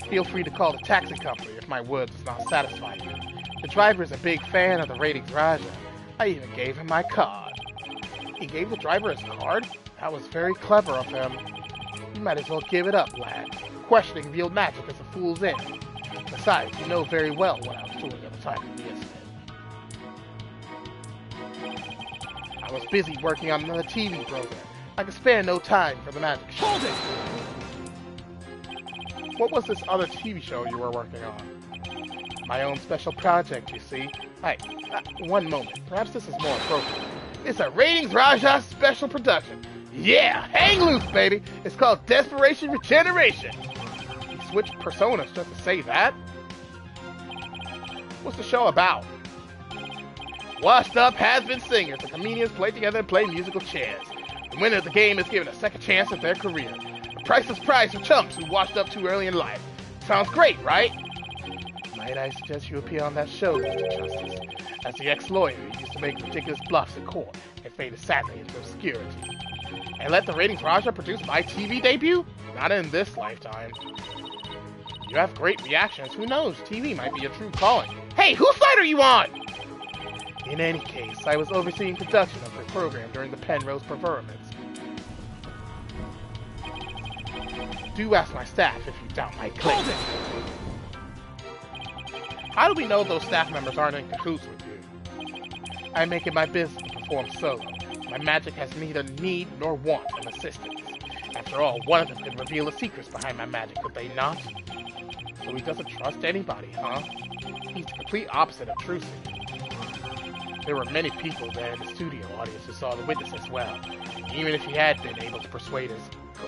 Feel free to call the taxi company if my word does not satisfy you. The driver is a big fan of the ratings Raja. I even gave him my card. He gave the driver his card? That was very clever of him. You might as well give it up, lad. Questioning real magic is a fool's end. Besides, you know very well what I was doing at the time of the incident. I was busy working on another TV program. I could spare no time for the magic show. Hold it! What was this other TV show you were working on? My own special project, you see. One moment. Perhaps this is more appropriate. It's a Ratings Raja special production. Yeah, hang loose, baby. It's called Desperation Regeneration. You switched personas just to say that? What's the show about? Washed up has-been singers and comedians play together and play musical chairs. The winner of the game is given a second chance at their career. A priceless prize for chumps who washed up too early in life. Sounds great, right? Might I suggest you appear on that show, Mr. Justice? As the ex-lawyer who used to make ridiculous bluffs in court and faded sadly into obscurity. And let the Ratings Raja produce my TV debut? Not in this lifetime. You have great reactions. Who knows? TV might be a true calling. Hey, whose side are you on? In any case, I was overseeing production of the program during the Penrose performance. Do ask my staff if you doubt my claim. How do we know those staff members aren't in cahoots with you? I make it my business to perform solo. My magic has neither need nor want of assistance. After all, one of them could reveal the secrets behind my magic, could they not? So he doesn't trust anybody, huh? He's the complete opposite of Trucy. There were many people there in the studio audience who saw the witness as well. Even if he had been able to persuade his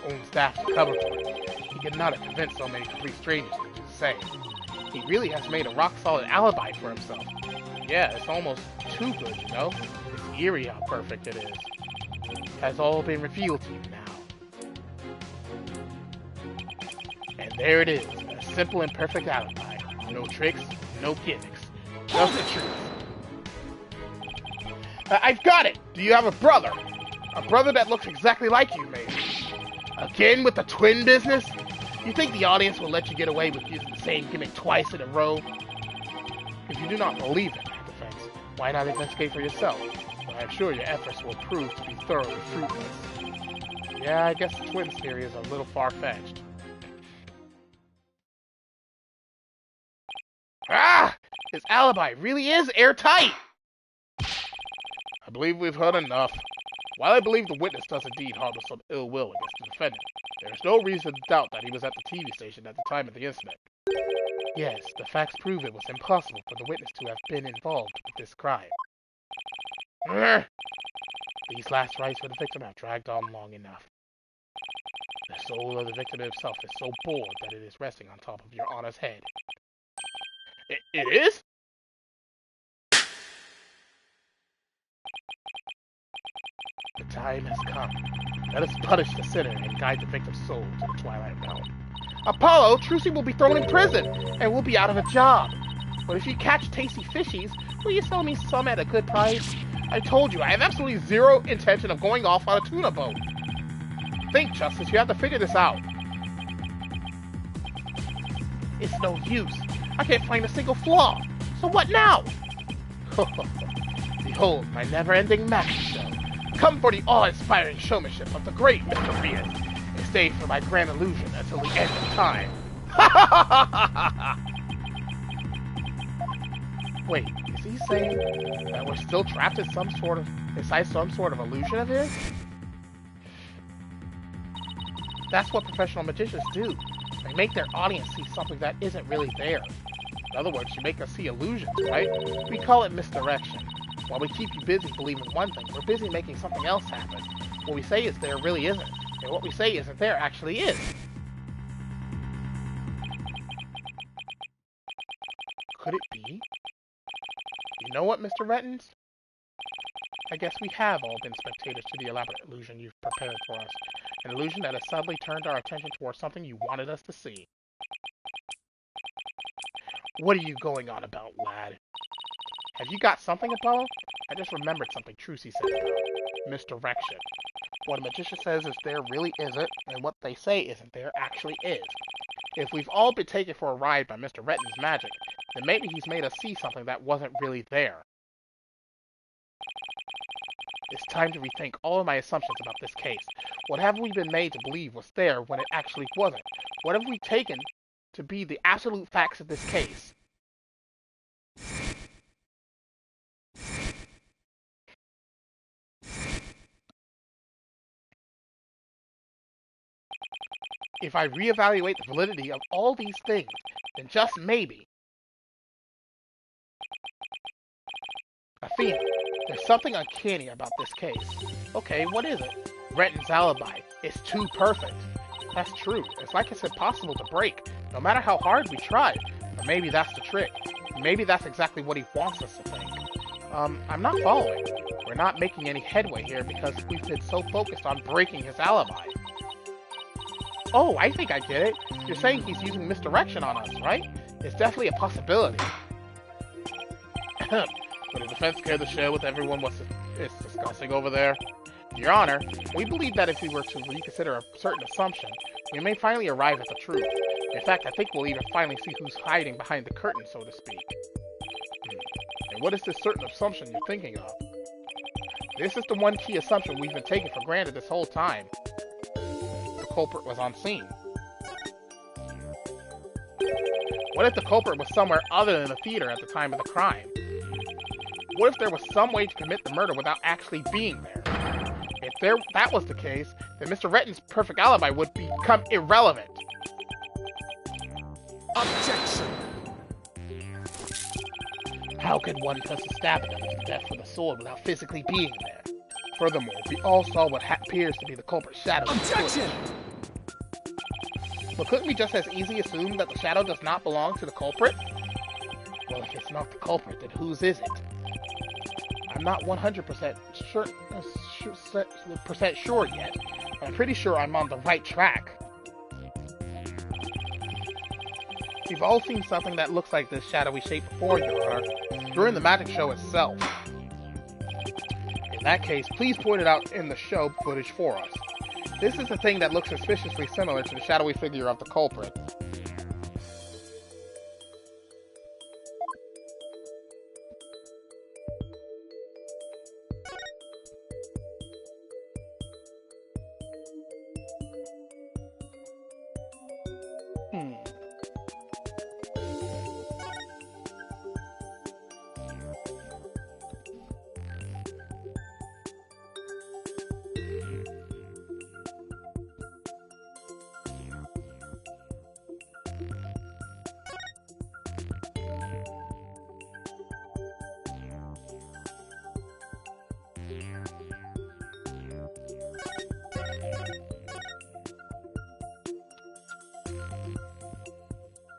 own staff to cover for him, he could not have convinced so many complete strangers to do the same. He really has made a rock-solid alibi for himself. Yeah, it's almost too good, you know? It's eerie how perfect it is. It has all been revealed to you now. And there it is, a simple and perfect alibi. No tricks, no gimmicks. Just the truth. I've got it! Do you have a brother? A brother that looks exactly like you, maybe? Again with the twin business? You think the audience will let you get away with using the same gimmick twice in a row? If you do not believe in my defense, why not investigate for yourself? But I'm sure your efforts will prove to be thoroughly fruitless. Yeah, I guess the twins theory is a little far-fetched. Ah! His alibi really is airtight! I believe we've heard enough. While I believe the witness does indeed harbor some ill will against the defendant, there is no reason to doubt that he was at the TV station at the time of the incident. Yes, the facts prove it was impossible for the witness to have been involved with this crime. These last rites for the victim have dragged on long enough. The soul of the victim himself is so bored that it is resting on top of your Honor's head. It is? The time has come. Let us punish the sinner and guide the victim's soul to the Twilight Realm. Apollo, Trucy will be thrown in prison, and we'll be out of a job. But if you catch tasty fishies, will you sell me some at a good price? I told you, I have absolutely zero intention of going off on a tuna boat. Think, Justice, you have to figure this out. It's no use. I can't find a single flaw. So what now? Behold, my never-ending magic show. Come for the awe-inspiring showmanship of the great Mr. Rian, and stay for my grand illusion until the end of time. Wait, is he saying that we're still trapped in inside some sort of illusion of his? That's what professional magicians do. They make their audience see something that isn't really there. In other words, you make us see illusions, right? We call it misdirection. While we keep you busy believing one thing, we're busy making something else happen. What we say is there really isn't, and what we say isn't there actually is. Could it be? You know what, Mr. Rettens? I guess we have all been spectators to the elaborate illusion you've prepared for us. An illusion that has suddenly turned our attention towards something you wanted us to see. What are you going on about, lad? Have you got something, Apollo? I just remembered something Trucy said about misdirection. What a magician says is there really isn't, and what they say isn't there actually is. If we've all been taken for a ride by Mr. Retton's magic, then maybe he's made us see something that wasn't really there. It's time to rethink all of my assumptions about this case. What have we been made to believe was there when it actually wasn't? What have we taken to be the absolute facts of this case? If I reevaluate the validity of all these things, then just maybe, Athena, there's something uncanny about this case. Okay, what is it? Retton's alibi. It's too perfect. That's true. It's like it's impossible to break, no matter how hard we try. Or maybe that's the trick. Maybe that's exactly what he wants us to think. I'm not following. We're not making any headway here because we've been so focused on breaking his alibi. Oh, I think I get it. You're saying he's using misdirection on us, right? It's definitely a possibility. Would the defense care to share with everyone what it's discussing over there? Your Honor, we believe that if we were to reconsider a certain assumption, we may finally arrive at the truth. In fact, I think we'll even finally see who's hiding behind the curtain, so to speak. And what is this certain assumption you're thinking of? This is the one key assumption we've been taking for granted this whole time. The culprit was on scene. What if the culprit was somewhere other than the theater at the time of the crime? What if there was some way to commit the murder without actually being there? If that was the case, then Mr. Retton's perfect alibi would become irrelevant. Objection! How could one press a stab at him to death with a sword without physically being there? Furthermore, we all saw what appears to be the culprit's shadow. Objection! But couldn't we just as easily assume that the shadow does not belong to the culprit? Well, if it's not the culprit, then whose is it? I'm not 100% sure yet, but I'm pretty sure I'm on the right track. We've all seen something that looks like this shadowy shape before, Your Honor, during the magic show itself. In that case, please point it out in the show footage for us. This is the thing that looks suspiciously similar to the shadowy figure of the culprit.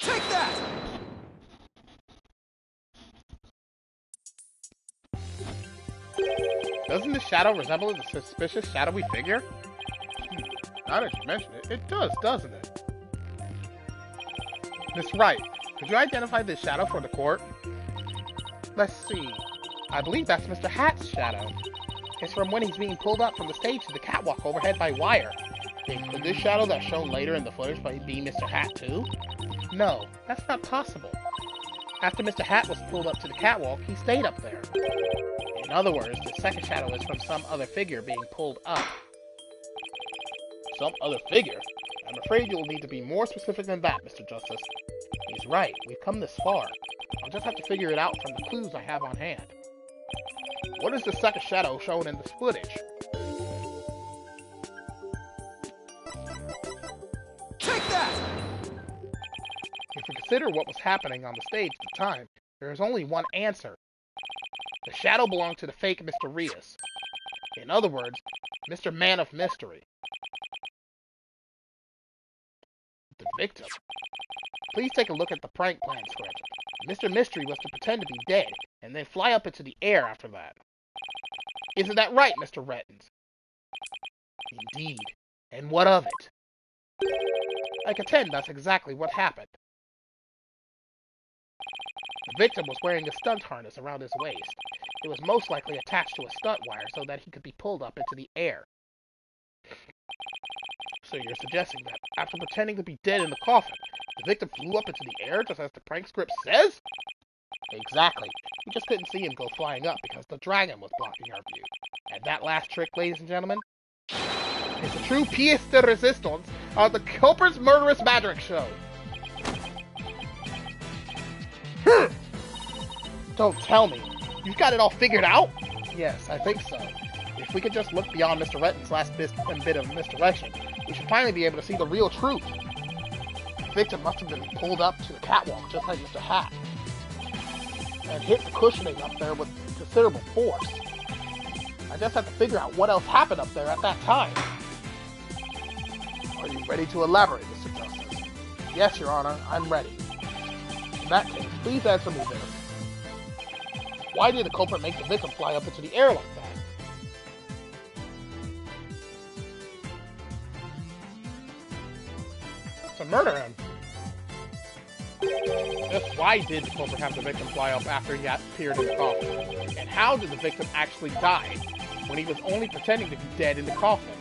Take that! Doesn't the shadow resemble the suspicious shadowy figure? Now that you mention it, it does, doesn't it? Miss Wright, could you identify this shadow for the court? Let's see. I believe that's Mr. Hat's shadow. It's from when he's being pulled up from the stage to the catwalk overhead by wire. Could this shadow that's shown later in the footage be Mr. Hat too? No, that's not possible. After Mr. Hat was pulled up to the catwalk, he stayed up there. In other words, the second shadow is from some other figure being pulled up. Some other figure? I'm afraid you'll need to be more specific than that, Mr. Justice. He's right, we've come this far. I'll just have to figure it out from the clues I have on hand. What is the second shadow shown in this footage? Take that! If we consider what was happening on the stage at the time, there is only one answer. The shadow belonged to the fake Mr. Rias. In other words, Mr. Man of Mystery. The victim. Please take a look at the prank plan script. Mr. Mystery was to pretend to be dead, and then fly up into the air after that. Isn't that right, Mr. Rettens? Indeed. And what of it? I contend that's exactly what happened. The victim was wearing a stunt harness around his waist. It was most likely attached to a stunt wire so that he could be pulled up into the air. So you're suggesting that after pretending to be dead in the coffin, the victim flew up into the air just as the prank script says? Exactly. We just couldn't see him go flying up because the dragon was blocking our view. And that last trick, ladies and gentlemen, is the true pièce de résistance of the culprit's murderous magic show. Don't tell me. You've got it all figured out? Yes, I think so. If we could just look beyond Mr. Retten's last bit of misdirection, we should finally be able to see the real truth. The victim must have been pulled up to the catwalk just like Mr. Hat, and hit the cushioning up there with considerable force. I just have to figure out what else happened up there at that time. Are you ready to elaborate, Mr. Justice? Yes, Your Honor, I'm ready. In that case, please answer me this. Why did the culprit make the victim fly up into the air like that? To murder him. Just why did the culprit have the victim fly up after he had appeared in the coffin? And how did the victim actually die when he was only pretending to be dead in the coffin?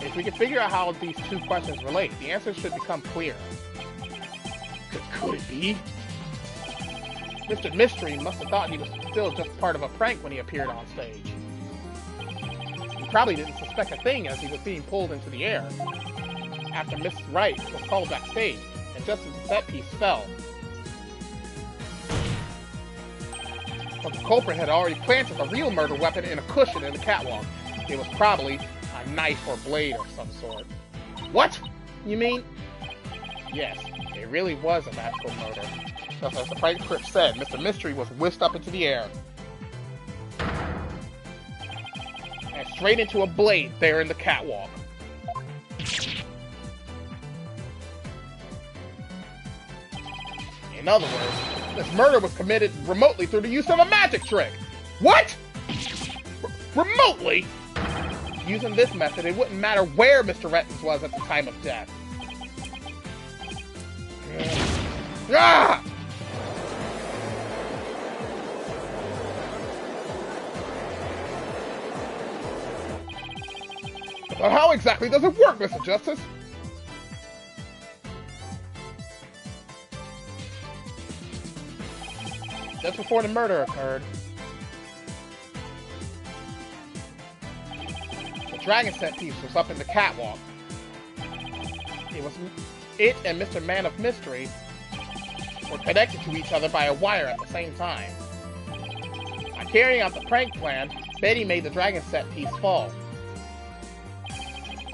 If we can figure out how these two questions relate, the answers should become clear. Could it be? Mr. Mystery must have thought he was still just part of a prank when he appeared on stage. He probably didn't suspect a thing as he was being pulled into the air. After Miss Wright was called backstage, and just as the set piece fell. But the culprit had already planted the real murder weapon in a cushion in the catwalk. It was probably a knife or blade of some sort. What? You mean? Yes, it really was a magical murder. Just as the prank script said, Mr. Mystery was whisked up into the air. And straight into a blade there in the catwalk. In other words, this murder was committed remotely through the use of a magic trick. What? Remotely? Using this method, it wouldn't matter where Mr. Rettens was at the time of death. Ah! But how exactly does it work, Mr. Justice? Just before the murder occurred, the dragon set piece was up in the catwalk. It and Mr. Man of Mystery were connected to each other by a wire at the same time. By carrying out the prank plan, Betty made the dragon set piece fall,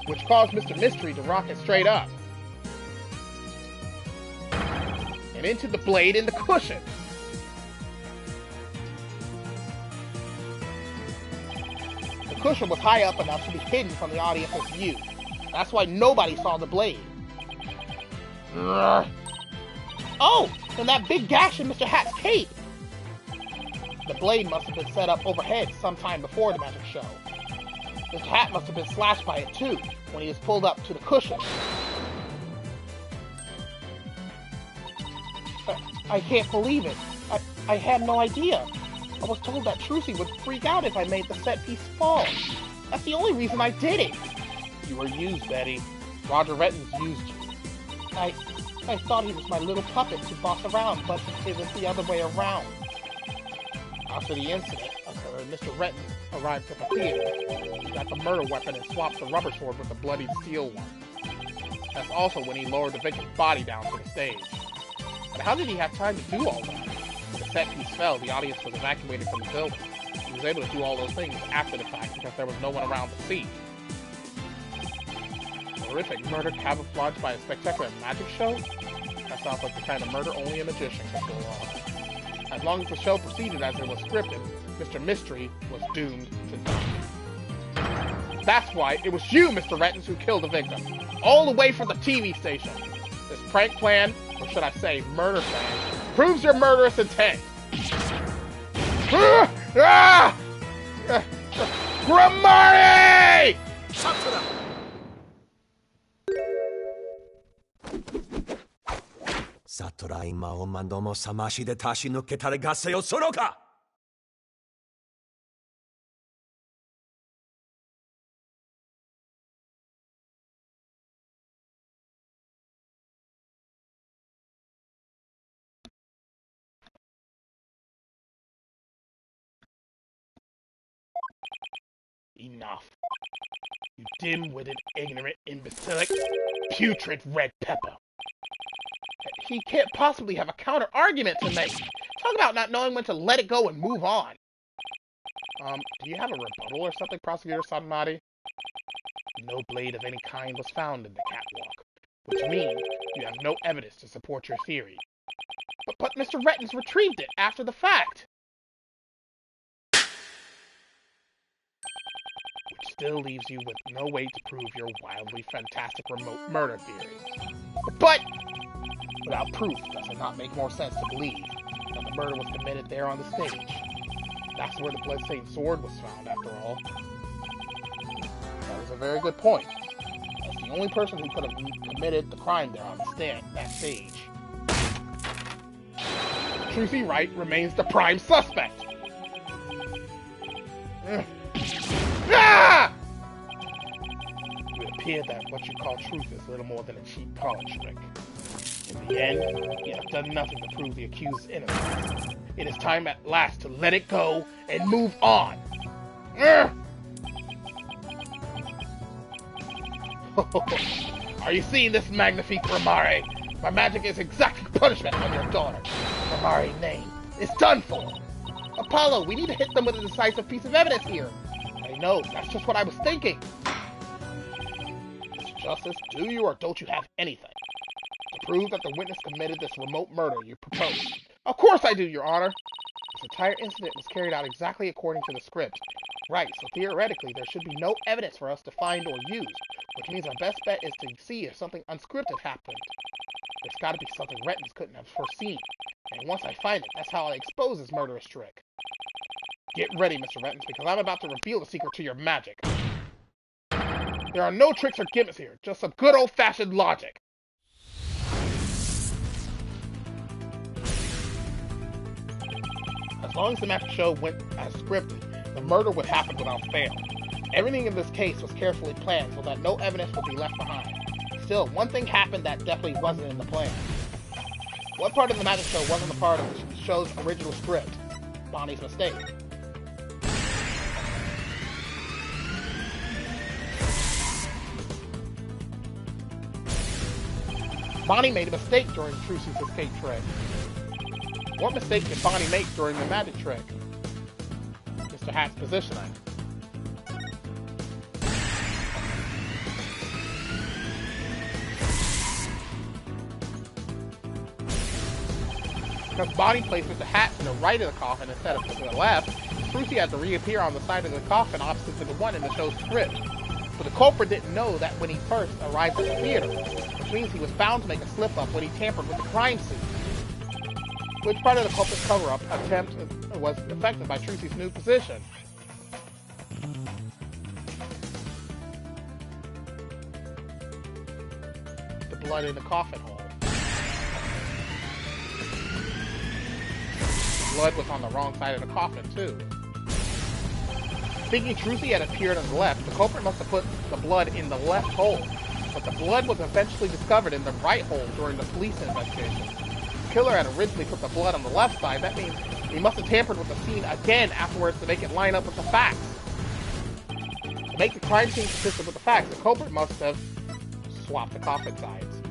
which caused Mr. Mystery to rocket straight up and into the blade in the cushion. The cushion was high up enough to be hidden from the audience's view. That's why nobody saw the blade. Oh, and that big gash in Mr. Hat's cape! The blade must have been set up overhead sometime before the magic show. Mr. Hat must have been slashed by it too, when he was pulled up to the cushion. I can't believe it. I had no idea. I was told that Trucy would freak out if I made the set piece fall. That's the only reason I did it. You were used, Betty. Roger Rettens used you. I thought he was my little puppet to boss around, but it was the other way around. After the incident occurred, Mr. Rettens arrived at the theater. He got the murder weapon and swapped the rubber sword with the bloodied steel one. That's also when he lowered the victim's body down to the stage. But how did he have time to do all that? When the set piece fell, the audience was evacuated from the building. He was able to do all those things after the fact because there was no one around to see. Horrific murder camouflaged by a spectacular magic show? That sounds like the kind of murder only a magician could pull off. As long as the show proceeded as it was scripted, Mr. Mystery was doomed to die. That's why it was you, Mr. Rettens, who killed the victim. All the way from the TV station. This prank plan, or should I say murder plan, proves your murderous intent. Gramari! Satura ima o mandomo samashi de tashi no ketare gase o soroka! Enough. You dim-witted, ignorant, imbecilic, putrid red pepper. He can't possibly have a counter-argument to make. Talk about not knowing when to let it go and move on. Do you have a rebuttal or something, Prosecutor Satomati? No blade of any kind was found in the catwalk, which means you have no evidence to support your theory. But Mr. Rettens retrieved it after the fact. Which still leaves you with no way to prove your wildly fantastic remote murder theory. But without proof, does it not make more sense to believe that the murder was committed there on the stage? That's where the bloodstained sword was found, after all. That was a very good point. That's the only person who could have committed the crime there on that stage. Trucy Wright remains the prime suspect. Ah! It would appear that what you call truth is little more than a cheap card trick. In the end, you have done nothing to prove the accused's innocence. It is time at last to let it go and move on. Are you seeing this, magnifique Gramari? My magic is exacting punishment on your daughter. Gramari's name is done for. Apollo, we need to hit them with a decisive piece of evidence here. I know, that's just what I was thinking. Mr. Justice, do you or don't you have anything to prove that the witness committed this remote murder you proposed? Of course I do, Your Honor. This entire incident was carried out exactly according to the script. Right, so theoretically there should be no evidence for us to find or use, which means our best bet is to see if something unscripted happened. There's gotta be something Rettens couldn't have foreseen, and once I find it, that's how I expose his murderous trick. Get ready, Mr. Rettens, because I'm about to reveal the secret to your magic. There are no tricks or gimmicks here, just some good old-fashioned logic. As long as the magic show went as scripted, the murder would happen without fail. Everything in this case was carefully planned so that no evidence would be left behind. Still, one thing happened that definitely wasn't in the plan. One part of the magic show wasn't a part of the show's original script. Bonnie's mistake. Bonnie made a mistake during Trucy's escape trick. What mistake did Bonnie make during the magic trick? Mr. Hat's positioning. Because Bonnie placed Mr. Hat to the right of the coffin instead of to the left, Trucy had to reappear on the side of the coffin opposite to the one in the show's script. But the culprit didn't know that when he first arrived at the theater, which means he was bound to make a slip-up when he tampered with the crime scene. Which part of the culprit's cover-up attempt was affected by Trucy's new position? The blood in the coffin hole. The blood was on the wrong side of the coffin, too. Thinking Trucy had appeared on the left, the culprit must have put the blood in the left hole. But the blood was eventually discovered in the right hole during the police investigation. The killer had originally put the blood on the left side. That means he must have tampered with the scene again afterwards to make it line up with the facts. To make the crime scene consistent with the facts, the culprit must have swapped the coffin sides.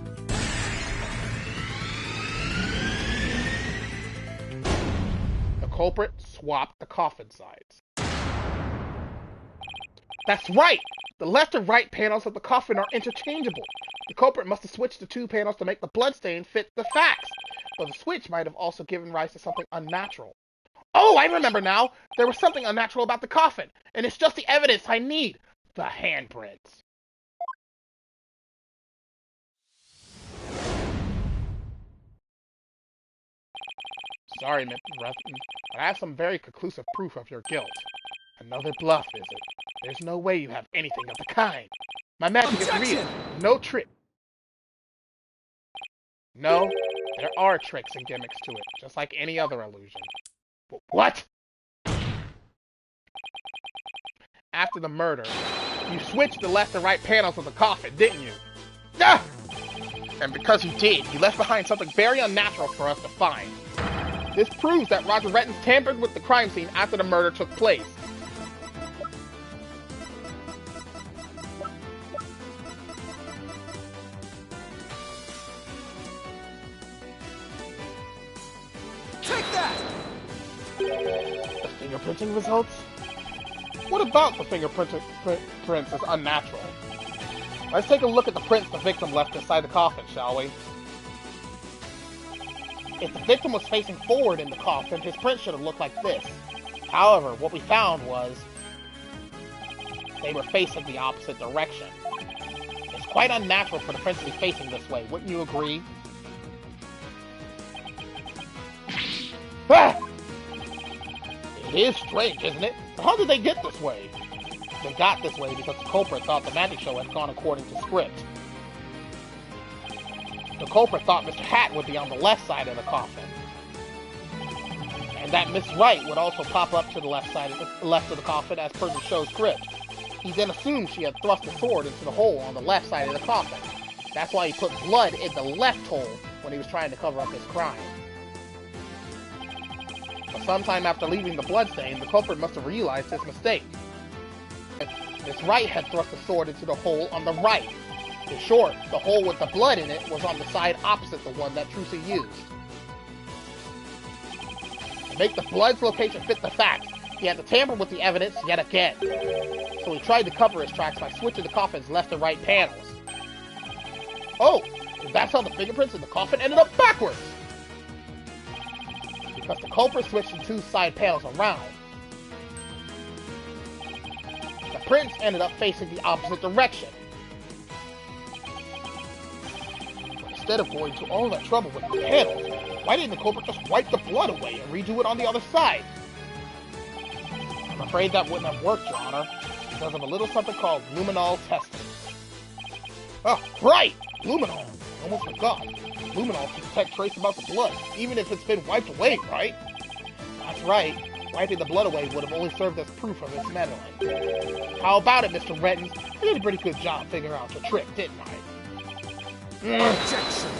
The culprit swapped the coffin sides. That's right! The left and right panels of the coffin are interchangeable. The culprit must have switched the two panels to make the bloodstain fit the facts. But the switch might have also given rise to something unnatural. Oh, I remember now! There was something unnatural about the coffin, and it's just the evidence I need. The handprints. Sorry, Mr. Ruffin, but I have some very conclusive proof of your guilt. Another bluff, is it? There's no way you have anything of the kind. My magic is real. No trick. No, there are tricks and gimmicks to it, just like any other illusion. What? After the murder, you switched the left and right panels of the coffin, didn't you? Ah! And because you did, you left behind something very unnatural for us to find. This proves that Roger Rettins tampered with the crime scene after the murder took place. Take that! The fingerprinting results? What about the fingerprints is unnatural? Let's take a look at the prints the victim left inside the coffin, shall we? If the victim was facing forward in the coffin, his print should have looked like this. However, what we found was they were facing the opposite direction. It's quite unnatural for the prints to be facing this way, wouldn't you agree? Ah! It is strange, isn't it? But how did they get this way? They got this way because the culprit thought the magic show had gone according to script. The culprit thought Mr. Hat would be on the left side of the coffin. And that Miss Wright would also pop up to the left of the coffin as per the show's script. He then assumed she had thrust a sword into the hole on the left side of the coffin. That's why he put blood in the left hole when he was trying to cover up his crime. But sometime after leaving the bloodstain, the culprit must have realized his mistake. Miss Wright had thrust a sword into the hole on the right. In short, the hole with the blood in it was on the side opposite the one that Trucy used. To make the blood's location fit the facts, he had to tamper with the evidence yet again. So he tried to cover his tracks by switching the coffin's left and right panels. Oh, that's how the fingerprints in the coffin ended up backwards! Because the culprit switched the two side panels around. The prints ended up facing the opposite direction. But instead of going to all that trouble with the panels, why didn't the culprit just wipe the blood away and redo it on the other side? I'm afraid that wouldn't have worked, Your Honor, because of a little something called luminol testing. Oh, right! Luminol! Almost forgot. Luminol can detect trace about the blood, even if it's been wiped away, right? That's right. Wiping the blood away would have only served as proof of its meddling. How about it, Mr. Rettins? I did a pretty good job figuring out your trick, didn't I? Objection!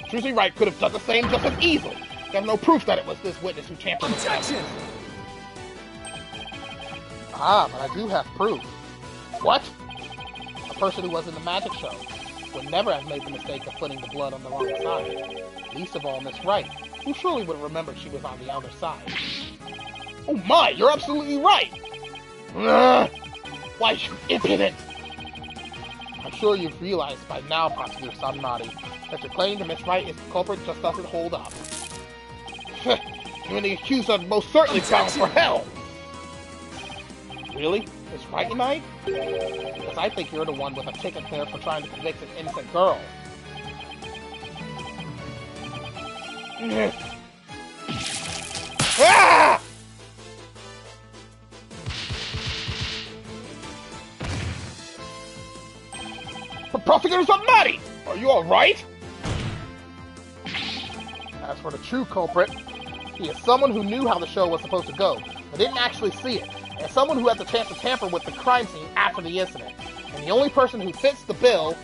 Trucy Wright could have done the same just as easily. You have no proof that it was this witness who tampered with Objection! Ah, but I do have proof. What? A person who was in the magic show would never have made the mistake of putting the blood on the wrong side. Least of all Miss Wright, who surely would have remembered she was on the other side. Oh my, you're absolutely right! Ugh. Why, you impudent! I'm sure you've realized by now, Prosecutor Satonari, that your claim to Miss Wright is the culprit just doesn't hold up. You and the accused are most certainly bound for hell! Really? Miss Wright and I? Because I think you're the one with a ticket there for trying to convict an innocent girl. Ah! Prosecutor Satonari! Are you alright? As for the true culprit, he is someone who knew how the show was supposed to go, but didn't actually see it, and someone who had the chance to tamper with the crime scene after the incident. And the only person who fits the bill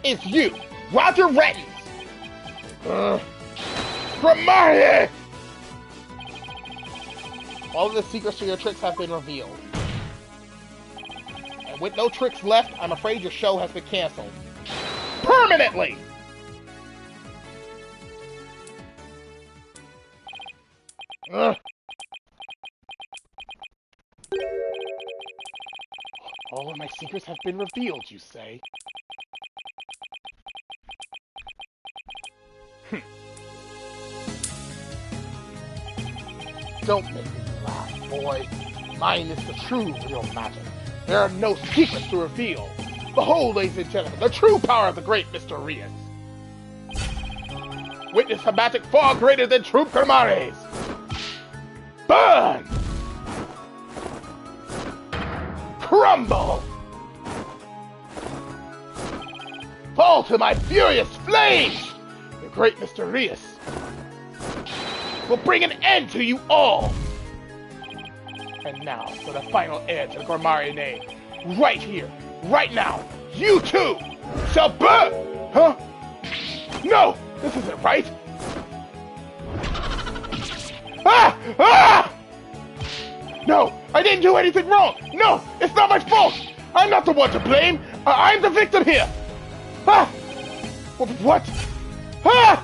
is you, Roger Rettins! Hermione! All of the secrets to your tricks have been revealed. And with no tricks left, I'm afraid your show has been canceled. Permanently! All of my secrets have been revealed, you say? Don't make me laugh, boy. Mine is the true real magic. There are no secrets to reveal. Behold, ladies and gentlemen, the true power of the great Mr. Rias. Witness a magic far greater than Troop Kuramare's! Burn! Crumble! Fall to my furious flames! The great Mysterious will bring an end to you all! And now for the final heir to the Kuramaria name. Right here, right now, you too shall burn! Huh? No! This isn't right! Ah! Ah! No! I didn't do anything wrong! No! It's not my fault! I'm not the one to blame! I'm the victim here! Ah! What? Ah!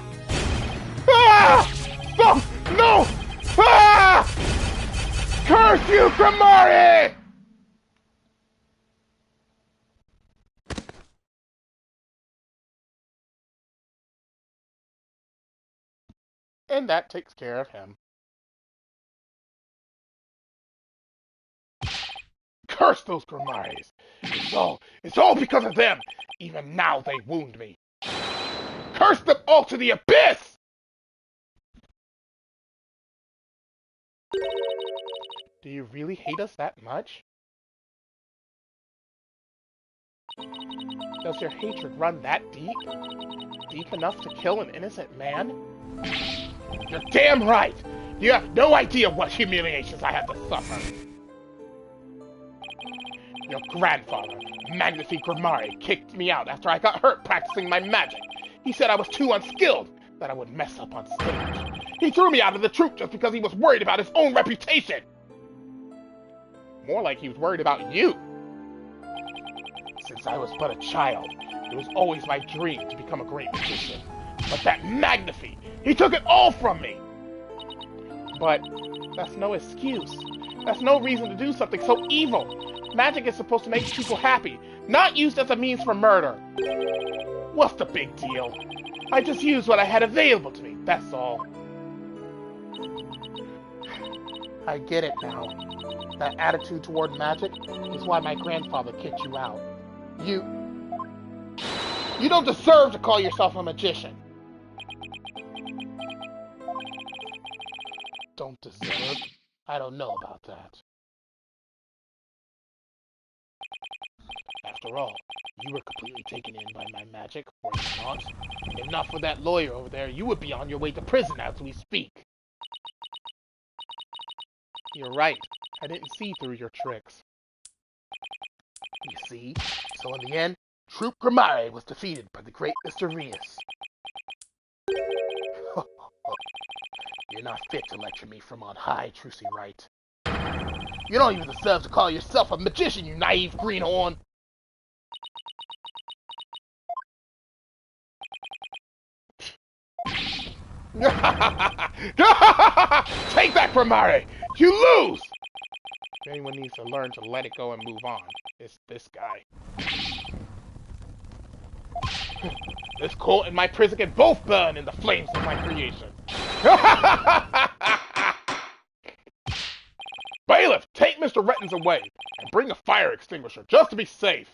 Ah! No! No! Ah! Curse you, Grimari! And that takes care of him. Curse those Grimaris! It's all because of them! Even now they wound me. Curse them all to the abyss! Do you really hate us that much? Does your hatred run that deep? Deep enough to kill an innocent man? You're damn right! You have no idea what humiliations I have to suffer. Your grandfather, Magnifique Grimari, kicked me out after I got hurt practicing my magic. He said I was too unskilled, that I would mess up on stage. He threw me out of the troupe just because he was worried about his own reputation. More like he was worried about you. Since I was but a child, it was always my dream to become a great magician. But that Magnifique, he took it all from me! But that's no excuse. That's no reason to do something so evil. Magic is supposed to make people happy, not used as a means for murder. What's the big deal? I just used what I had available to me, that's all. I get it now. That attitude toward magic is why my grandfather kicked you out. You don't deserve to call yourself a magician. Don't deserve? I don't know about that. After all, you were completely taken in by my magic, were you not? If not for that lawyer over there, you would be on your way to prison as we speak. You're right. I didn't see through your tricks. You see? So in the end, Troop Grimari was defeated by the great Mysterious. You're not fit to lecture me from on high, Trucy Wright. You don't even deserve to call yourself a magician, you naive greenhorn! Take that, Grimari! You lose! If anyone needs to learn to let it go and move on, it's this guy. This court and my prison can both burn in the flames of my creation. Bailiff, take Mr. Rettins away and bring a fire extinguisher just to be safe.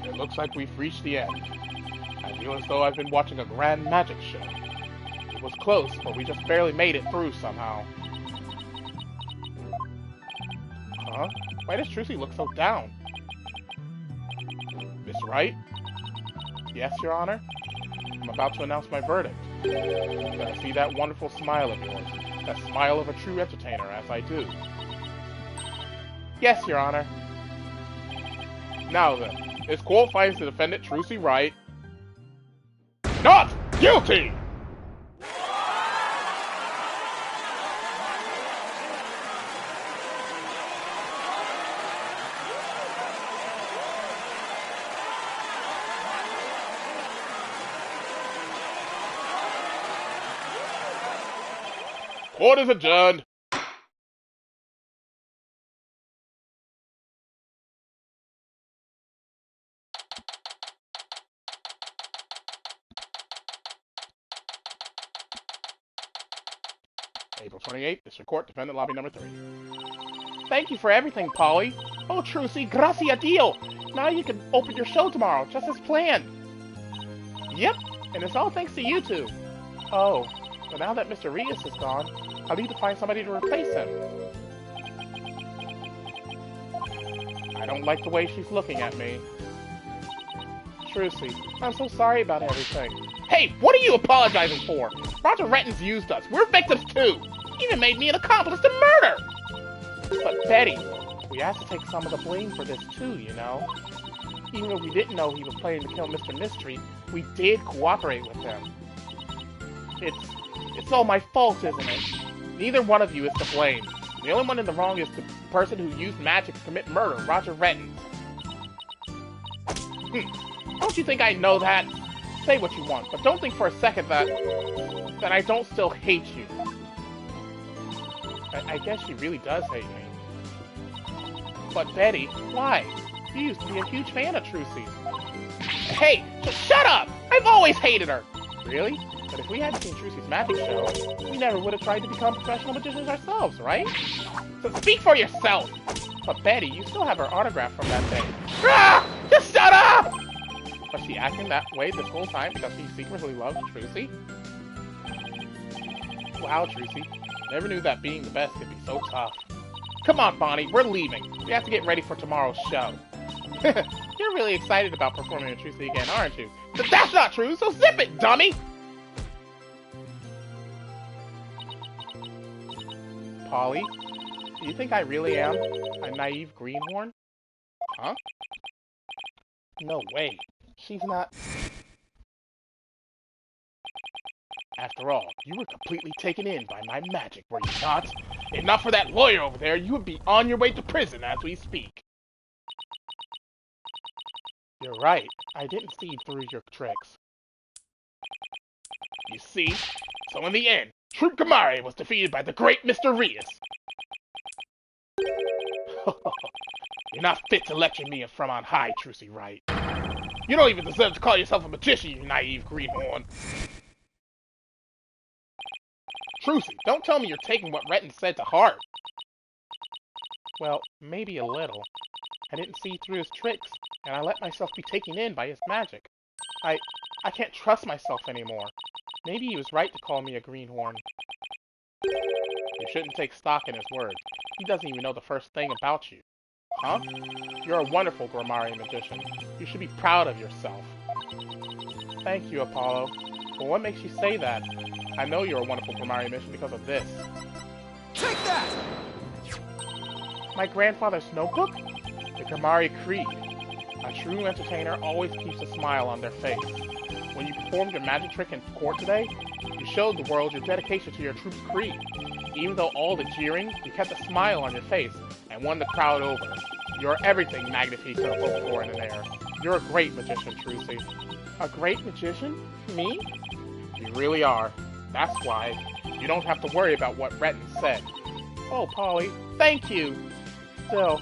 It looks like we've reached the end. I feel as though I've been watching a grand magic show. It was close, but we just barely made it through somehow. Huh? Why does Trucy look so down? Miss Wright? Yes, Your Honor? I'm about to announce my verdict. I see that wonderful smile of yours. That smile of a true entertainer, as I do. Yes, Your Honor. Now then, this court finds the defendant Trucy Wright not guilty! Court is adjourned. April 28th, District Court, Defendant Lobby number 3. Thank you for everything, Polly. Oh, Trucy, gracias a Dio! Now you can open your show tomorrow, just as planned. Yep, and it's all thanks to you two. Oh, but now that Mr. Rias is gone, I'll need to find somebody to replace him. I don't like the way she's looking at me. Trucy, I'm so sorry about everything. Hey, what are you apologizing for? Roger Renton's used us. We're victims too. He even made me an accomplice to murder. But Betty, we have to take some of the blame for this too, you know? Even though we didn't know he was planning to kill Mr. Mystery, we did cooperate with him. It's all my fault, isn't it? Neither one of you is to blame. The only one in the wrong is the person who used magic to commit murder, Roger Renton. Don't you think I know that? Say what you want, but don't think for a second that I don't still hate you. I guess she really does hate me. But Betty, why? You used to be a huge fan of Trucy's. Hey, shut up! I've always hated her! Really? But if we hadn't seen Trucy's magic show, we never would have tried to become professional magicians ourselves, right? So speak for yourself! But Betty, you still have her autograph from that day. Ah! Just shut up! Was she acting that way this whole time because she secretly loves Trucy? Wow, Trucy. Never knew that being the best could be so tough. Come on, Bonnie, we're leaving. We have to get ready for tomorrow's show. You're really excited about performing with Trucy again, aren't you? But that's not true, so zip it, dummy! Polly, do you think I really am a naive greenhorn? Huh? No way. She's not... After all, you were completely taken in by my magic, were you not? If not for that lawyer over there, you would be on your way to prison as we speak. You're right. I didn't see through your tricks. You see? So in the end, Troop Gamari was defeated by the great Mr. Rias. You're not fit to lecture me from on high, Trucy Wright. You don't even deserve to call yourself a magician, you naive greenhorn. Trucy, don't tell me you're taking what Renton said to heart. Well, maybe a little. I didn't see through his tricks, and I let myself be taken in by his magic. I can't trust myself anymore. Maybe he was right to call me a greenhorn. You shouldn't take stock in his words. He doesn't even know the first thing about you. Huh? You're a wonderful Grammarian magician. You should be proud of yourself. Thank you, Apollo. But what makes you say that? I know you're a wonderful Grammarian magician because of this. Take that! My grandfather's notebook? The Grammari Creed. A true entertainer always keeps a smile on their face. When you performed your magic trick in court today, you showed the world your dedication to your troop's creed. Even though all the jeering, you kept a smile on your face and won the crowd over. You're everything Magnifique could have hoped for in an air. You're a great magician, Trucy. A great magician? Me? You really are. That's why you don't have to worry about what Renton said. Oh, Polly, thank you! Still,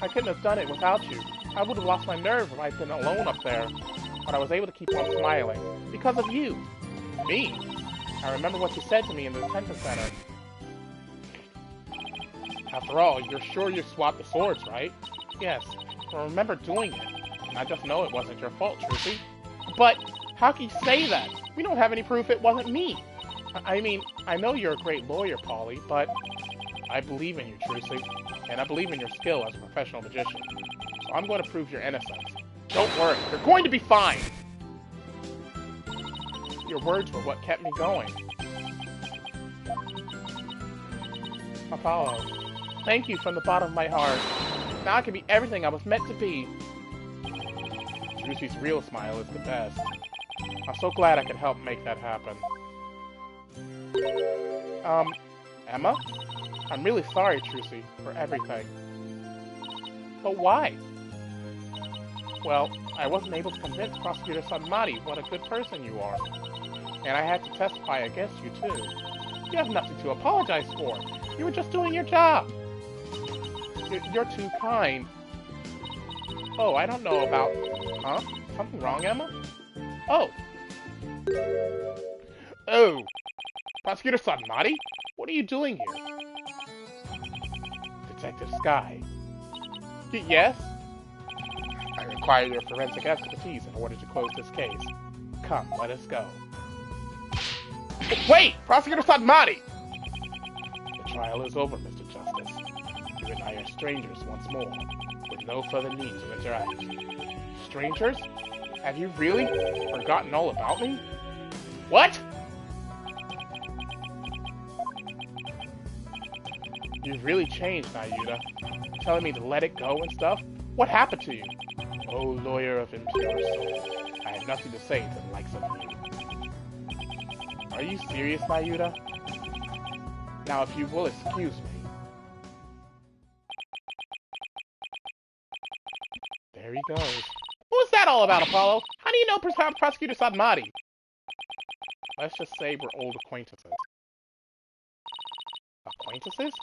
I couldn't have done it without you. I would have lost my nerve if I'd been alone up there. But I was able to keep on smiling. Because of you. Me? I remember what you said to me in the detention center. After all, you're sure you swapped the swords, right? Yes, I remember doing it. And I just know it wasn't your fault, Trucy. But, how can you say that? We don't have any proof it wasn't me. I mean, I know you're a great lawyer, Polly, but I believe in you, Trucy. And I believe in your skill as a professional magician. So I'm going to prove your innocence. Don't worry, you're going to be fine! Your words were what kept me going. Apollo, thank you from the bottom of my heart. Now I can be everything I was meant to be. Trucy's real smile is the best. I'm so glad I could help make that happen. Emma? I'm really sorry, Trucy, for everything. But why? Well, I wasn't able to convince Prosecutor Sanmari what a good person you are. And I had to testify against you, too. You have nothing to apologize for. You were just doing your job. You're too kind. Oh, I don't know about... Huh? Something wrong, Emma? Oh. Oh. Prosecutor Sanmari? What are you doing here? Detective Sky. Yes? I require your forensic expertise in order to close this case. Come, let us go. Wait! Prosecutor Sadmati! The trial is over, Mr. Justice. You and I are strangers once more, with no further need to interact. Strangers? Have you really forgotten all about me? What? You've really changed, Nayuta. Telling me to let it go and stuff? What happened to you? Oh, lawyer of impure soul. I have nothing to say to the likes of you. Are you serious, Nayuta? Now, if you will excuse me. There he goes. What was that all about, Apollo? How do you know Prosecutor Sadmati? Let's just say we're old acquaintances. Acquaintances?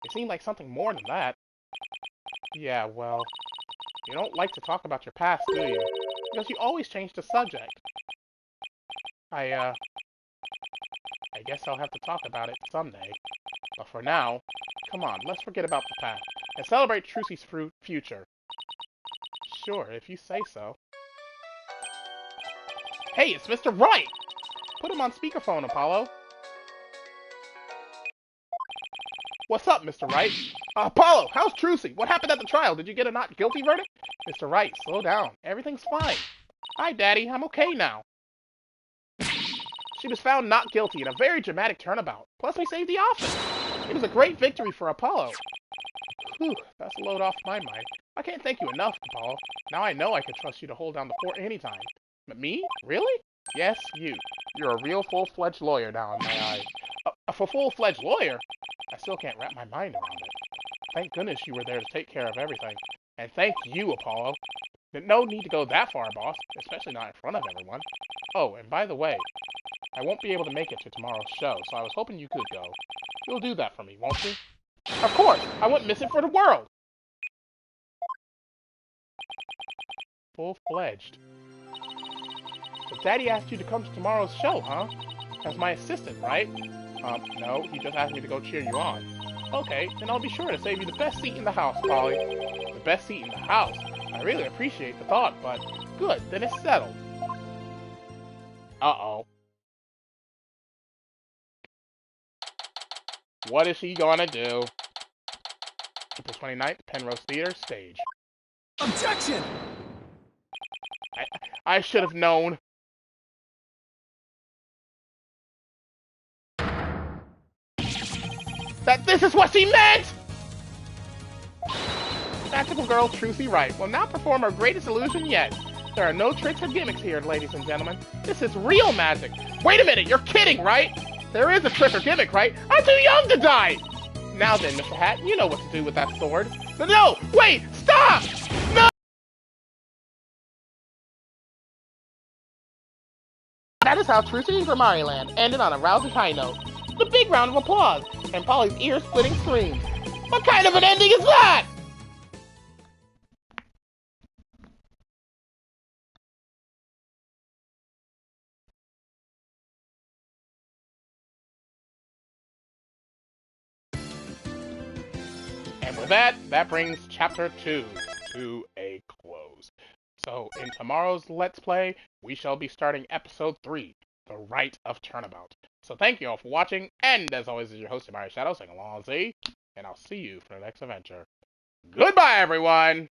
It seemed like something more than that. Yeah, well, you don't like to talk about your past, do you? Because you always change the subject. I guess I'll have to talk about it someday. But for now, come on, let's forget about the past and celebrate Trucy's future. Sure, if you say so. Hey, it's Mr. Wright! Put him on speakerphone, Apollo. What's up, Mr. Wright? Apollo, how's Trucy? What happened at the trial? Did you get a not guilty verdict? Mr. Wright, slow down. Everything's fine. Hi, Daddy. I'm okay now. She was found not guilty in a very dramatic turnabout. Plus, we saved the office. It was a great victory for Apollo. Whew, that's a load off my mind. I can't thank you enough, Apollo. Now I know I can trust you to hold down the fort anytime. But me? Really? Yes, you. You're a real full-fledged lawyer now in my eyes. A full-fledged lawyer? I still can't wrap my mind around it. Thank goodness you were there to take care of everything. And thank you, Apollo. No need to go that far, boss. Especially not in front of everyone. Oh, and by the way, I won't be able to make it to tomorrow's show, so I was hoping you could go. You'll do that for me, won't you? Of course! I wouldn't miss it for the world! Full-fledged. So Daddy asked you to come to tomorrow's show, huh? As my assistant, right? No, he just asked me to go cheer you on. Okay, then I'll be sure to save you the best seat in the house, Polly. The best seat in the house? I really appreciate the thought, but good, then it's settled. Uh-oh. What is he gonna do? April 29th, Penrose Theater, stage. Objection! I should have known. That this is what she meant! Magical girl Trucy Wright will now perform her greatest illusion yet. There are no tricks or gimmicks here, ladies and gentlemen. This is real magic. Wait a minute, you're kidding, right? There is a trick or gimmick, right? I'm too young to die! Now then, Mr. Hat, you know what to do with that sword. No! Wait! Stop! No! That is how Trucy's Land ended on a rousing high note. The big round of applause, and Polly's ear-splitting screams. What kind of an ending is that? And with that, that brings Chapter 2 to a close. So, in tomorrow's Let's Play, we shall be starting Episode 3, The Rite of Turnabout. So thank you all for watching, and as always, is your host, TheAmariaShadow, saying along, and I'll see you for the next adventure. Goodbye, everyone!